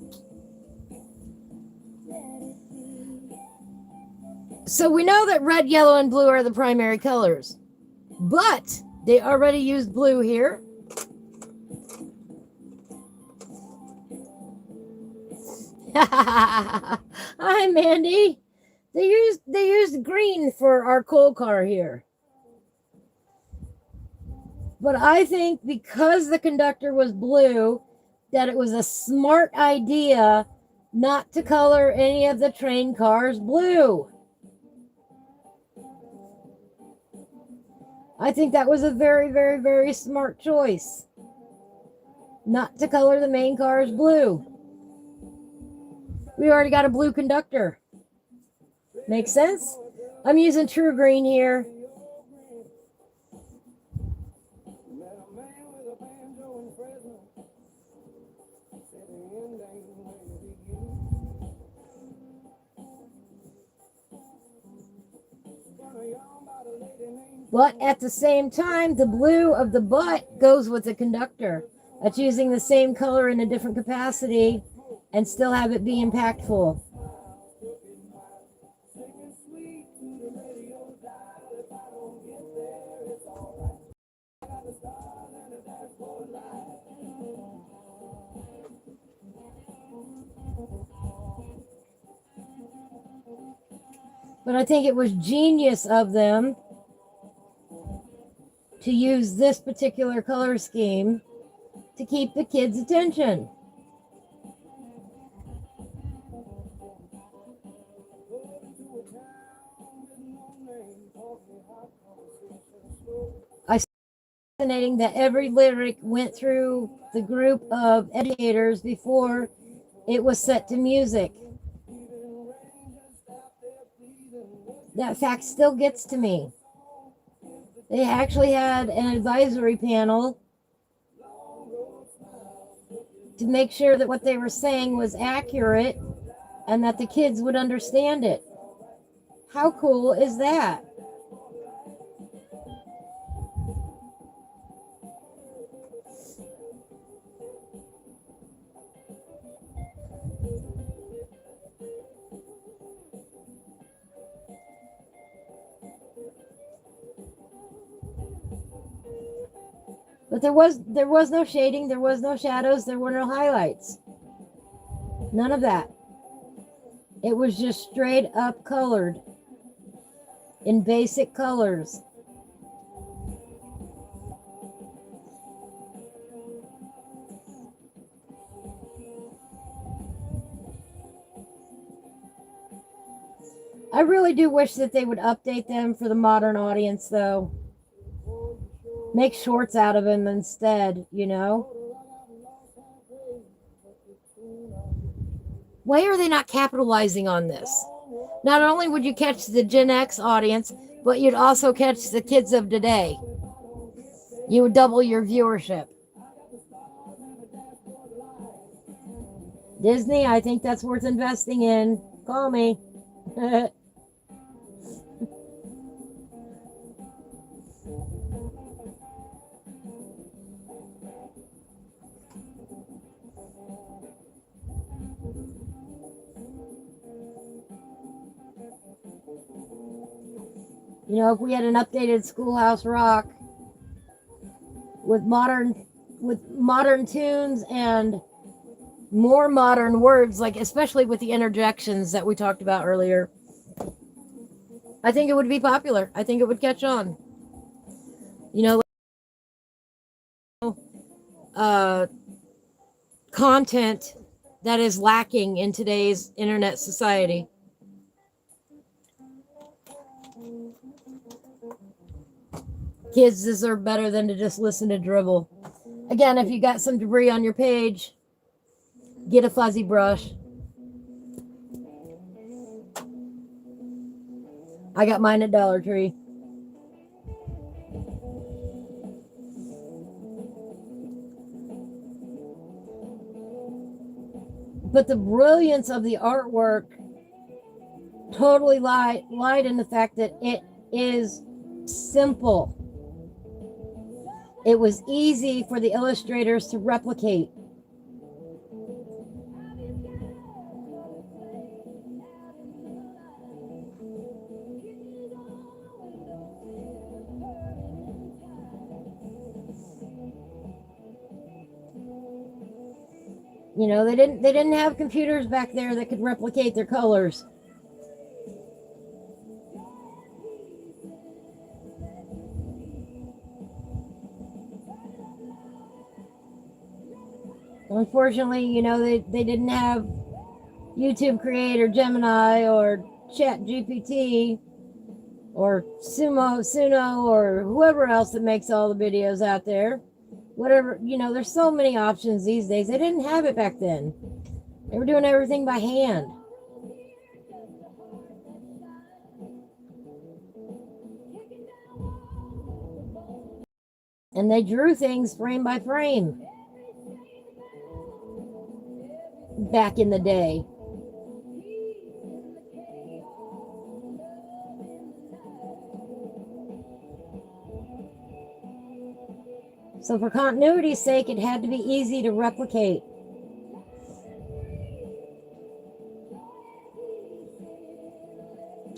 So we know that red, yellow, and blue are the primary colors. But they already used blue here. Hi, Mandy. They used green for our coal car here. But I think because the conductor was blue, that it was a smart idea not to color any of the train cars blue. I think that was a very, very, very smart choice. Not to color the main cars blue. We already got a blue conductor. Makes sense? I'm using true green here. But at the same time, the blue of the butt goes with the conductor. That's using the same color in a different capacity and still have it be impactful. But I think it was genius of them to use this particular color scheme to keep the kids' attention. I fascinating that every lyric went through the group of educators before it was set to music. That fact still gets to me. They actually had an advisory panel to make sure that what they were saying was accurate and that the kids would understand it. How cool is that? But there was no shading, there was no shadows, there were no highlights. None of that. It was just straight up colored in basic colors. I really do wish that they would update them for the modern audience, though. Make shorts out of them instead, you know? Why are they not capitalizing on this? Not only would you catch the Gen X audience, but you'd also catch the kids of today. You would double your viewership. Disney, I think that's worth investing in. Call me. You know, if we had an updated Schoolhouse Rock with modern tunes and more modern words, like especially with the interjections that we talked about earlier, I think it would be popular. I think it would catch on. You know, content that is lacking in today's internet society. Kids deserve better than to just listen to dribble. Again, if you got some debris on your page, get a fuzzy brush. I got mine at Dollar Tree. But the brilliance of the artwork totally lied in the fact that it is simple. It was easy for the illustrators to replicate. You know, they didn't have computers back there that could replicate their colors. Unfortunately, you know, they didn't have YouTube Creator, Gemini, or Chat GPT, or Suno, or whoever else that makes all the videos out there. Whatever, you know, there's so many options these days. They didn't have it back then. They were doing everything by hand. And they drew things frame by frame back in the day. So for continuity's sake, it had to be easy to replicate.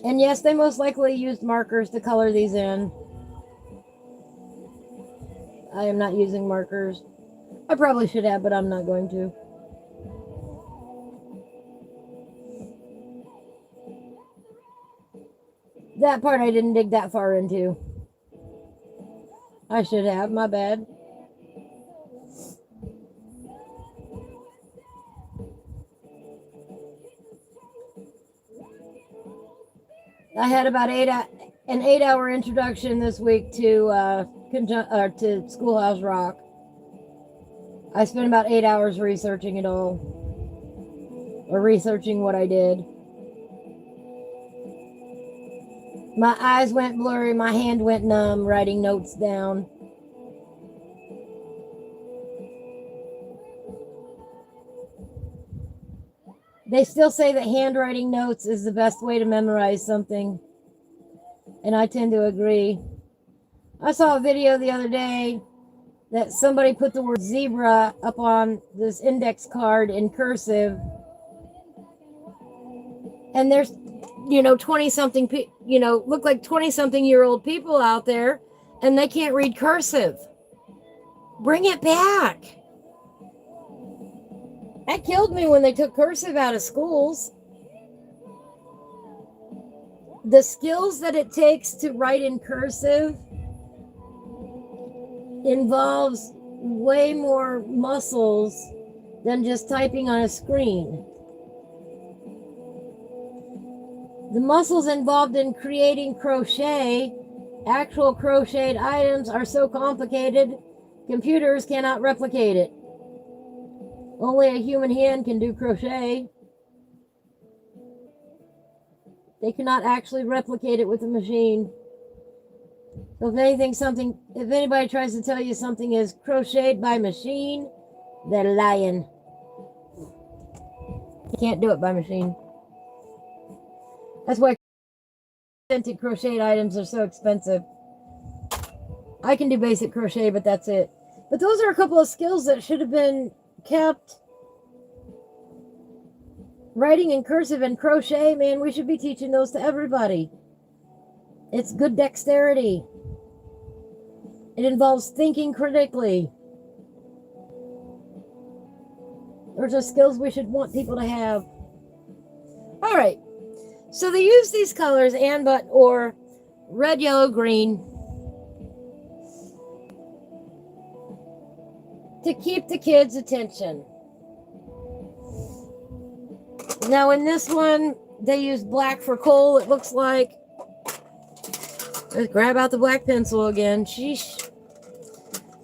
And yes, they most likely used markers to color these in. I am not using markers. I probably should have, but I'm not going to. That part I didn't dig that far into. I should have, my bad. I had about an 8-hour introduction this week to Schoolhouse Rock. I spent about 8 hours researching it all, or researching what I did. My eyes went blurry, my hand went numb, writing notes down. They still say that handwriting notes is the best way to memorize something. And I tend to agree. I saw a video the other day that somebody put the word zebra up on this index card in cursive. And there's, 20-something, look like 20-something-year-old people out there, and they can't read cursive. Bring it back. That killed me when they took cursive out of schools. The skills that it takes to write in cursive involves way more muscles than just typing on a screen. The muscles involved in creating crochet, actual crocheted items, are so complicated, computers cannot replicate it. Only a human hand can do crochet. They cannot actually replicate it with a machine. So if anybody tries to tell you something is crocheted by machine, they're lying. You can't do it by machine. That's why authentic crocheted items are so expensive. I can do basic crochet, but that's it. But those are a couple of skills that should have been kept. Writing in cursive and crochet, man, we should be teaching those to everybody. It's good dexterity. It involves thinking critically. Those are skills we should want people to have. All right. So they use these colors, or red, yellow, green, to keep the kids' attention. Now in this one, they use black for coal, it looks like. Let's grab out the black pencil again. Sheesh.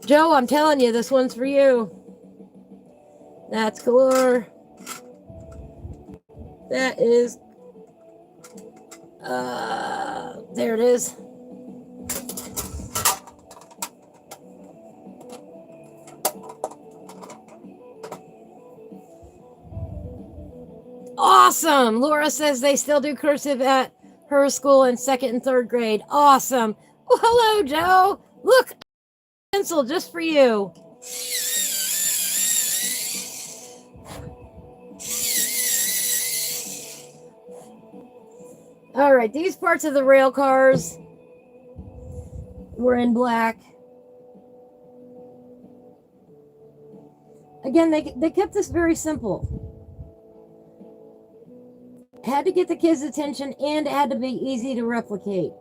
Joe, I'm telling you, this one's for you. That's color. That is, there it is. Awesome. Laura says they still do cursive at her school in 2nd and 3rd grade. Awesome. Well, hello, Joe. Look, pencil just for you. All right, these parts of the rail cars were in black. Again, they kept this very simple. Had to get the kids' attention and had to be easy to replicate.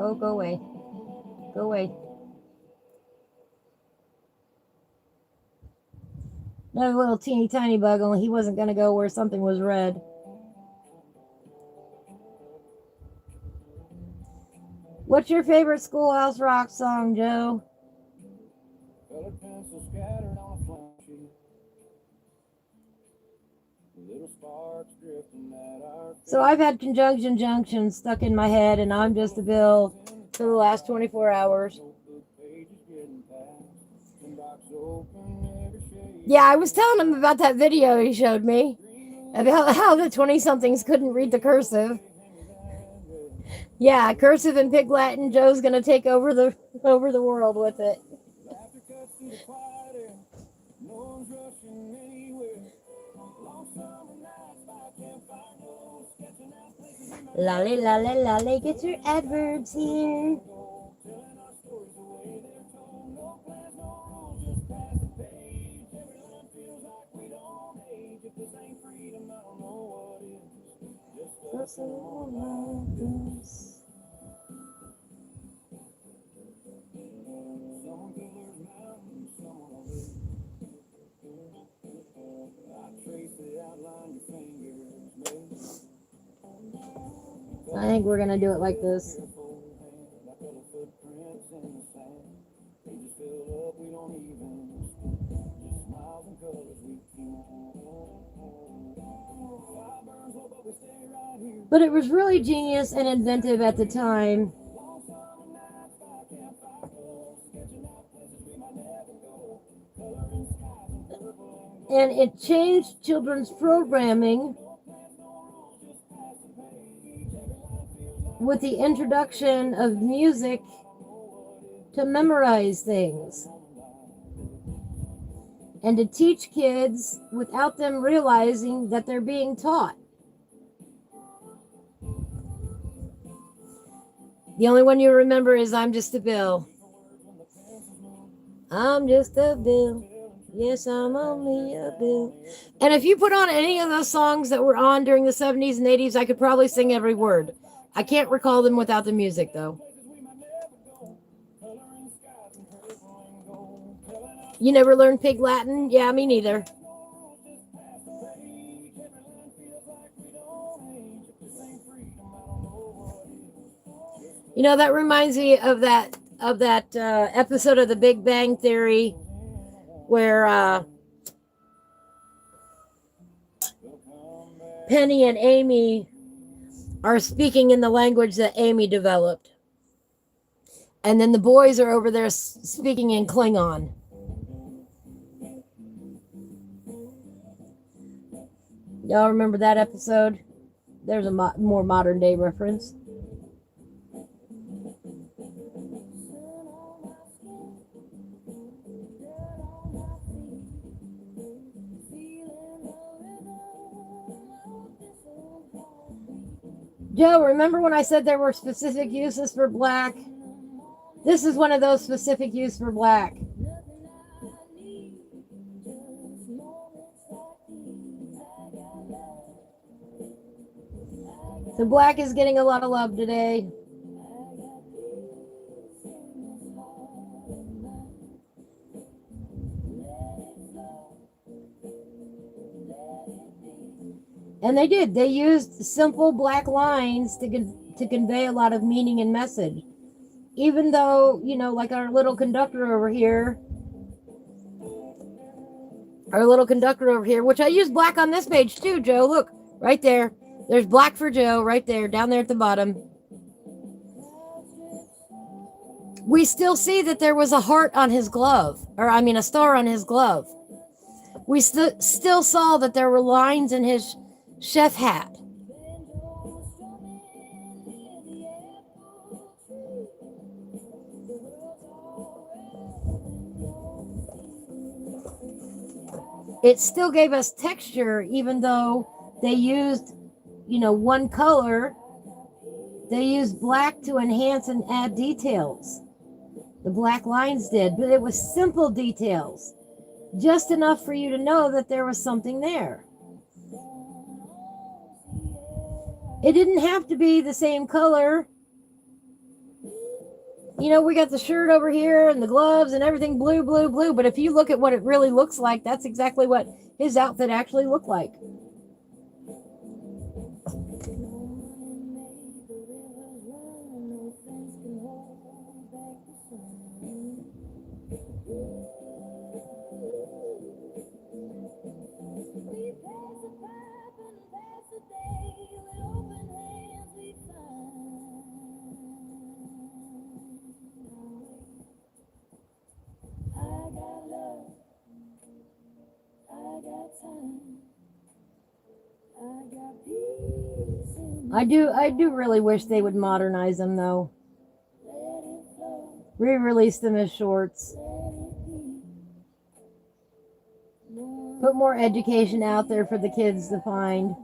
Oh, go away. Go away. Another little teeny tiny bug, only he wasn't going to go where something was red. What's your favorite Schoolhouse Rock song, Joe? Colored pencil scattered on a flame sheet. Little sparks drifting at our feet. So I've had Junction stuck in my head, and I'm just a Bill for the last 24 hours. Yeah, I was telling him about that video he showed me about how the 20-somethings couldn't read the cursive. Yeah, cursive and Pig Latin. Joe's gonna take over the world with it. Lolly, lolly, lolly, get your adverbs here. I think we're gonna do it like this. But it was really genius and inventive at the time. And it changed children's programming with the introduction of music to memorize things and to teach kids without them realizing that they're being taught. The only one you remember is I'm Just a Bill. I'm just a Bill. Yes, I'm only a Bill. And if you put on any of those songs that were on during the 70s and 80s, I could probably sing every word. I can't recall them without the music, though. You never learned Pig Latin? Yeah, me neither. You know, that reminds me of that episode of The Big Bang Theory where Penny and Amy are speaking in the language that Amy developed. And then the boys are over there speaking in Klingon. Y'all remember that episode? There's a more modern day reference. Joe, remember when I said there were specific uses for black? This is one of those specific uses for black. So black is getting a lot of love today. And they did. They used simple black lines to convey a lot of meaning and message. Even though, you know, like our little conductor over here, which I use black on this page too, Joe. Look, right there. There's black for Joe right there, down there at the bottom. We still see that there was a heart on his glove, or I mean a star on his glove. We still saw that there were lines in his chef hat. It still gave us texture, even though they used, you know, one color. They used black to enhance and add details. The black lines did, but it was simple details. Just enough for you to know that there was something there. It didn't have to be the same color. You know, we got the shirt over here and the gloves and everything blue, blue, blue. But if you look at what it really looks like, that's exactly what his outfit actually looked like. I do really wish they would modernize them though. Re-release them as shorts. Put more education out there for the kids to find.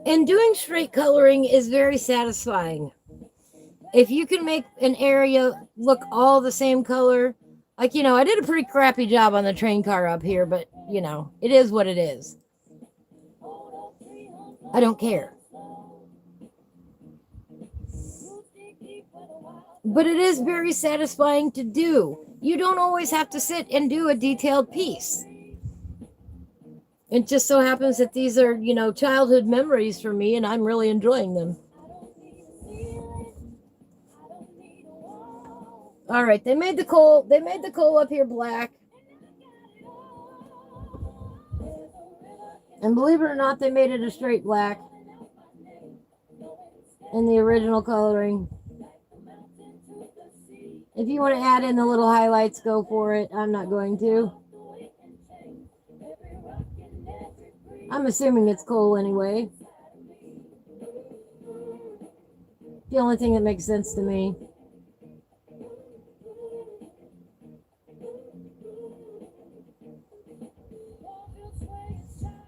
And doing straight coloring is very satisfying. If you can make an area look all the same color, like, you know, I did a pretty crappy job on the train car up here, but, you know, it is what it is. I don't care. But it is very satisfying to do. You don't always have to sit and do a detailed piece. It just so happens that these are, you know, childhood memories for me, and I'm really enjoying them. All right, they made the coal up here black. And believe it or not, they made it a straight black in the original coloring. If you want to add in the little highlights, go for it. I'm not going to. I'm assuming it's coal anyway. The only thing that makes sense to me.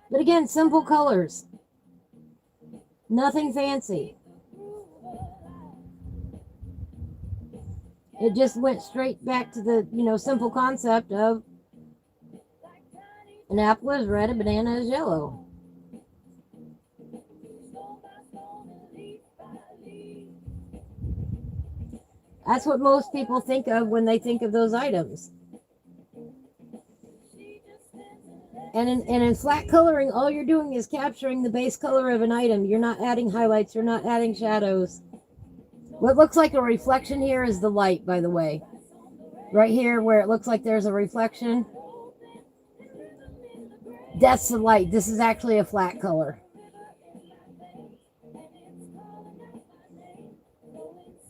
But again, simple colors. Nothing fancy. It just went straight back to the, you know, simple concept of an apple is red, a banana is yellow. That's what most people think of when they think of those items. And in flat coloring, all you're doing is capturing the base color of an item. You're not adding highlights. You're not adding shadows. What looks like a reflection here is the light, by the way. Right here where it looks like there's a reflection, that's the light. This is actually a flat color.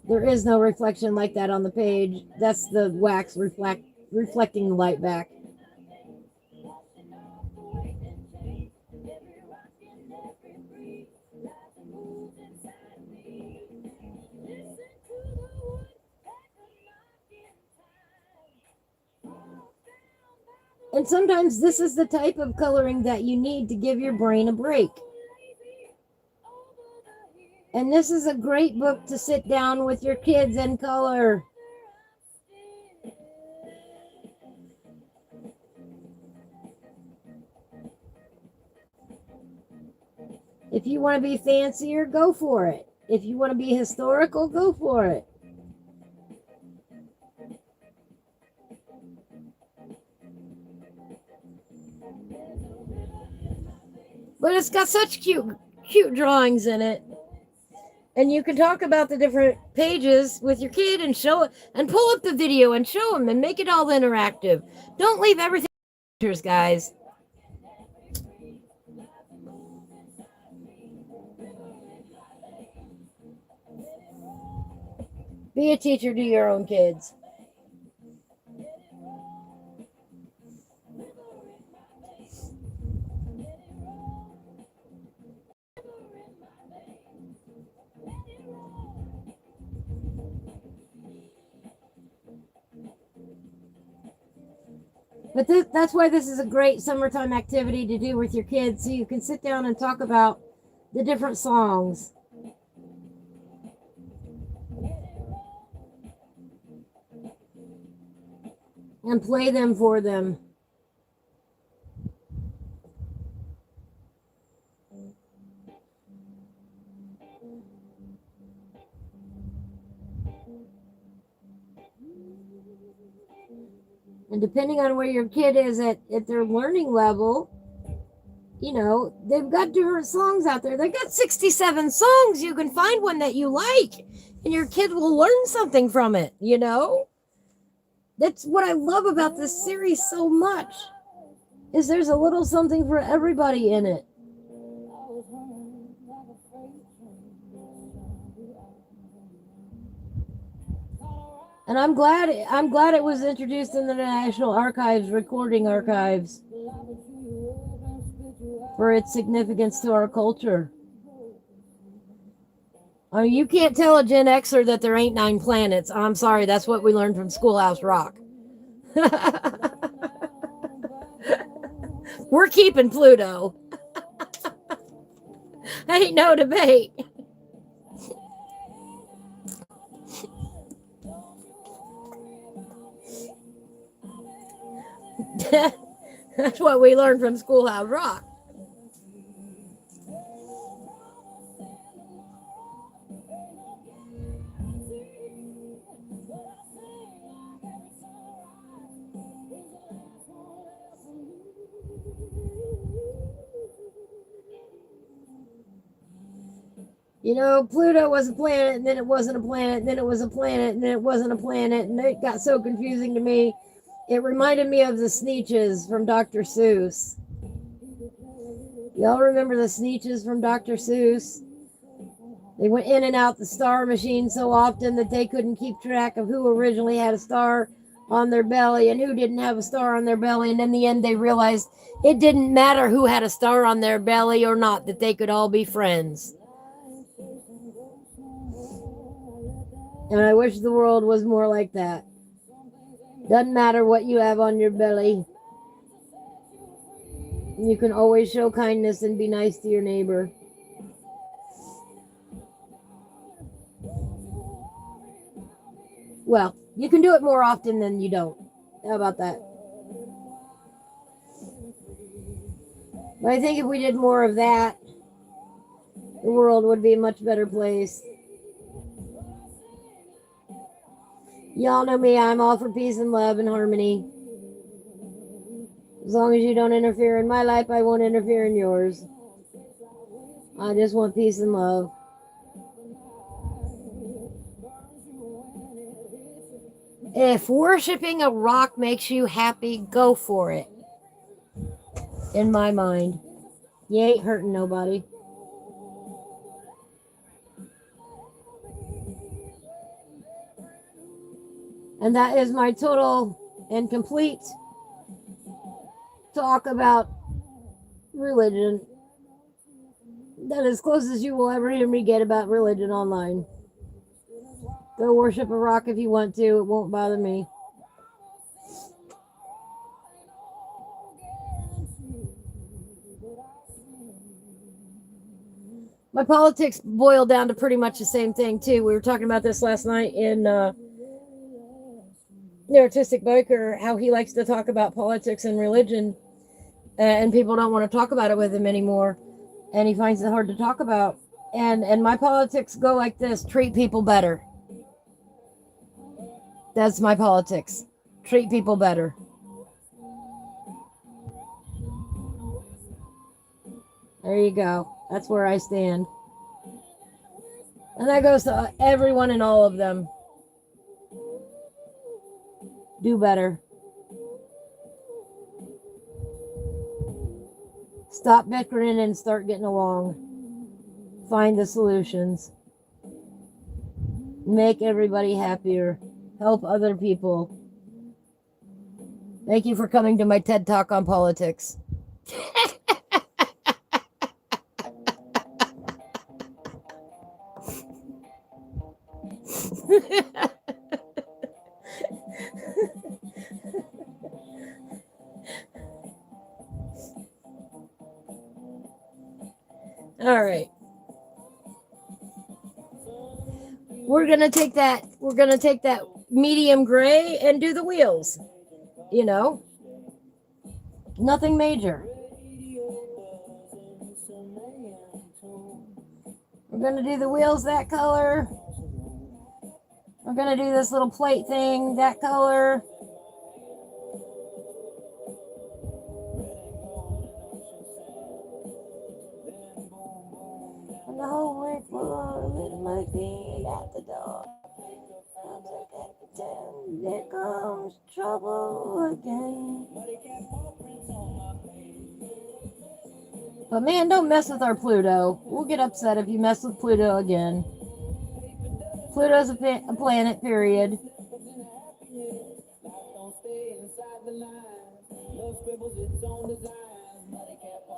There is no reflection like that on the page. That's the wax reflecting the light back. And sometimes this is the type of coloring that you need to give your brain a break. And this is a great book to sit down with your kids and color. If you want to be fancier, go for it. If you want to be historical, go for it. But it's got such cute drawings in it. And you can talk about the different pages with your kid and show it and pull up the video and show them and make it all interactive. Don't leave everything pictures, guys. Be a teacher to your own kids. But that's why this is a great summertime activity to do with your kids, so you can sit down and talk about the different songs. And play them for them. And depending on where your kid is at their learning level, you know, they've got different songs out there. They've got 67 songs. You can find one that you like, and your kid will learn something from it, you know? That's what I love about this series so much, is there's a little something for everybody in it. And I'm glad it was introduced in the National Archives recording archives for its significance to our culture. I mean, you can't tell a Gen Xer that there ain't 9 planets. I'm sorry, that's what we learned from Schoolhouse Rock. We're keeping Pluto. Ain't no debate. That's what we learned from Schoolhouse Rock. You know, Pluto was a planet, and then it wasn't a planet, and then it was a planet, and then it wasn't a planet, and it got so confusing to me. It reminded me of the Sneetches from Dr. Seuss. Y'all remember the Sneetches from Dr. Seuss? They went in and out the star machine so often that they couldn't keep track of who originally had a star on their belly and who didn't have a star on their belly. And in the end, they realized it didn't matter who had a star on their belly or not, that they could all be friends. And I wish the world was more like that. Doesn't matter what you have on your belly. You can always show kindness and be nice to your neighbor. Well, you can do it more often than you don't. How about that? But I think if we did more of that, the world would be a much better place. Y'all know me, I'm all for peace and love and harmony. As long as you don't interfere in my life, I won't interfere in yours. I just want peace and love. If worshiping a rock makes you happy, go for it. In my mind. You ain't hurting nobody. And that is my total and complete talk about religion. That is as close as you will ever hear me get about religion online. Go worship a rock if you want to. It won't bother me. My politics boil down to pretty much the same thing, too. We were talking about this last night in the Artistic Biker, how he likes to talk about politics and religion, and people don't want to talk about it with him anymore, and he finds it hard to talk about. And my politics go like this: treat people better. That's my politics. Treat people better. There you go. That's where I stand. And that goes to everyone and all of them. Do better. Stop bickering and start getting along. Find the solutions. Make everybody happier. Help other people. Thank you for coming to my TED Talk on politics. All right. We're going to take that medium gray and do the wheels. You know, nothing major. We're going to do the wheels that color. We're going to do this little plate thing that color. And the whole way full my feet at the door. There comes trouble again. But man, don't mess with our Pluto. We'll get upset if you mess with Pluto again. Pluto's a planet, period.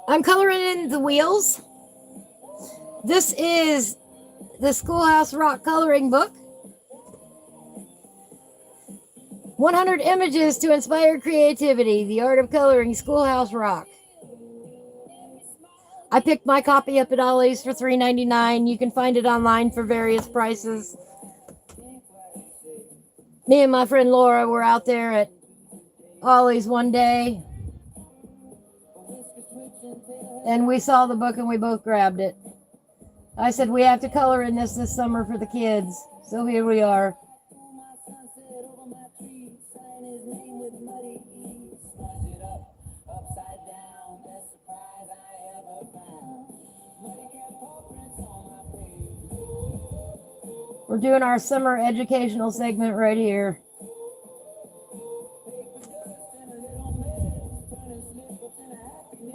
I'm coloring in the wheels. This is the Schoolhouse Rock coloring book. 100 images to inspire creativity. The art of coloring, Schoolhouse Rock. I picked my copy up at Ollie's for $3.99. You can find it online for various prices. Me and my friend Laura were out there at Ollie's one day, and we saw the book and we both grabbed it. I said, we have to color in this summer for the kids. So here we are. We're doing our summer educational segment right here.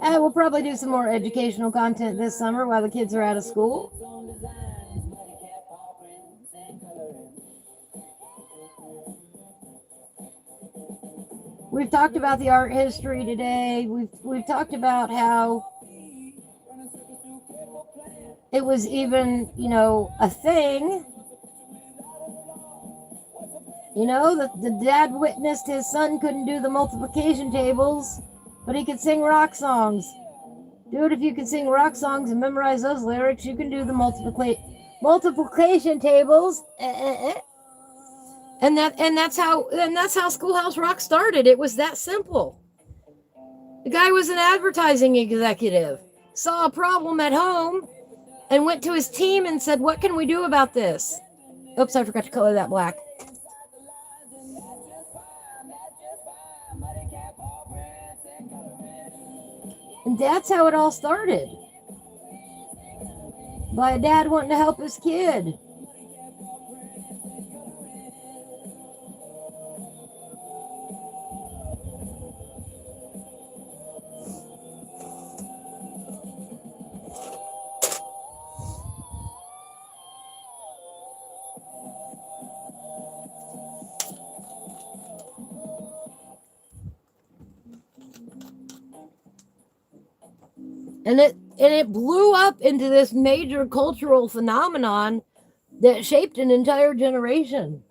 And we'll probably do some more educational content this summer while the kids are out of school. We've talked about the art history today. We've talked about how it was even, a thing. The dad witnessed his son couldn't do the multiplication tables, but he could sing rock songs. Dude, if you can sing rock songs and memorize those lyrics, you can do the multiplication tables. And that's how Schoolhouse Rock started. It was that simple. The guy was an advertising executive, saw a problem at home, and went to his team and said, "What can we do about this?" Oops, I forgot to color that black. And that's how it all started. By a dad wanting to help his kid. And it blew up into this major cultural phenomenon that shaped an entire generation.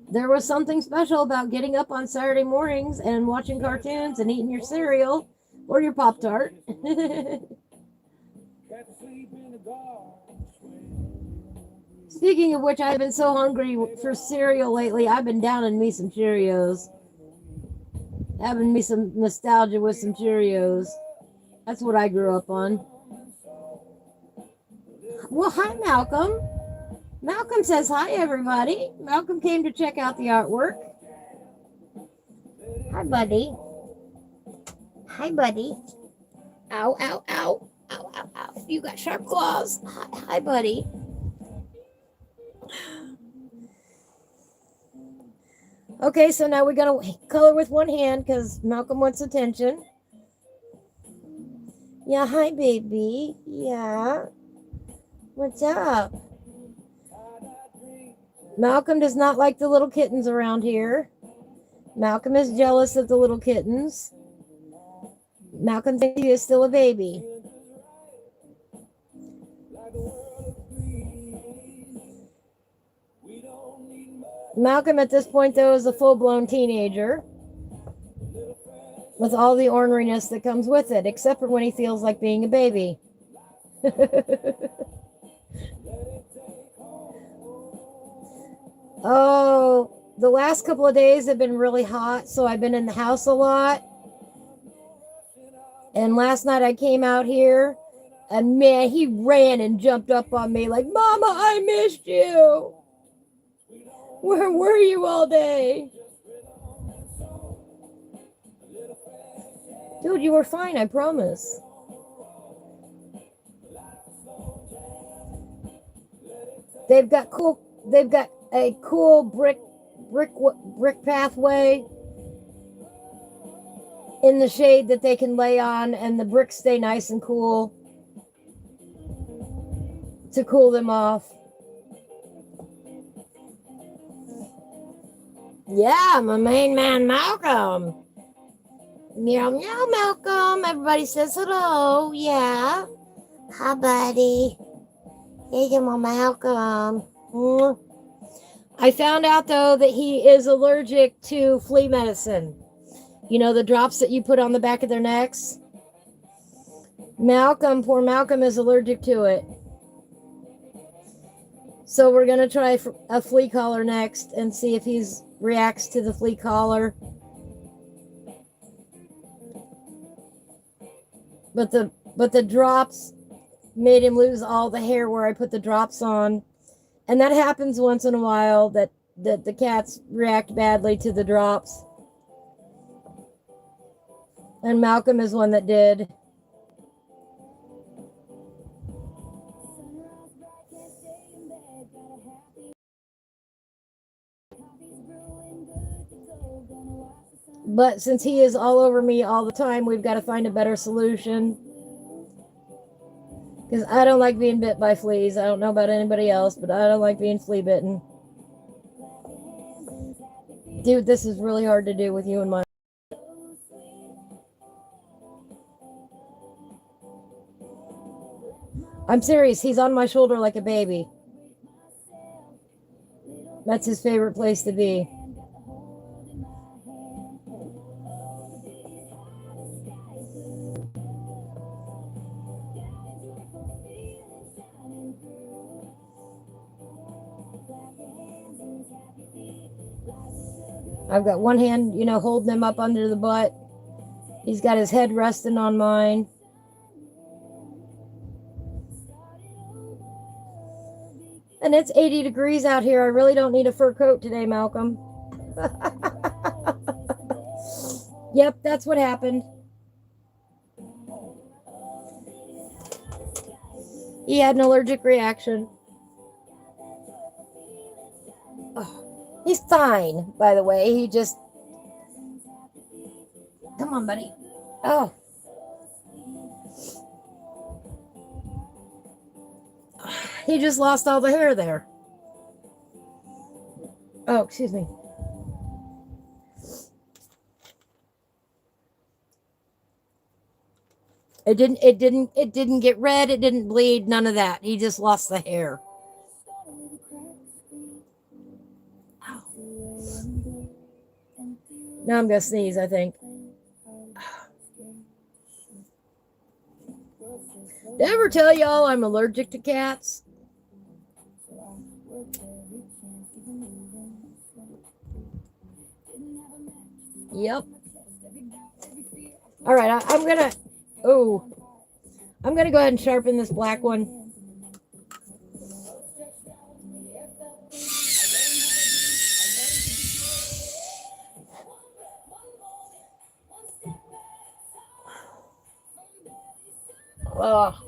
There was something special about getting up on Saturday mornings and watching cartoons and eating your cereal or your Pop-Tart. Speaking of which, I've been so hungry for cereal lately. I've been downing me some Cheerios. Having me some nostalgia with some Cheerios. That's what I grew up on. Well, hi, Malcolm. Malcolm says hi, everybody. Malcolm came to check out the artwork. Hi, buddy. Hi, buddy. Ow, ow, ow. Ow, ow, ow. You got sharp claws. Hi, buddy. Okay, so now we got to color with one hand because Malcolm wants attention. Yeah, hi, baby. Yeah. What's up? Malcolm does not like the little kittens around here. Malcolm is jealous of the little kittens. Malcolm thinks he is still a baby. Malcolm at this point, though, is a full-blown teenager with all the orneriness that comes with it, except for when he feels like being a baby. Oh, the last couple of days have been really hot, so I've been in the house a lot. And last night I came out here, and man, he ran and jumped up on me like, Mama, I missed you. Where were you all day? Dude, you were fine, I promise. They've got a cool brick pathway in the shade that they can lay on, and the bricks stay nice and cool to cool them off. Yeah, my main man Malcolm. Meow meow Malcolm. Everybody says hello. Yeah. Hi, buddy. Hey, you, my Malcolm. I found out though that he is allergic to flea medicine. You know, the drops that you put on the back of their necks. Poor Malcolm is allergic to it. So we're going to try a flea collar next and see if he reacts to the flea collar. But the drops made him lose all the hair where I put the drops on. And that happens once in a while, that the cats react badly to the drops. And Malcolm is one that did. But since he is all over me all the time, we've got to find a better solution. Because I don't like being bit by fleas. I don't know about anybody else, but I don't like being flea bitten. Dude, this is really hard to do with you in my... I'm serious. He's on my shoulder like a baby. That's his favorite place to be. I've got one hand, holding him up under the butt. He's got his head resting on mine. And it's 80 degrees out here. I really don't need a fur coat today, Malcolm. Yep, that's what happened. He had an allergic reaction. Oh, he's fine, by the way. He just... Come on, buddy. Oh. He just lost all the hair there. Oh, excuse me. It didn't get red, it didn't bleed, none of that. He just lost the hair. Ow. Now I'm gonna sneeze, I think. Did I ever tell y'all I'm allergic to cats? Yep. All right, I'm gonna... Oh. I'm gonna go ahead and sharpen this black one. Oh.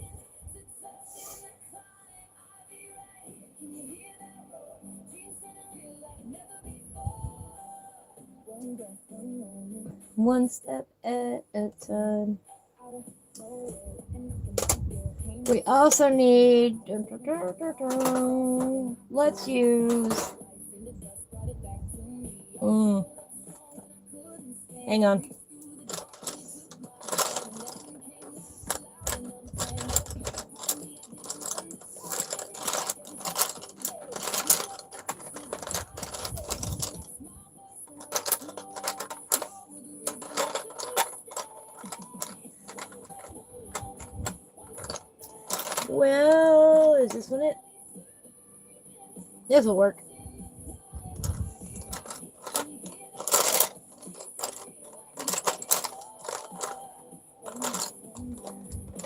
One step at a time. We also need... Let's use... Hang on. Well, is this one it? This will work.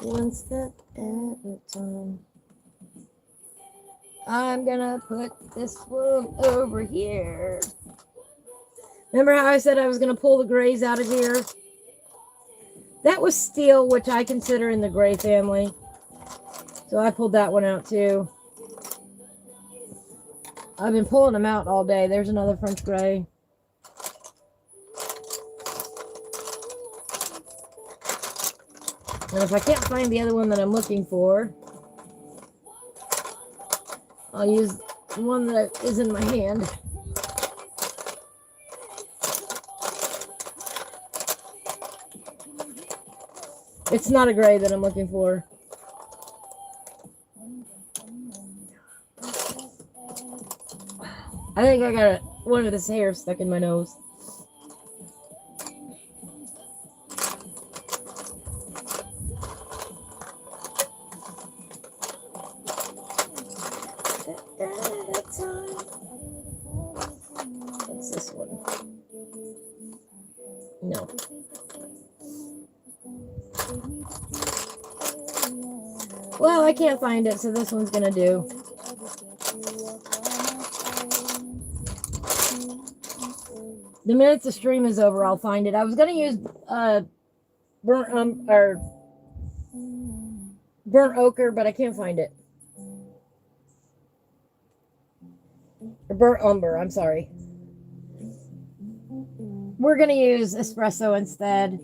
One step at a time. I'm gonna put this one over here. Remember how I said I was gonna pull the grays out of here? That was steel, which I consider in the gray family. So I pulled that one out too. I've been pulling them out all day. There's another French gray. And if I can't find the other one that I'm looking for, I'll use the one that is in my hand. It's not a gray that I'm looking for. I think I got one of this hair stuck in my nose. What's this one? No. Well, I can't find it, so this one's gonna do. The minute the stream is over, I'll find it. I was gonna use burnt ochre, but I can't find it. Or burnt umber, I'm sorry. We're gonna use espresso instead.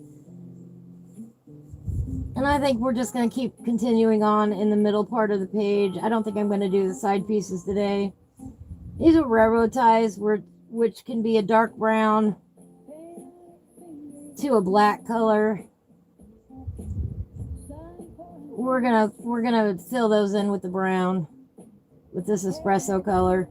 And I think we're just gonna keep continuing on in the middle part of the page. I don't think I'm gonna do the side pieces today. These are railroad ties, which can be a dark brown to a black color. We're gonna fill those in with the brown, with this espresso color.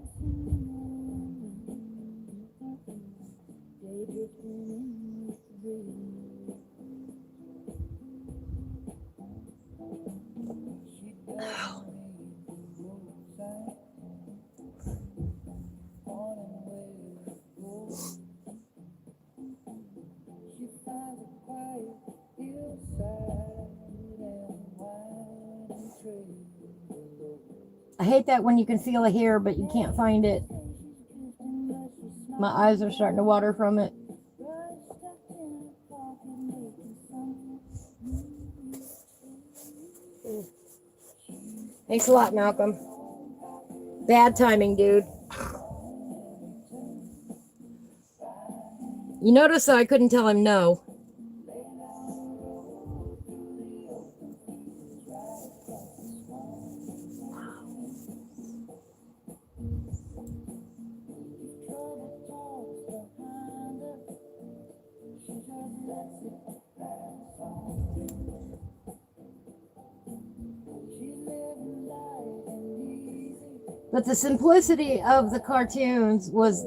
I hate that when you can feel a hair, but you can't find it. My eyes are starting to water from it. Thanks a lot, Malcolm. Bad timing, dude. You notice I couldn't tell him no. But the simplicity of the cartoons was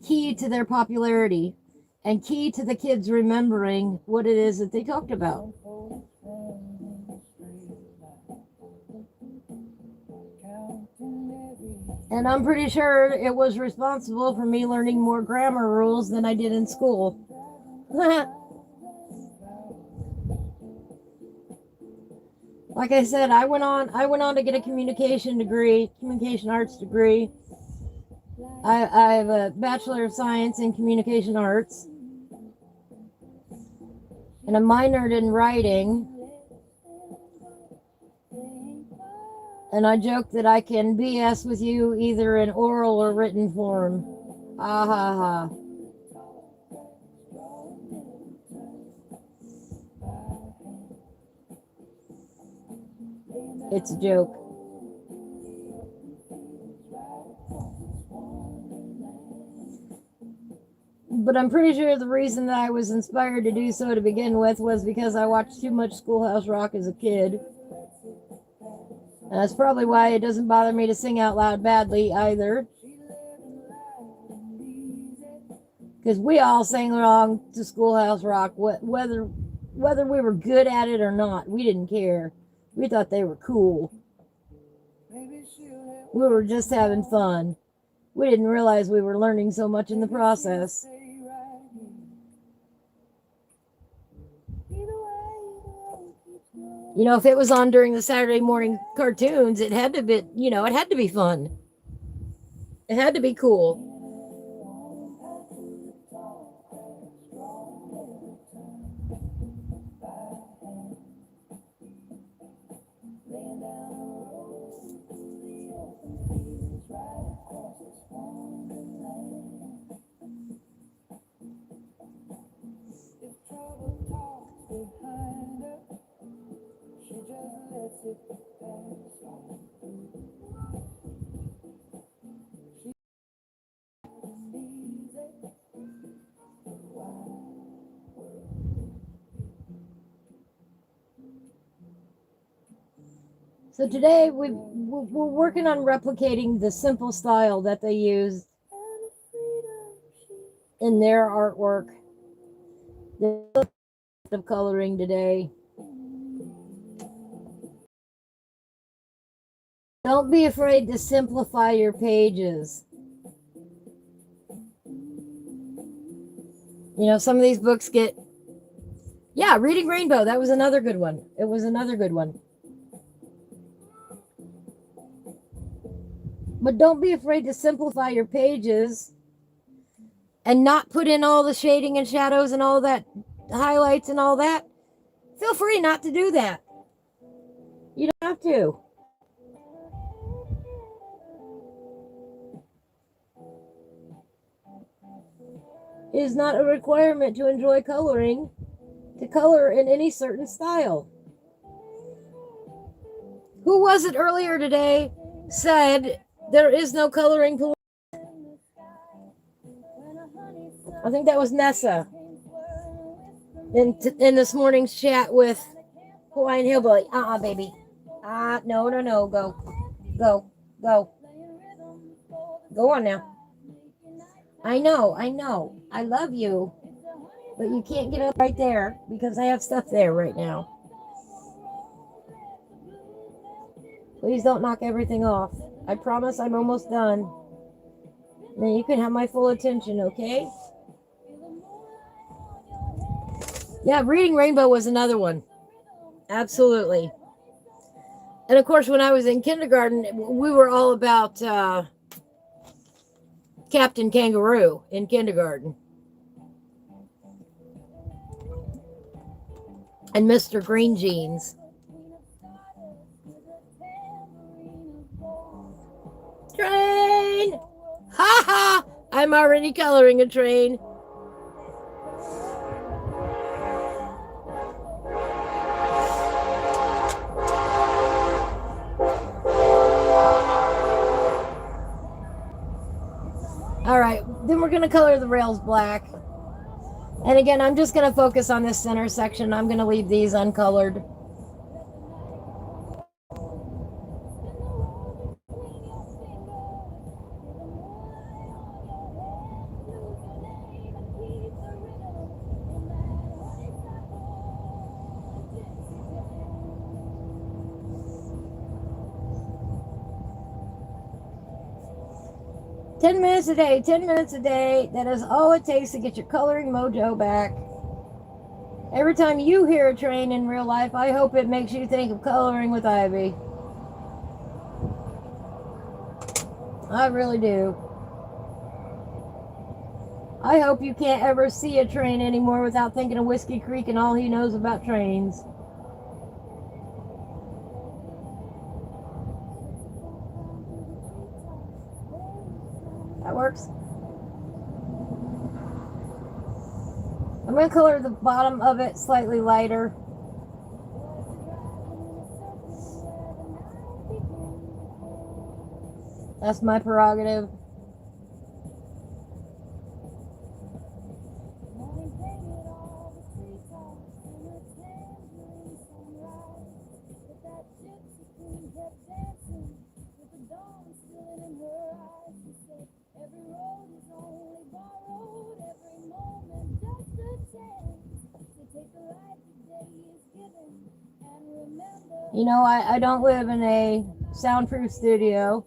key to their popularity and key to the kids remembering what it is that they talked about. And I'm pretty sure it was responsible for me learning more grammar rules than I did in school. Like I said, I went on to get a communication arts degree. I have a Bachelor of Science in Communication Arts and a minor in writing. And I joke that I can BS with you either in oral or written form. Ah ha ha. It's a joke. But I'm pretty sure the reason that I was inspired to do so to begin with was because I watched too much Schoolhouse Rock as a kid. And that's probably why it doesn't bother me to sing out loud badly either. Because we all sang along to Schoolhouse Rock, whether we were good at it or not. We didn't care. We thought they were cool. We were just having fun. We didn't realize we were learning so much in the process. You know, if it was on during the Saturday morning cartoons, it had to be, it had to be fun. It had to be cool. So today we're working on replicating the simple style that they use in their artwork. Of coloring today. Don't be afraid to simplify your pages. Some of these books get... Yeah, Reading Rainbow. That was another good one. It was another good one. But don't be afraid to simplify your pages and not put in all the shading and shadows and all that highlights and all that. Feel free not to do that. You don't have to. It is not a requirement to enjoy coloring, to color in any certain style. Who was it earlier today said there is no coloring police? I think that was Nessa in this morning's chat with Hawaiian Hillbilly. Baby. No. Go. Go on now. I know. I love you. But you can't get up right there because I have stuff there right now. Please don't knock everything off. I promise I'm almost done. Then you can have my full attention, okay? Yeah, Reading Rainbow was another one. Absolutely. And of course, when I was in kindergarten, we were all about Captain Kangaroo in kindergarten. And Mr. Green Jeans. Train! Ha ha! I'm already coloring a train. All right, then we're going to color the rails black. And again, I'm just going to focus on this center section. I'm going to leave these uncolored. $10 minutes a day, 10 minutes a day. That is all it takes to get your coloring mojo back. Every time you hear a train in real life, I hope it makes you think of coloring with Ivy. I really do. I hope you can't ever see a train anymore without thinking of Whiskey Creek and all he knows about trains. That works. I'm going to color the bottom of it slightly lighter. That's my prerogative. You know, I don't live in a soundproof studio.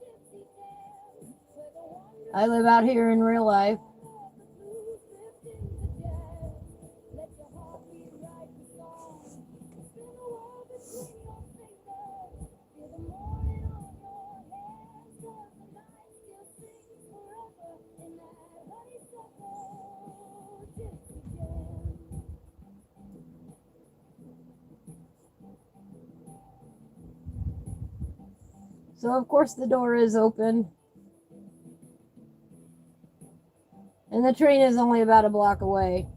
I live out here in real life. So of course the door is open. And the train is only about a block away.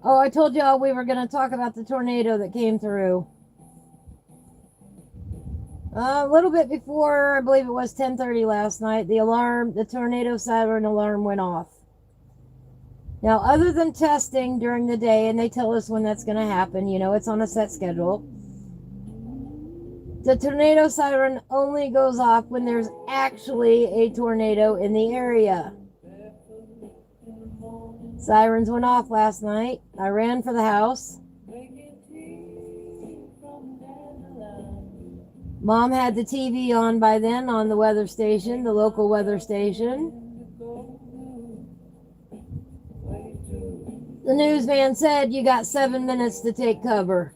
Oh, I told y'all we were going to talk about the tornado that came through. A little bit before, I believe it was 10:30 last night, the tornado siren alarm went off. Now, other than testing during the day, and they tell us when that's going to happen, you know, it's on a set schedule. The tornado siren only goes off when there's actually a tornado in the area. Sirens went off last night. I ran for the house. Mom had the TV on by then on the weather station, the local weather station. The newsman said you got 7 minutes to take cover.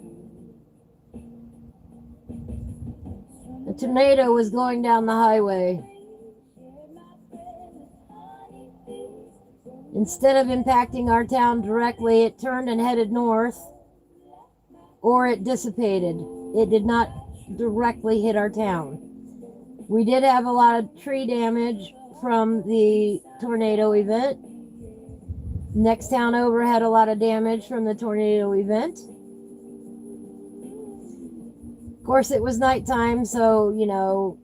The tornado was going down the highway. Instead of impacting our town directly, it turned and headed north, or it dissipated. It did not directly hit our town. We did have a lot of tree damage from the tornado event. Next town over had a lot of damage from the tornado event. Of course, it was nighttime, so, you know,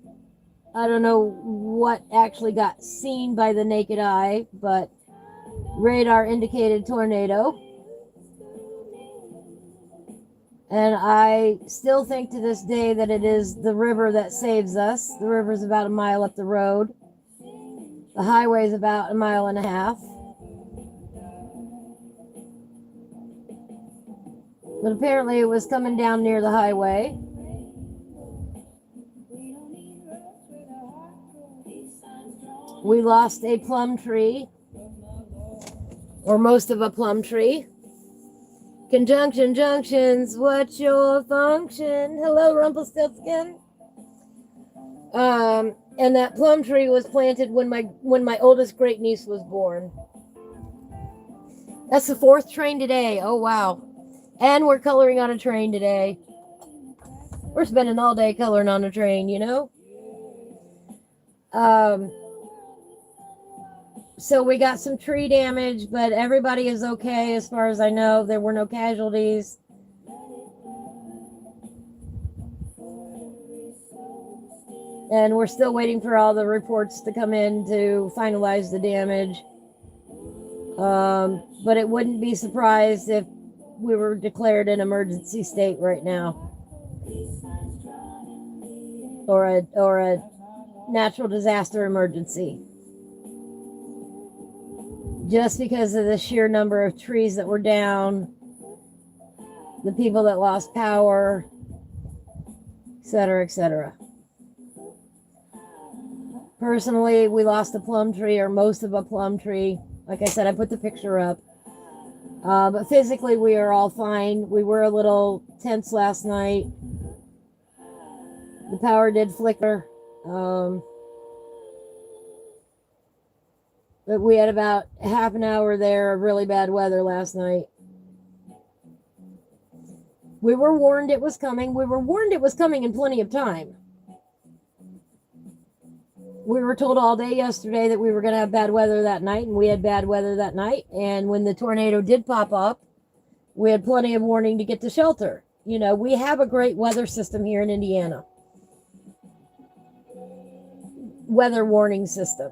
I don't know what actually got seen by the naked eye, but radar indicated tornado. And I still think to this day that it is the river that saves us. The river's about a mile up the road. The highway's about a mile and a half. But apparently it was coming down near the highway. We lost a plum tree, or most of a plum tree. Conjunction junctions, what's your function? Hello, Rumpelstiltskin. And that plum tree was planted when my oldest great niece was born. That's the 4th train today. Oh wow. And we're coloring on a train today. We're spending all day coloring on a train, you know? So we got some tree damage, but everybody is okay as far as I know. There were no casualties. And we're still waiting for all the reports to come in to finalize the damage. But it wouldn't be surprised if we were declared an emergency state right now. Or a natural disaster emergency. Just because of the sheer number of trees that were down, the people that lost power, etc., etc. Personally, we lost a plum tree, or most of a plum tree. Like I said, I put the picture up. But physically, we are all fine. We were a little tense last night. The power did flicker. But we had about half an hour there of really bad weather last night. We were warned it was coming. We were warned it was coming in plenty of time. We were told all day yesterday that we were going to have bad weather that night, and we had bad weather that night. And when the tornado did pop up, we had plenty of warning to get to shelter. You know, we have a great weather system here in Indiana. Weather warning system.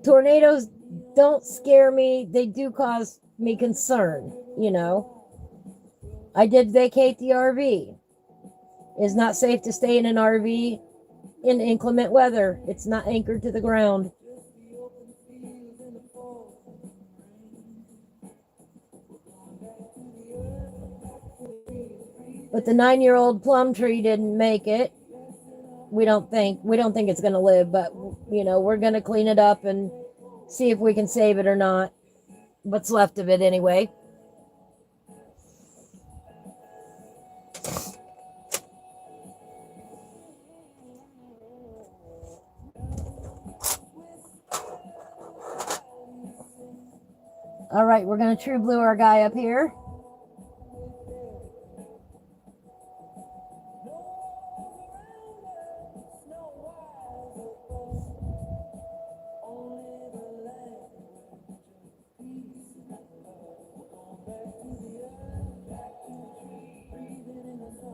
Tornadoes don't scare me. They do cause me concern, you know. I did vacate the RV. It's not safe to stay in an RV in inclement weather. It's not anchored to the ground. But the 9-year-old plum tree didn't make it. We don't think it's going to live, but you know, we're going to clean it up and see if we can save it or not. What's left of it anyway. All right, we're going to true blue our guy up here.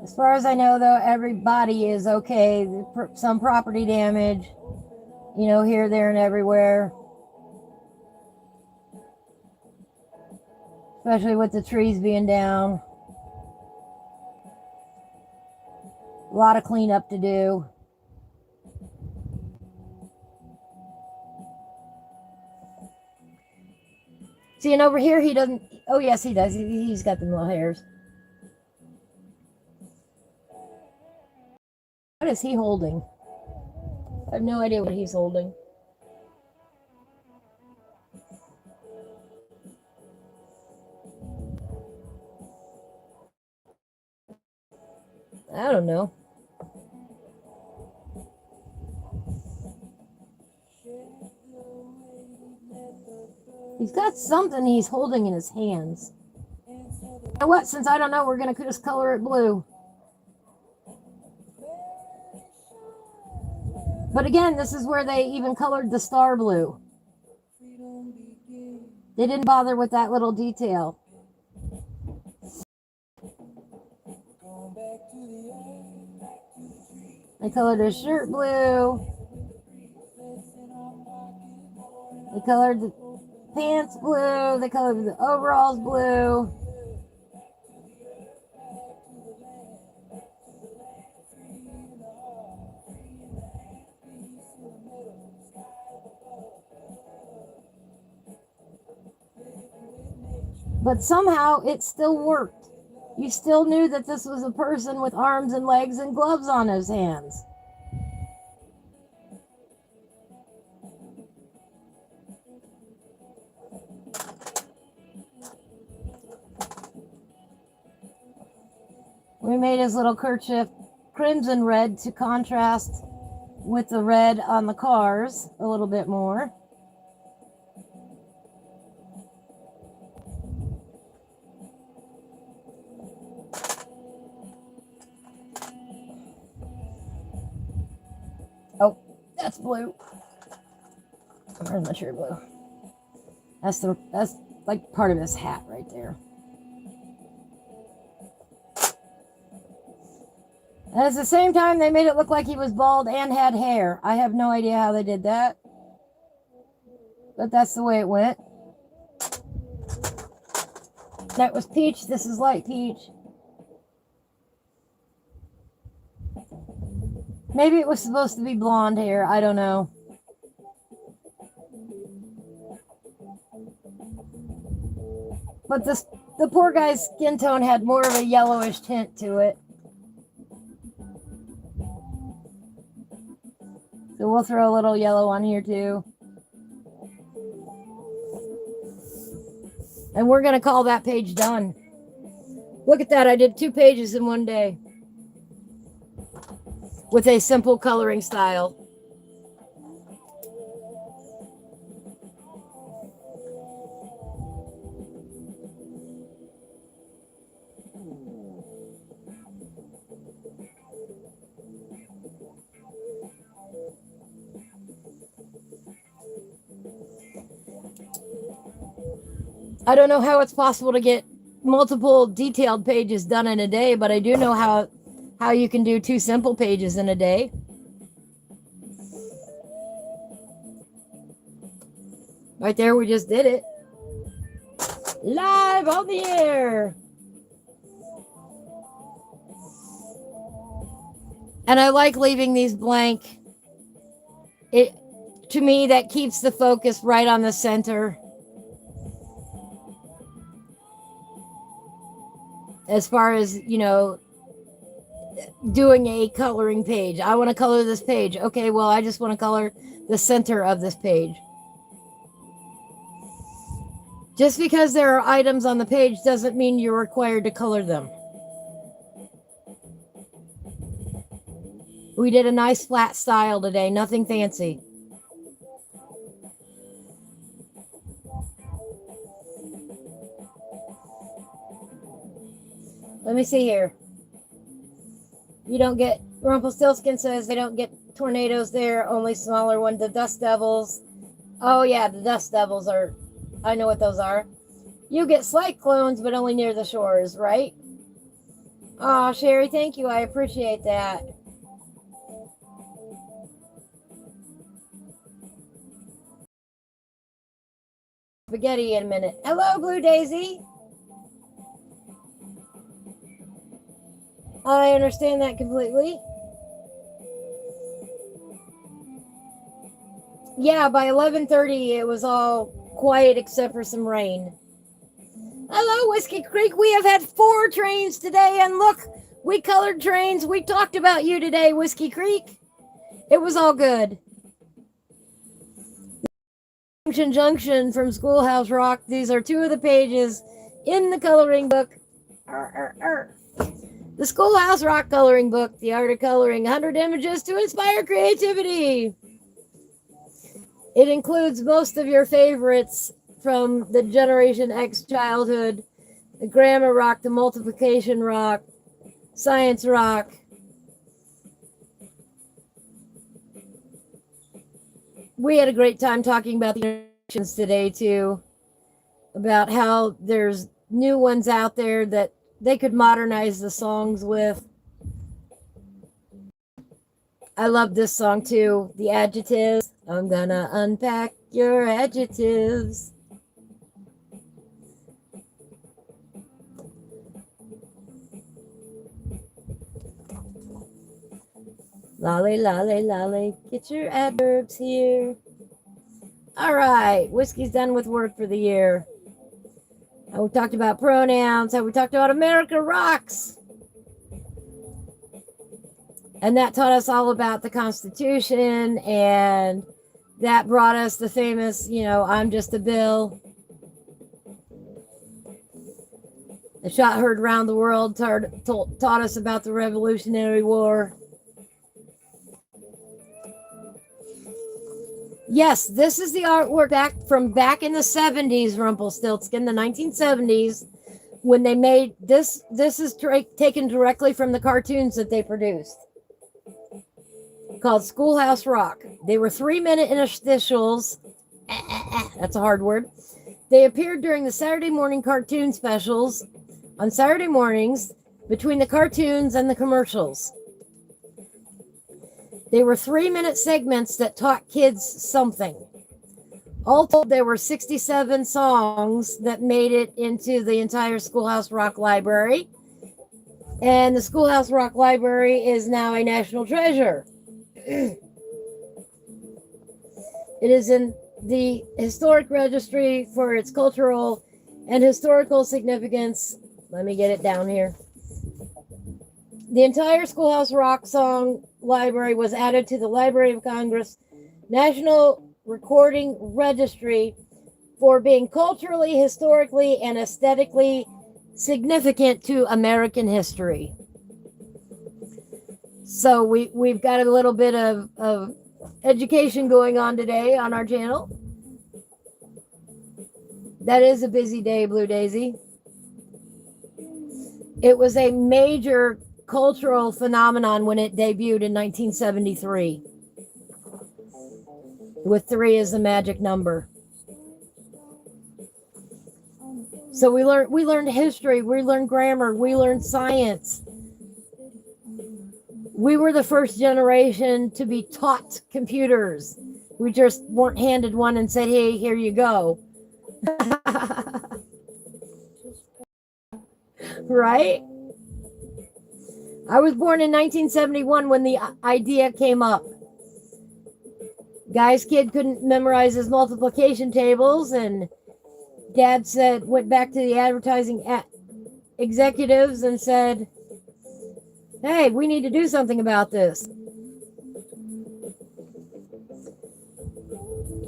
As far as I know, though, everybody is okay. Some property damage, you know, here, there, and everywhere. Especially with the trees being down. A lot of cleanup to do. See, and over here he doesn't... Oh, yes, he does. He's got the little hairs. What is he holding? I have no idea what he's holding. I don't know. He's got something he's holding in his hands. You know what? Since I don't know, we're going to just color it blue. But again, this is where they even colored the star blue. They didn't bother with that little detail. They colored his shirt blue. They colored the pants blue. They colored the overalls blue. But somehow it still worked. You still knew that this was a person with arms and legs and gloves on his hands. We made his little kerchief crimson red to contrast with the red on the cars a little bit more. Oh, that's blue. Where's my true blue? That's like part of his hat right there. And at the same time, they made it look like he was bald and had hair. I have no idea how they did that, but that's the way it went. That was peach. This is light peach. Maybe it was supposed to be blonde hair. I don't know. But the poor guy's skin tone had more of a yellowish tint to it. So we'll throw a little yellow on here too. And we're going to call that page done. Look at that. I did 2 pages in one day with a simple coloring style. I don't know how it's possible to get multiple detailed pages done in a day, but I do know how you can do 2 simple pages in a day. Right there, we just did it. Live on the air. And I like leaving these blank. To me, that keeps the focus right on the center. As far as, doing a coloring page. I want to color this page. Okay, well, I just want to color the center of this page. Just because there are items on the page doesn't mean you're required to color them. We did a nice flat style today, nothing fancy. Let me see here. You don't get, Rumpelstiltskin says they don't get tornadoes there, only smaller ones. The Dust Devils. Oh yeah, the Dust Devils are, I know what those are. You get cyclones, but only near the shores, right? Oh, Sherry, thank you. I appreciate that. Spaghetti in a minute. Hello, Blue Daisy. I understand that completely. Yeah, by 11:30 it was all quiet except for some rain. Hello, Whiskey Creek. We have had 4 trains today, and look, we colored trains. We talked about you today, Whiskey Creek. It was all good. Junction from Schoolhouse Rock. These are 2 of the pages in the coloring book. The Schoolhouse Rock coloring book, The Art of Coloring, 100 images to inspire creativity. It includes most of your favorites from the Generation X childhood, the Grammar Rock, the Multiplication Rock, Science Rock. We had a great time talking about the Interjections today, too, about how there's new ones out there that they could modernize the songs with. I love this song too. The adjectives. I'm gonna unpack your adjectives. Lolly, lolly, lolly. Get your adverbs here. All right. Whiskey's done with work for the year. And we talked about pronouns, and we talked about America Rocks. And that taught us all about the Constitution, and that brought us the famous, I'm just a bill. The shot heard round the world taught us about the Revolutionary War. Yes, this is the artwork back in the 70s, Rumpelstiltskin, the 1970s, when they made this. This is taken directly from the cartoons that they produced, called Schoolhouse Rock. They were 3-minute interstitials. That's a hard word. They appeared during the Saturday morning cartoon specials on Saturday mornings between the cartoons and the commercials. They were 3-minute segments that taught kids something. All told, there were 67 songs that made it into the entire Schoolhouse Rock library. And the Schoolhouse Rock library is now a national treasure. It is in the historic registry for its cultural and historical significance. Let me get it down here. The entire Schoolhouse Rock song library was added to the Library of Congress National Recording Registry for being culturally, historically, and aesthetically significant to American history. So we've got a little bit of education going on today on our channel. That is a busy day, Blue Daisy. It was a major cultural phenomenon when it debuted in 1973, with 3 as the magic number. So we learned history, we learned grammar, we learned science. We were the first generation to be taught computers. We just weren't handed one and said, hey, here you go. Right? I was born in 1971 when the idea came up. Guy's kid couldn't memorize his multiplication tables, and Dad went back to the advertising executives and said, hey, we need to do something about this.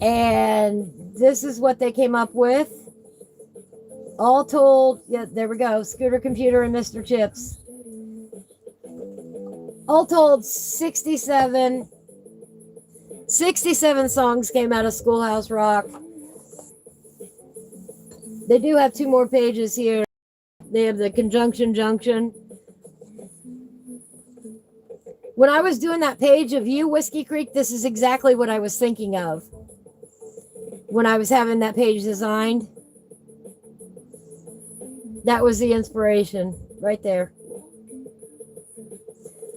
And this is what they came up with. All told, yeah, there we go, Scooter Computer and Mr. Chips. All told, 67 songs came out of Schoolhouse Rock. They do have 2 more pages here. They have the Junction. When I was doing that page of you, Whiskey Creek, this is exactly what I was thinking of when I was having that page designed. That was the inspiration right there.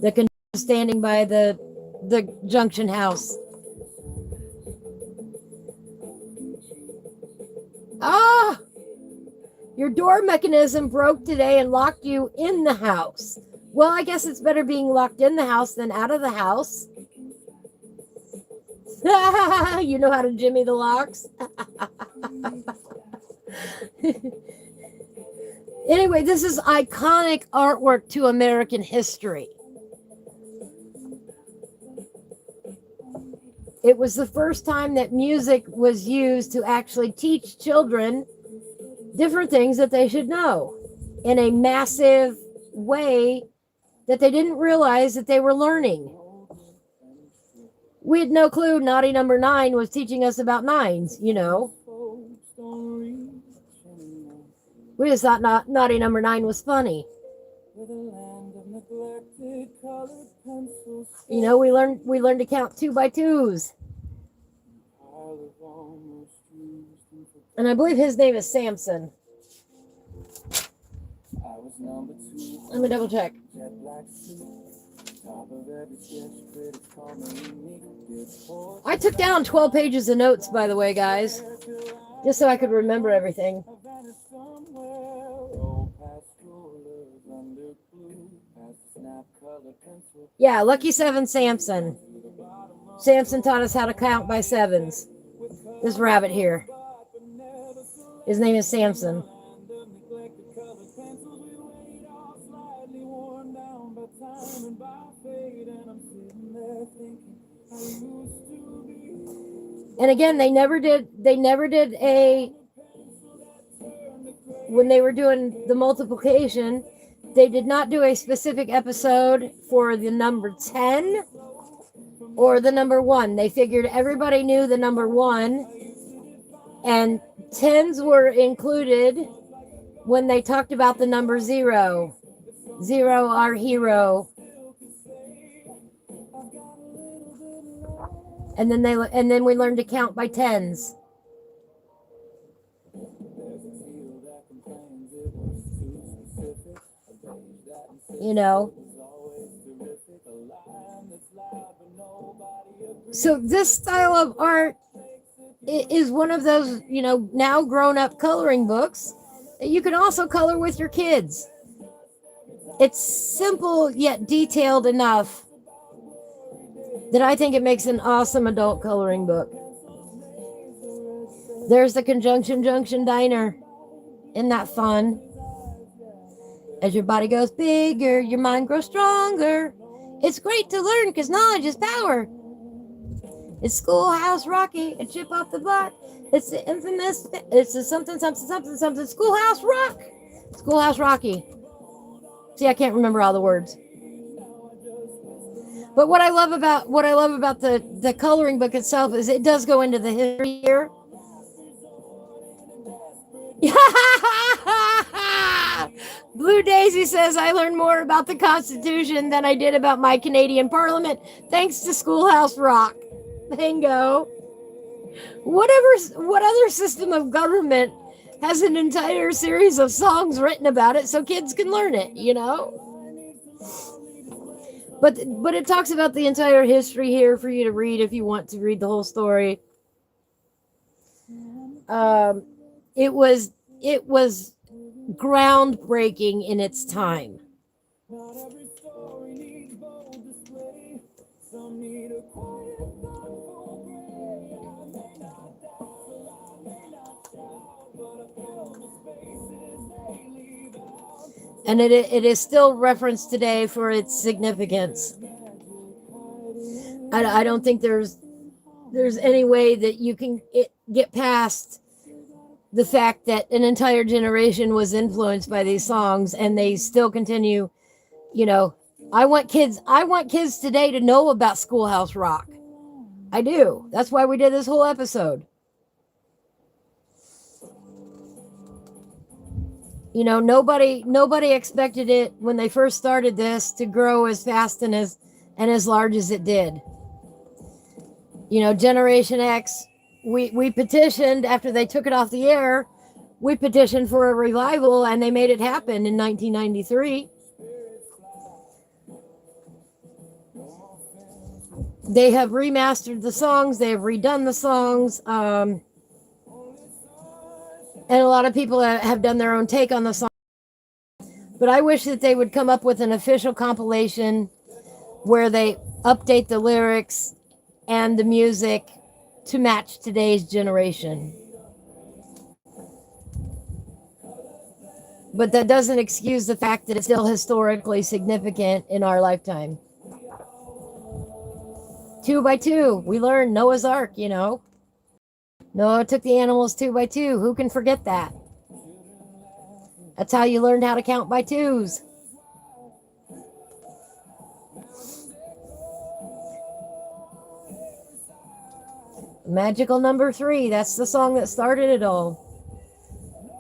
The standing by the Junction house. Ah! Your door mechanism broke today and locked you in the house. Well, I guess it's better being locked in the house than out of the house. You know how to jimmy the locks? Anyway, this is iconic artwork to American history. It was the first time that music was used to actually teach children different things that they should know in a massive way that they didn't realize that they were learning. We had no clue Naughty Number 9 was teaching us about nines, you know. We just thought Naughty Number 9 was funny. You know, we learned to count 2 by 2s. And I believe his name is Samson. Let me double check. I took down 12 pages of notes, by the way, guys, just so I could remember everything. Yeah, Lucky 7 Samson. Samson taught us how to count by 7s. This rabbit here. His name is Samson. And again, they never did a when they were doing the multiplication, they did not do a specific episode for the number 10 or the number 1. They figured everybody knew the number 1, and 10s were included when they talked about the number 0. 0, our hero. And then we learned to count by 10s. You know. So this style of art is one of those, now grown up coloring books that you can also color with your kids. It's simple yet detailed enough that I think it makes an awesome adult coloring book. There's the Junction Diner. Isn't that fun? As your body goes bigger, your mind grows stronger. It's great to learn because knowledge is power. It's Schoolhouse Rocky, a chip off the block. It's the infamous, it's the something, Schoolhouse Rock. Schoolhouse Rocky. See, I can't remember all the words. But what I love about the coloring book itself is it does go into the history here. Blue Daisy says, I learned more about the Constitution than I did about my Canadian Parliament, thanks to Schoolhouse Rock. Bingo. What other system of government has an entire series of songs written about it so kids can learn it, But it talks about the entire history here for you to read if you want to read the whole story. It was groundbreaking in its time. And it is still referenced today for its significance. I don't think there's any way that you can get past the fact that an entire generation was influenced by these songs, and they still continue. I want kids today to know about Schoolhouse Rock. I do. That's why we did this whole episode. Nobody expected it when they first started this to grow as fast and as large as it did. Generation X, we petitioned after they took it off the air. We petitioned for a revival, and they made it happen in 1993. They have remastered the songs. They have redone the songs. And a lot of people have done their own take on the song. But I wish that they would come up with an official compilation where they update the lyrics and the music to match today's generation. But that doesn't excuse the fact that it's still historically significant in our lifetime. 2 by 2. We learned Noah's Ark, Noah took the animals 2 by 2. Who can forget that? That's how you learned how to count by 2s. Magical number 3. That's the song that started it all.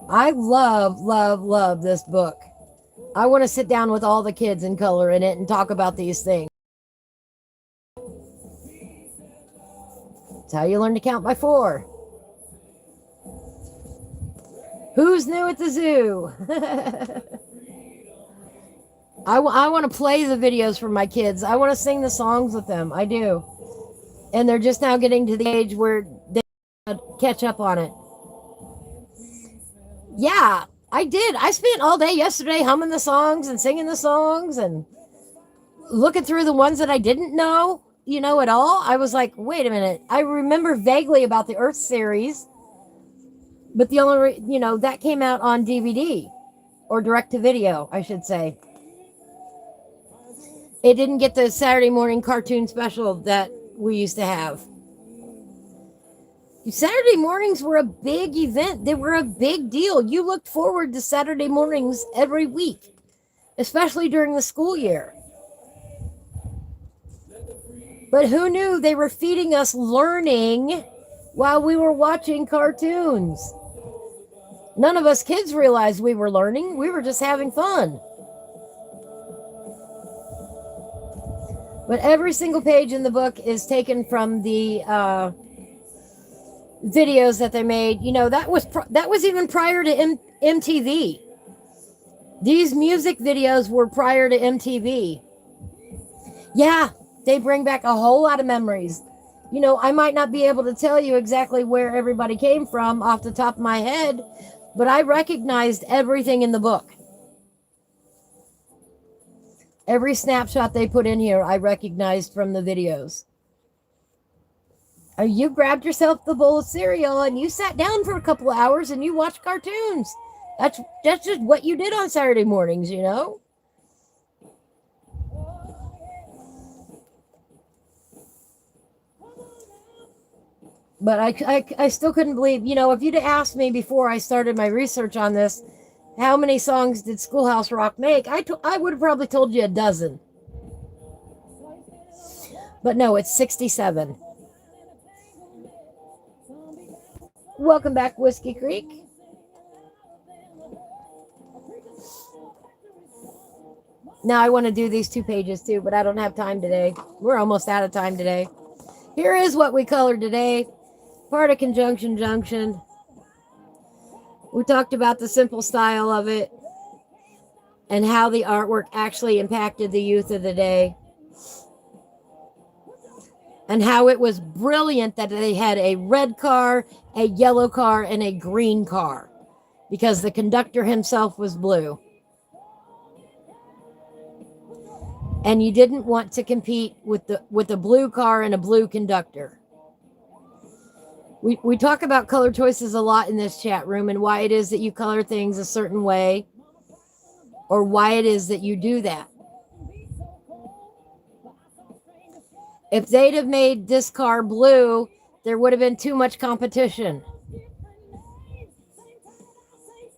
I love this book. I want to sit down with all the kids and color in it and talk about these things. That's how you learn to count by 4. Who's new at the zoo? I want to play the videos for my kids. I want to sing the songs with them. I do. And they're just now getting to the age where they catch up on it. Yeah, I did. I spent all day yesterday humming the songs and singing the songs and looking through the ones that I didn't know, at all. I was like, wait a minute. I remember vaguely about the Earth series, but the only, that came out on DVD or direct to video, I should say. It didn't get the Saturday morning cartoon special that we used to have. Saturday mornings were a big event. They were a big deal. You looked forward to Saturday mornings every week, especially during the school year. But who knew they were feeding us learning while we were watching cartoons? None of us kids realized we were learning. We were just having fun. But every single page in the book is taken from the videos that they made. You know, that was even prior to MTV. These music videos were prior to MTV. Yeah, they bring back a whole lot of memories. You know, I might not be able to tell you exactly where everybody came from off the top of my head, but I recognized everything in the book. Every snapshot they put in here, I recognized from the videos. You grabbed yourself the bowl of cereal and you sat down for a couple of hours and you watched cartoons. That's just what you did on Saturday mornings, you know? But I still couldn't believe, you know, if you'd asked me before I started my research on this, how many songs did Schoolhouse Rock make? I would have probably told you a dozen. But no, it's 67. Welcome back, Whiskey Creek. Now I want to do these 2 pages too, but I don't have time today. We're almost out of time today. Here is what we colored today. Part of Conjunction Junction. We talked about the simple style of it and how the artwork actually impacted the youth of the day. And how it was brilliant that they had a red car, a yellow car, and a green car. Because the conductor himself was blue. And you didn't want to compete with a blue car and a blue conductor. We talk about color choices a lot in this chat room and why it is that you color things a certain way or why it is that you do that. If they'd have made this car blue, there would have been too much competition.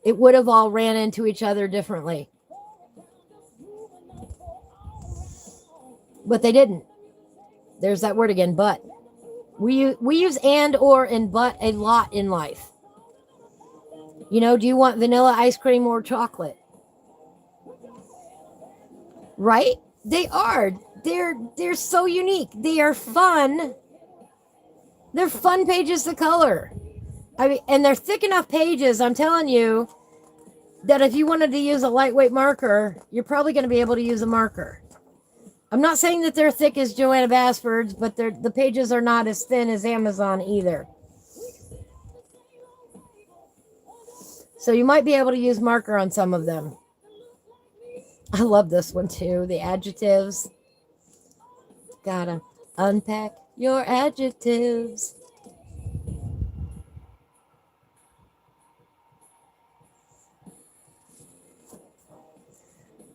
It would have all ran into each other differently. But they didn't. There's that word again, but. We use and, or, and but a lot in life. You know, do you want vanilla ice cream or chocolate? Right? They are. They're so unique. They are fun. They're fun pages to color. I mean, and they're thick enough pages, I'm telling you, that if you wanted to use a lightweight marker, you're probably going to be able to use a marker. I'm not saying that they're thick as Joanna Basford's, but the pages are not as thin as Amazon either. So you might be able to use marker on some of them. I love this one too, the adjectives. Gotta unpack your adjectives.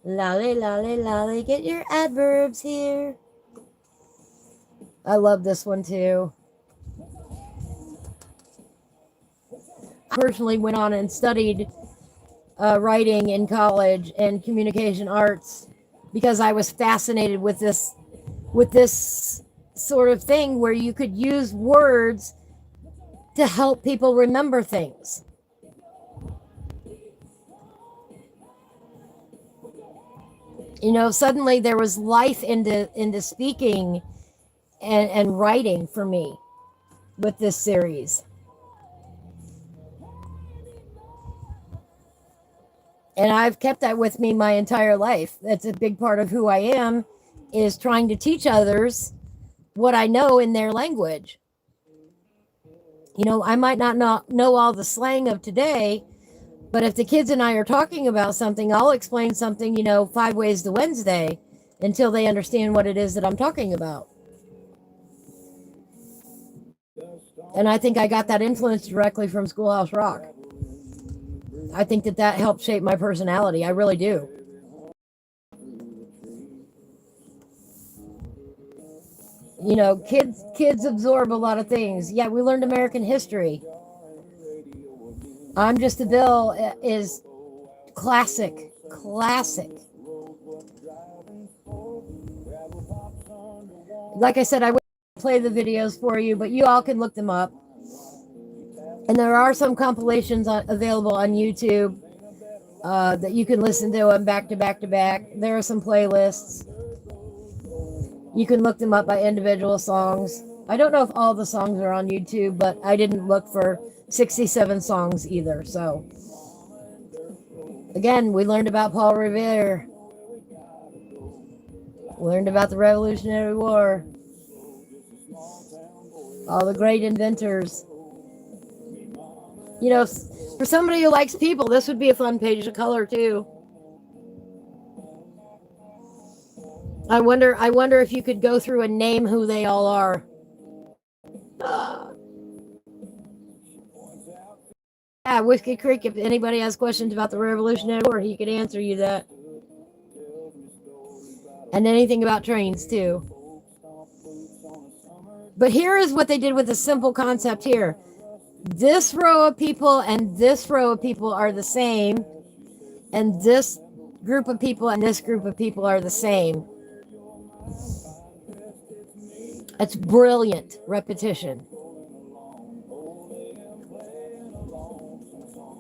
Lolly, lolly, lolly, get your adverbs here. I love this one too. I personally went on and studied writing in college and communication arts because I was fascinated with this sort of thing where you could use words to help people remember things. You know, suddenly there was life into speaking and writing for me with this series. And I've kept that with me my entire life. That's a big part of who I am, is trying to teach others what I know in their language. You know, I might not know all the slang of today, but if the kids and I are talking about something, I'll explain something, 5 ways to Wednesday until they understand what it is that I'm talking about. And I think I got that influence directly from Schoolhouse Rock. I think that helped shape my personality. I really do. You know, kids absorb a lot of things. Yeah, we learned American history. I'm Just a Bill is classic. Classic. Like I said, I would play the videos for you, but you all can look them up. And there are some compilations available on YouTube that you can listen to them back to back to back. There are some playlists. You can look them up by individual songs. I don't know if all the songs are on YouTube, but I didn't look for 67 songs either. So, again, we learned about Paul Revere. We learned about the Revolutionary War. All the great inventors. You know, for somebody who likes people, this would be a fun page to color too. I wonder if you could go through and name who they all are. Yeah, Whiskey Creek, if anybody has questions about the Revolutionary War, he could answer you that. And anything about trains too. But here is what they did with a simple concept here. This row of people and this row of people are the same, and this group of people and this group of people are the same. That's brilliant repetition.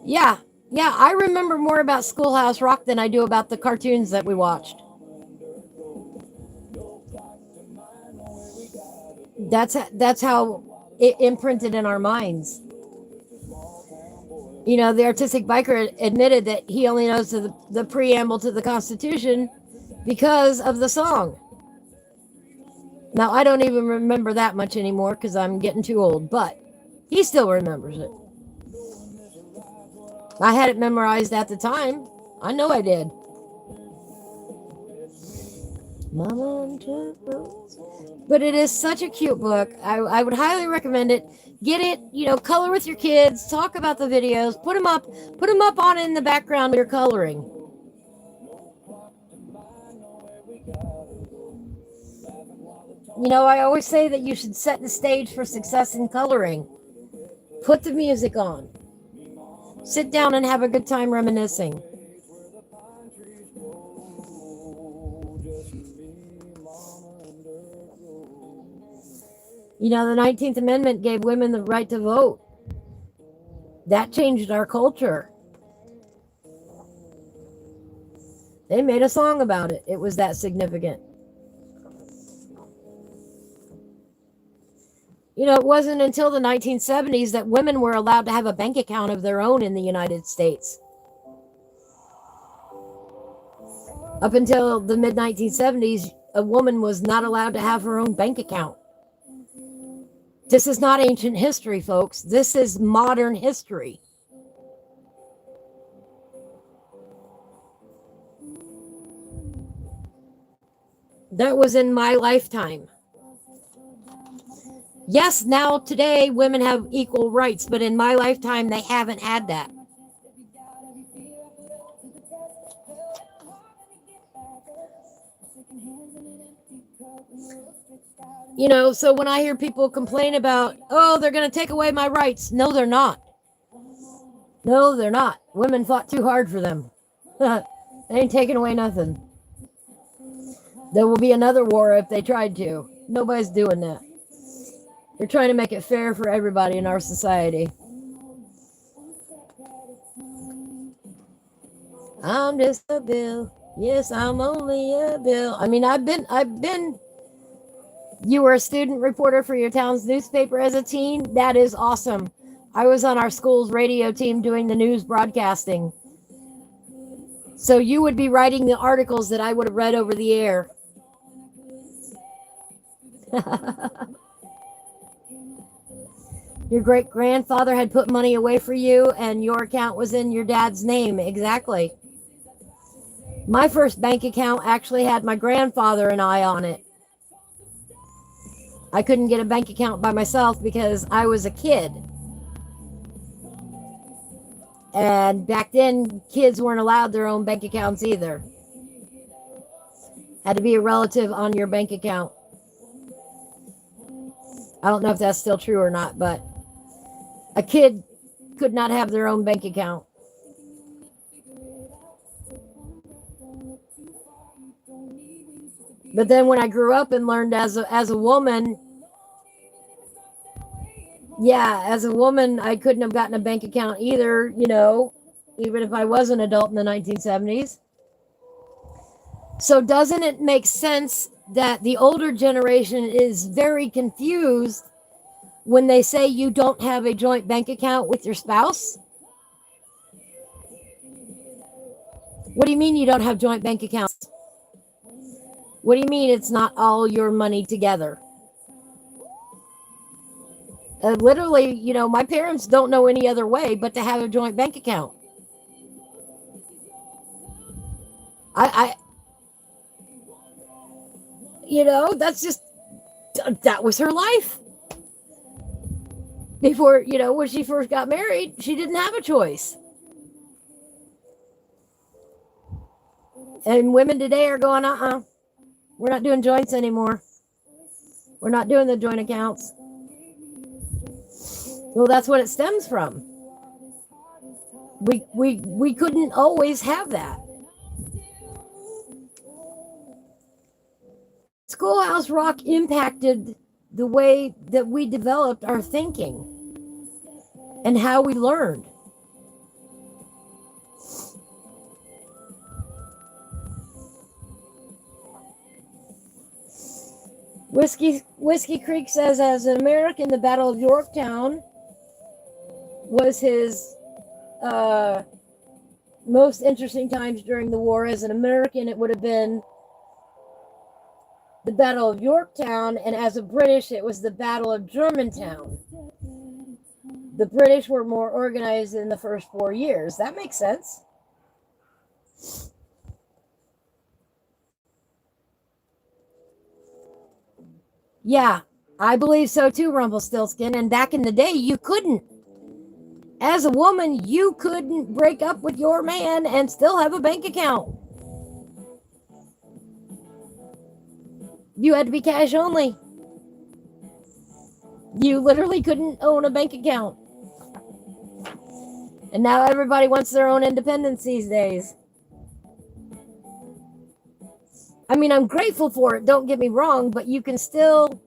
Yeah, I remember more about Schoolhouse Rock than I do about the cartoons that we watched. That's how it imprinted in our minds. You know, the artistic biker admitted that he only knows the preamble to the Constitution because of the song. Now, I don't even remember that much anymore because I'm getting too old, but he still remembers it. I had it memorized at the time. I know I did. But it is such a cute book. I would highly recommend it. Get it, you know, color with your kids, talk about the videos, put them up on in the background of your coloring. You know, I always say that you should set the stage for success in coloring. Put the music on. Sit down and have a good time reminiscing. You know, the 19th Amendment gave women the right to vote. That changed our culture. They made a song about it. It was that significant. You know, it wasn't until the 1970s that women were allowed to have a bank account of their own in the United States. Up until the mid-1970s, a woman was not allowed to have her own bank account. This is not ancient history, folks. This is modern history. That was in my lifetime. Yes, now today women have equal rights, but in my lifetime they haven't had that. You know, so when I hear people complain about, oh, they're going to take away my rights. No, they're not. No, they're not. Women fought too hard for them. They ain't taking away nothing. There will be another war if they tried to. Nobody's doing that. They're trying to make it fair for everybody in our society. I'm just a bill. Yes, I'm only a bill. I mean, I've been. You were a student reporter for your town's newspaper as a teen? That is awesome. I was on our school's radio team doing the news broadcasting. So you would be writing the articles that I would have read over the air. Your great-grandfather had put money away for you and your account was in your dad's name. Exactly. My first bank account actually had my grandfather and I on it. I couldn't get a bank account by myself because I was a kid. And back then, kids weren't allowed their own bank accounts either. Had to be a relative on your bank account. I don't know if that's still true or not, but a kid could not have their own bank account. But then when I grew up and learned as a woman, yeah, as a woman, I couldn't have gotten a bank account either, even if I was an adult in the 1970s. So doesn't it make sense that the older generation is very confused when they say you don't have a joint bank account with your spouse? What do you mean you don't have joint bank accounts? What do you mean it's not all your money together? Literally, my parents don't know any other way but to have a joint bank account. I that's just, that was her life. Before, when she first got married, she didn't have a choice. And women today are going, we're not doing joints anymore. We're not doing the joint accounts. Well, that's what it stems from. We couldn't always have that. Schoolhouse Rock impacted the way that we developed our thinking and how we learned. Whiskey Creek says, as an American, the Battle of Yorktown was his most interesting times during the war. As an American, it would have been the Battle of Yorktown, and as a British, it was the Battle of Germantown. The British were more organized in the first 4 years. That makes sense. Yeah, I believe so too, Rumpelstiltskin. And back in the day, you couldn't. As a woman, you couldn't break up with your man and still have a bank account. You had to be cash only. You literally couldn't own a bank account. And now everybody wants their own independence these days. I mean, I'm grateful for it, don't get me wrong, but you can still...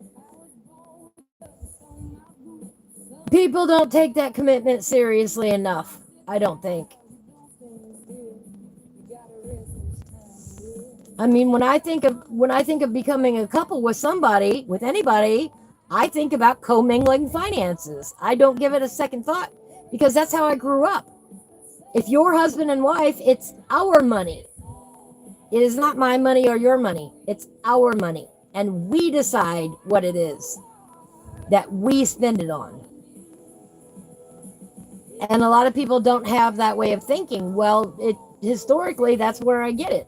People don't take that commitment seriously enough, I don't think. I mean, when I think of becoming a couple with somebody, with anybody, I think about commingling finances. I don't give it a second thought because that's how I grew up. If you're husband and wife, it's our money. It is not my money or your money. It's our money. And we decide what it is that we spend it on. And a lot of people don't have that way of thinking. Well, historically, that's where I get it.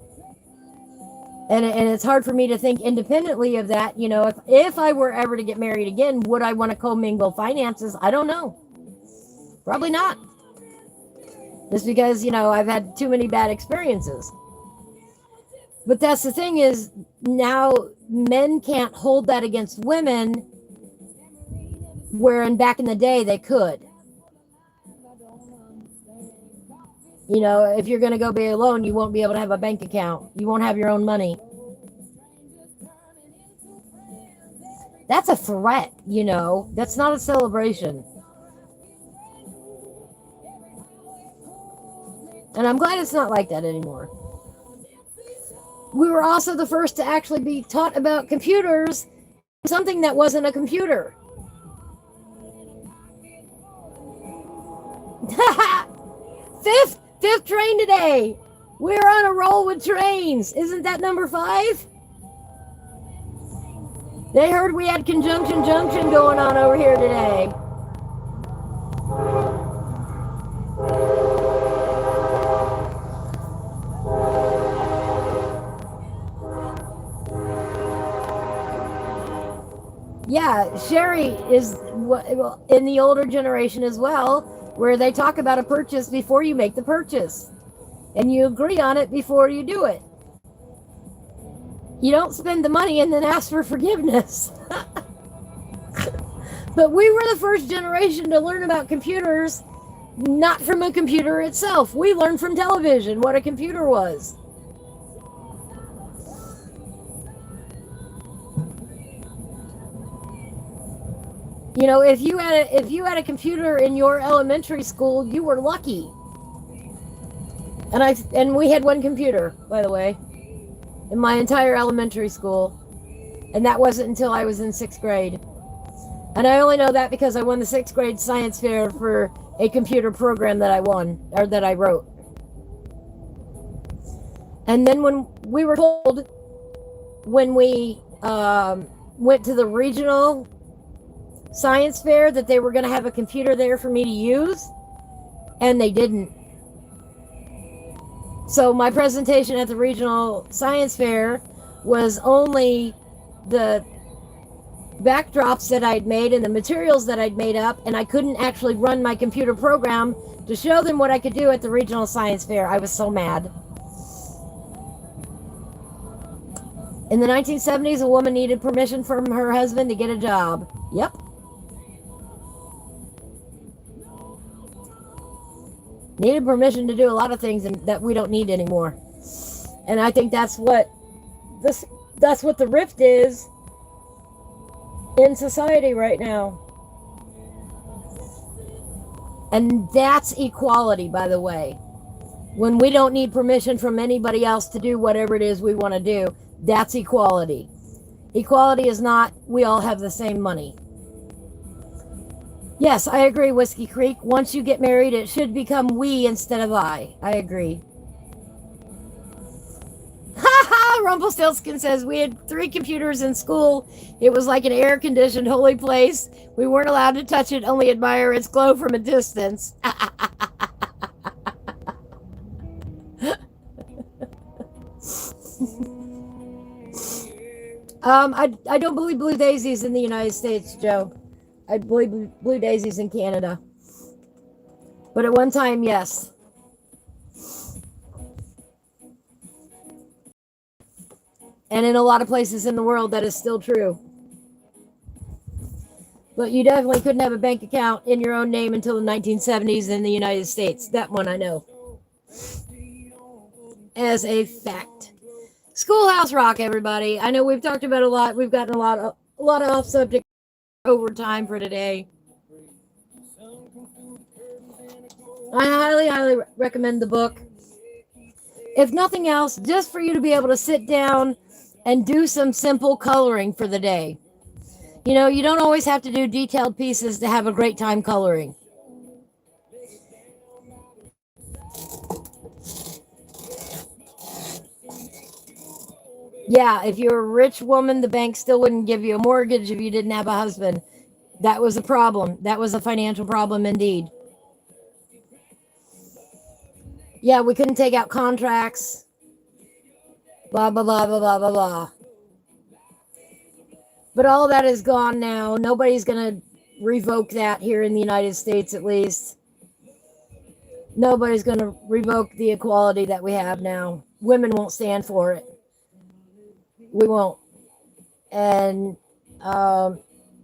And it's hard for me to think independently of that. You know, if I were ever to get married again, would I want to commingle finances? I don't know. Probably not. Just because, I've had too many bad experiences. But that's the thing is, now men can't hold that against women, wherein back in the day they could. If you're going to go be alone, you won't be able to have a bank account. You won't have your own money. That's a threat, That's not a celebration. And I'm glad it's not like that anymore. We were also the first to actually be taught about computers, something that wasn't a computer. Fifth train today. We're on a roll with trains. Isn't that number 5? They heard we had Junction going on over here today. Yeah, Sherry is in the older generation as well, where they talk about a purchase before you make the purchase. And you agree on it before you do it. You don't spend the money and then ask for forgiveness. But we were the first generation to learn about computers, not from a computer itself. We learned from television what a computer was. You know, if you had a computer in your elementary school, you were lucky. And we had one computer, by the way, in my entire elementary school. And that wasn't until I was in 6th grade. And I only know that because I won the 6th grade science fair for a computer program that I wrote. And then when we were told, when we went to the regional science fair, that they were going to have a computer there for me to use, and they didn't. So my presentation at the regional science fair was only the backdrops that I'd made and the materials that I'd made up, and I couldn't actually run my computer program to show them what I could do at the regional science fair. I was so mad. In the 1970s, a woman needed permission from her husband to get a job. Yep. Needed permission to do a lot of things that we don't need anymore. And I think that's what the rift is in society right now. And that's equality, by the way. When we don't need permission from anybody else to do whatever it is we want to do, that's equality. Equality is not we all have the same money. Yes, I agree, Whiskey Creek. Once you get married, it should become we instead of I. I agree. Ha ha! Rumpelstiltskin says, we had 3 computers in school. It was like an air-conditioned holy place. We weren't allowed to touch it, only admire its glow from a distance. I don't believe blue daisies in the United States, Joe. I believe blue daisies in Canada. But at one time, yes. And in a lot of places in the world, that is still true. But you definitely couldn't have a bank account in your own name until the 1970s in the United States. That one I know. As a fact. Schoolhouse Rock, everybody. I know we've talked about a lot. We've gotten a lot of off subject over time for today. I highly recommend the book. If nothing else, just for you to be able to sit down and do some simple coloring for the day. You know, you don't always have to do detailed pieces to have a great time coloring. Yeah, if you're a rich woman, the bank still wouldn't give you a mortgage if you didn't have a husband. That was a problem. That was a financial problem indeed. Yeah, we couldn't take out contracts. Blah, blah, blah, blah, blah, blah, blah. But all that is gone now. Nobody's going to revoke that here in the United States, at least. Nobody's going to revoke the equality that we have now. Women won't stand for it. We won't. And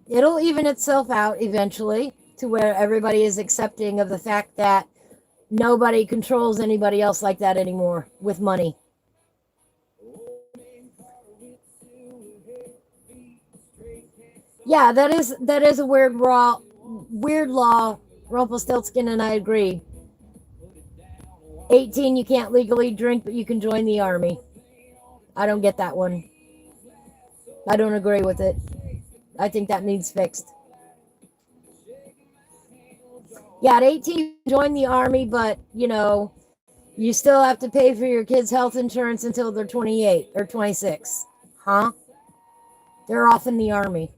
it'll even itself out eventually to where everybody is accepting of the fact that nobody controls anybody else like that anymore with money. Yeah, that is a weird law. Rumpelstiltskin and I agree. 18, you can't legally drink, but you can join the army. I don't get that one. I don't agree with it. I think that needs fixed. Yeah, at 18, join the army, but, you know, you still have to pay for your kids' health insurance until they're 28 or 26. Huh? They're off in the army.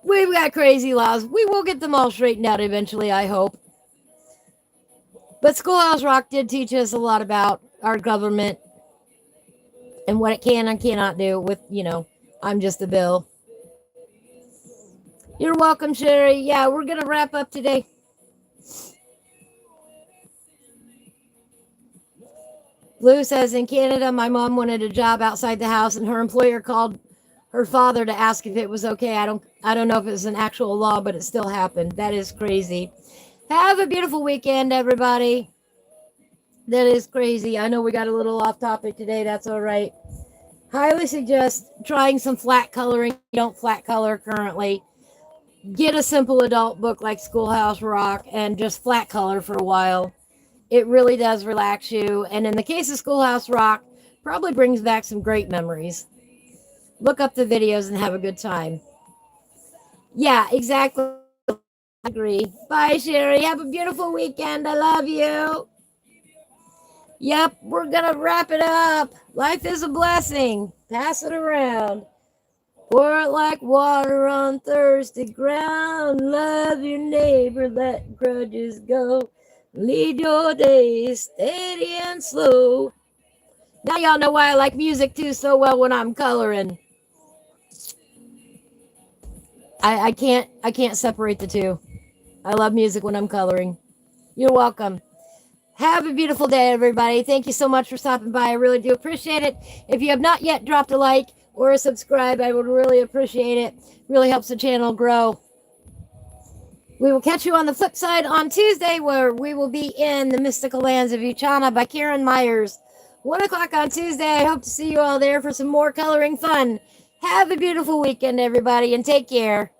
We've got crazy laws. We will get them all straightened out eventually, I hope. But Schoolhouse Rock did teach us a lot about our government and what it can and cannot do with, you know, I'm just a bill. You're welcome, Sherry. Yeah, we're going to wrap up today. Blue says, in Canada, my mom wanted a job outside the house and her employer called her father to ask if it was okay. I don't know if it's an actual law, but it still happened. That is crazy. Have a beautiful weekend, everybody. That is crazy. I know we got a little off topic today. That's all right. Highly suggest trying some flat coloring. You don't flat color currently. Get a simple adult book like Schoolhouse Rock and just flat color for a while. It really does relax you. And in the case of Schoolhouse Rock, probably brings back some great memories. Look up the videos and have a good time. Yeah, exactly. I agree. Bye, Sherry. Have a beautiful weekend. I love you. Yep, we're going to wrap it up. Life is a blessing. Pass it around. Pour it like water on thirsty ground. Love your neighbor, let grudges go. Lead your days steady and slow. Now y'all know why I like music too so well when I'm coloring. I can't separate the two. I love music when I'm coloring. You're welcome. Have a beautiful day, everybody. Thank you so much for stopping by. I really do appreciate it. If you have not yet dropped a like or a subscribe, I would really appreciate it. Really helps the channel grow. We will catch you on the flip side on Tuesday, where we will be in the mystical lands of Uchana by Karen Myers. 1 o'clock on Tuesday. I hope to see you all there for some more coloring fun. Have a beautiful weekend, everybody, and take care.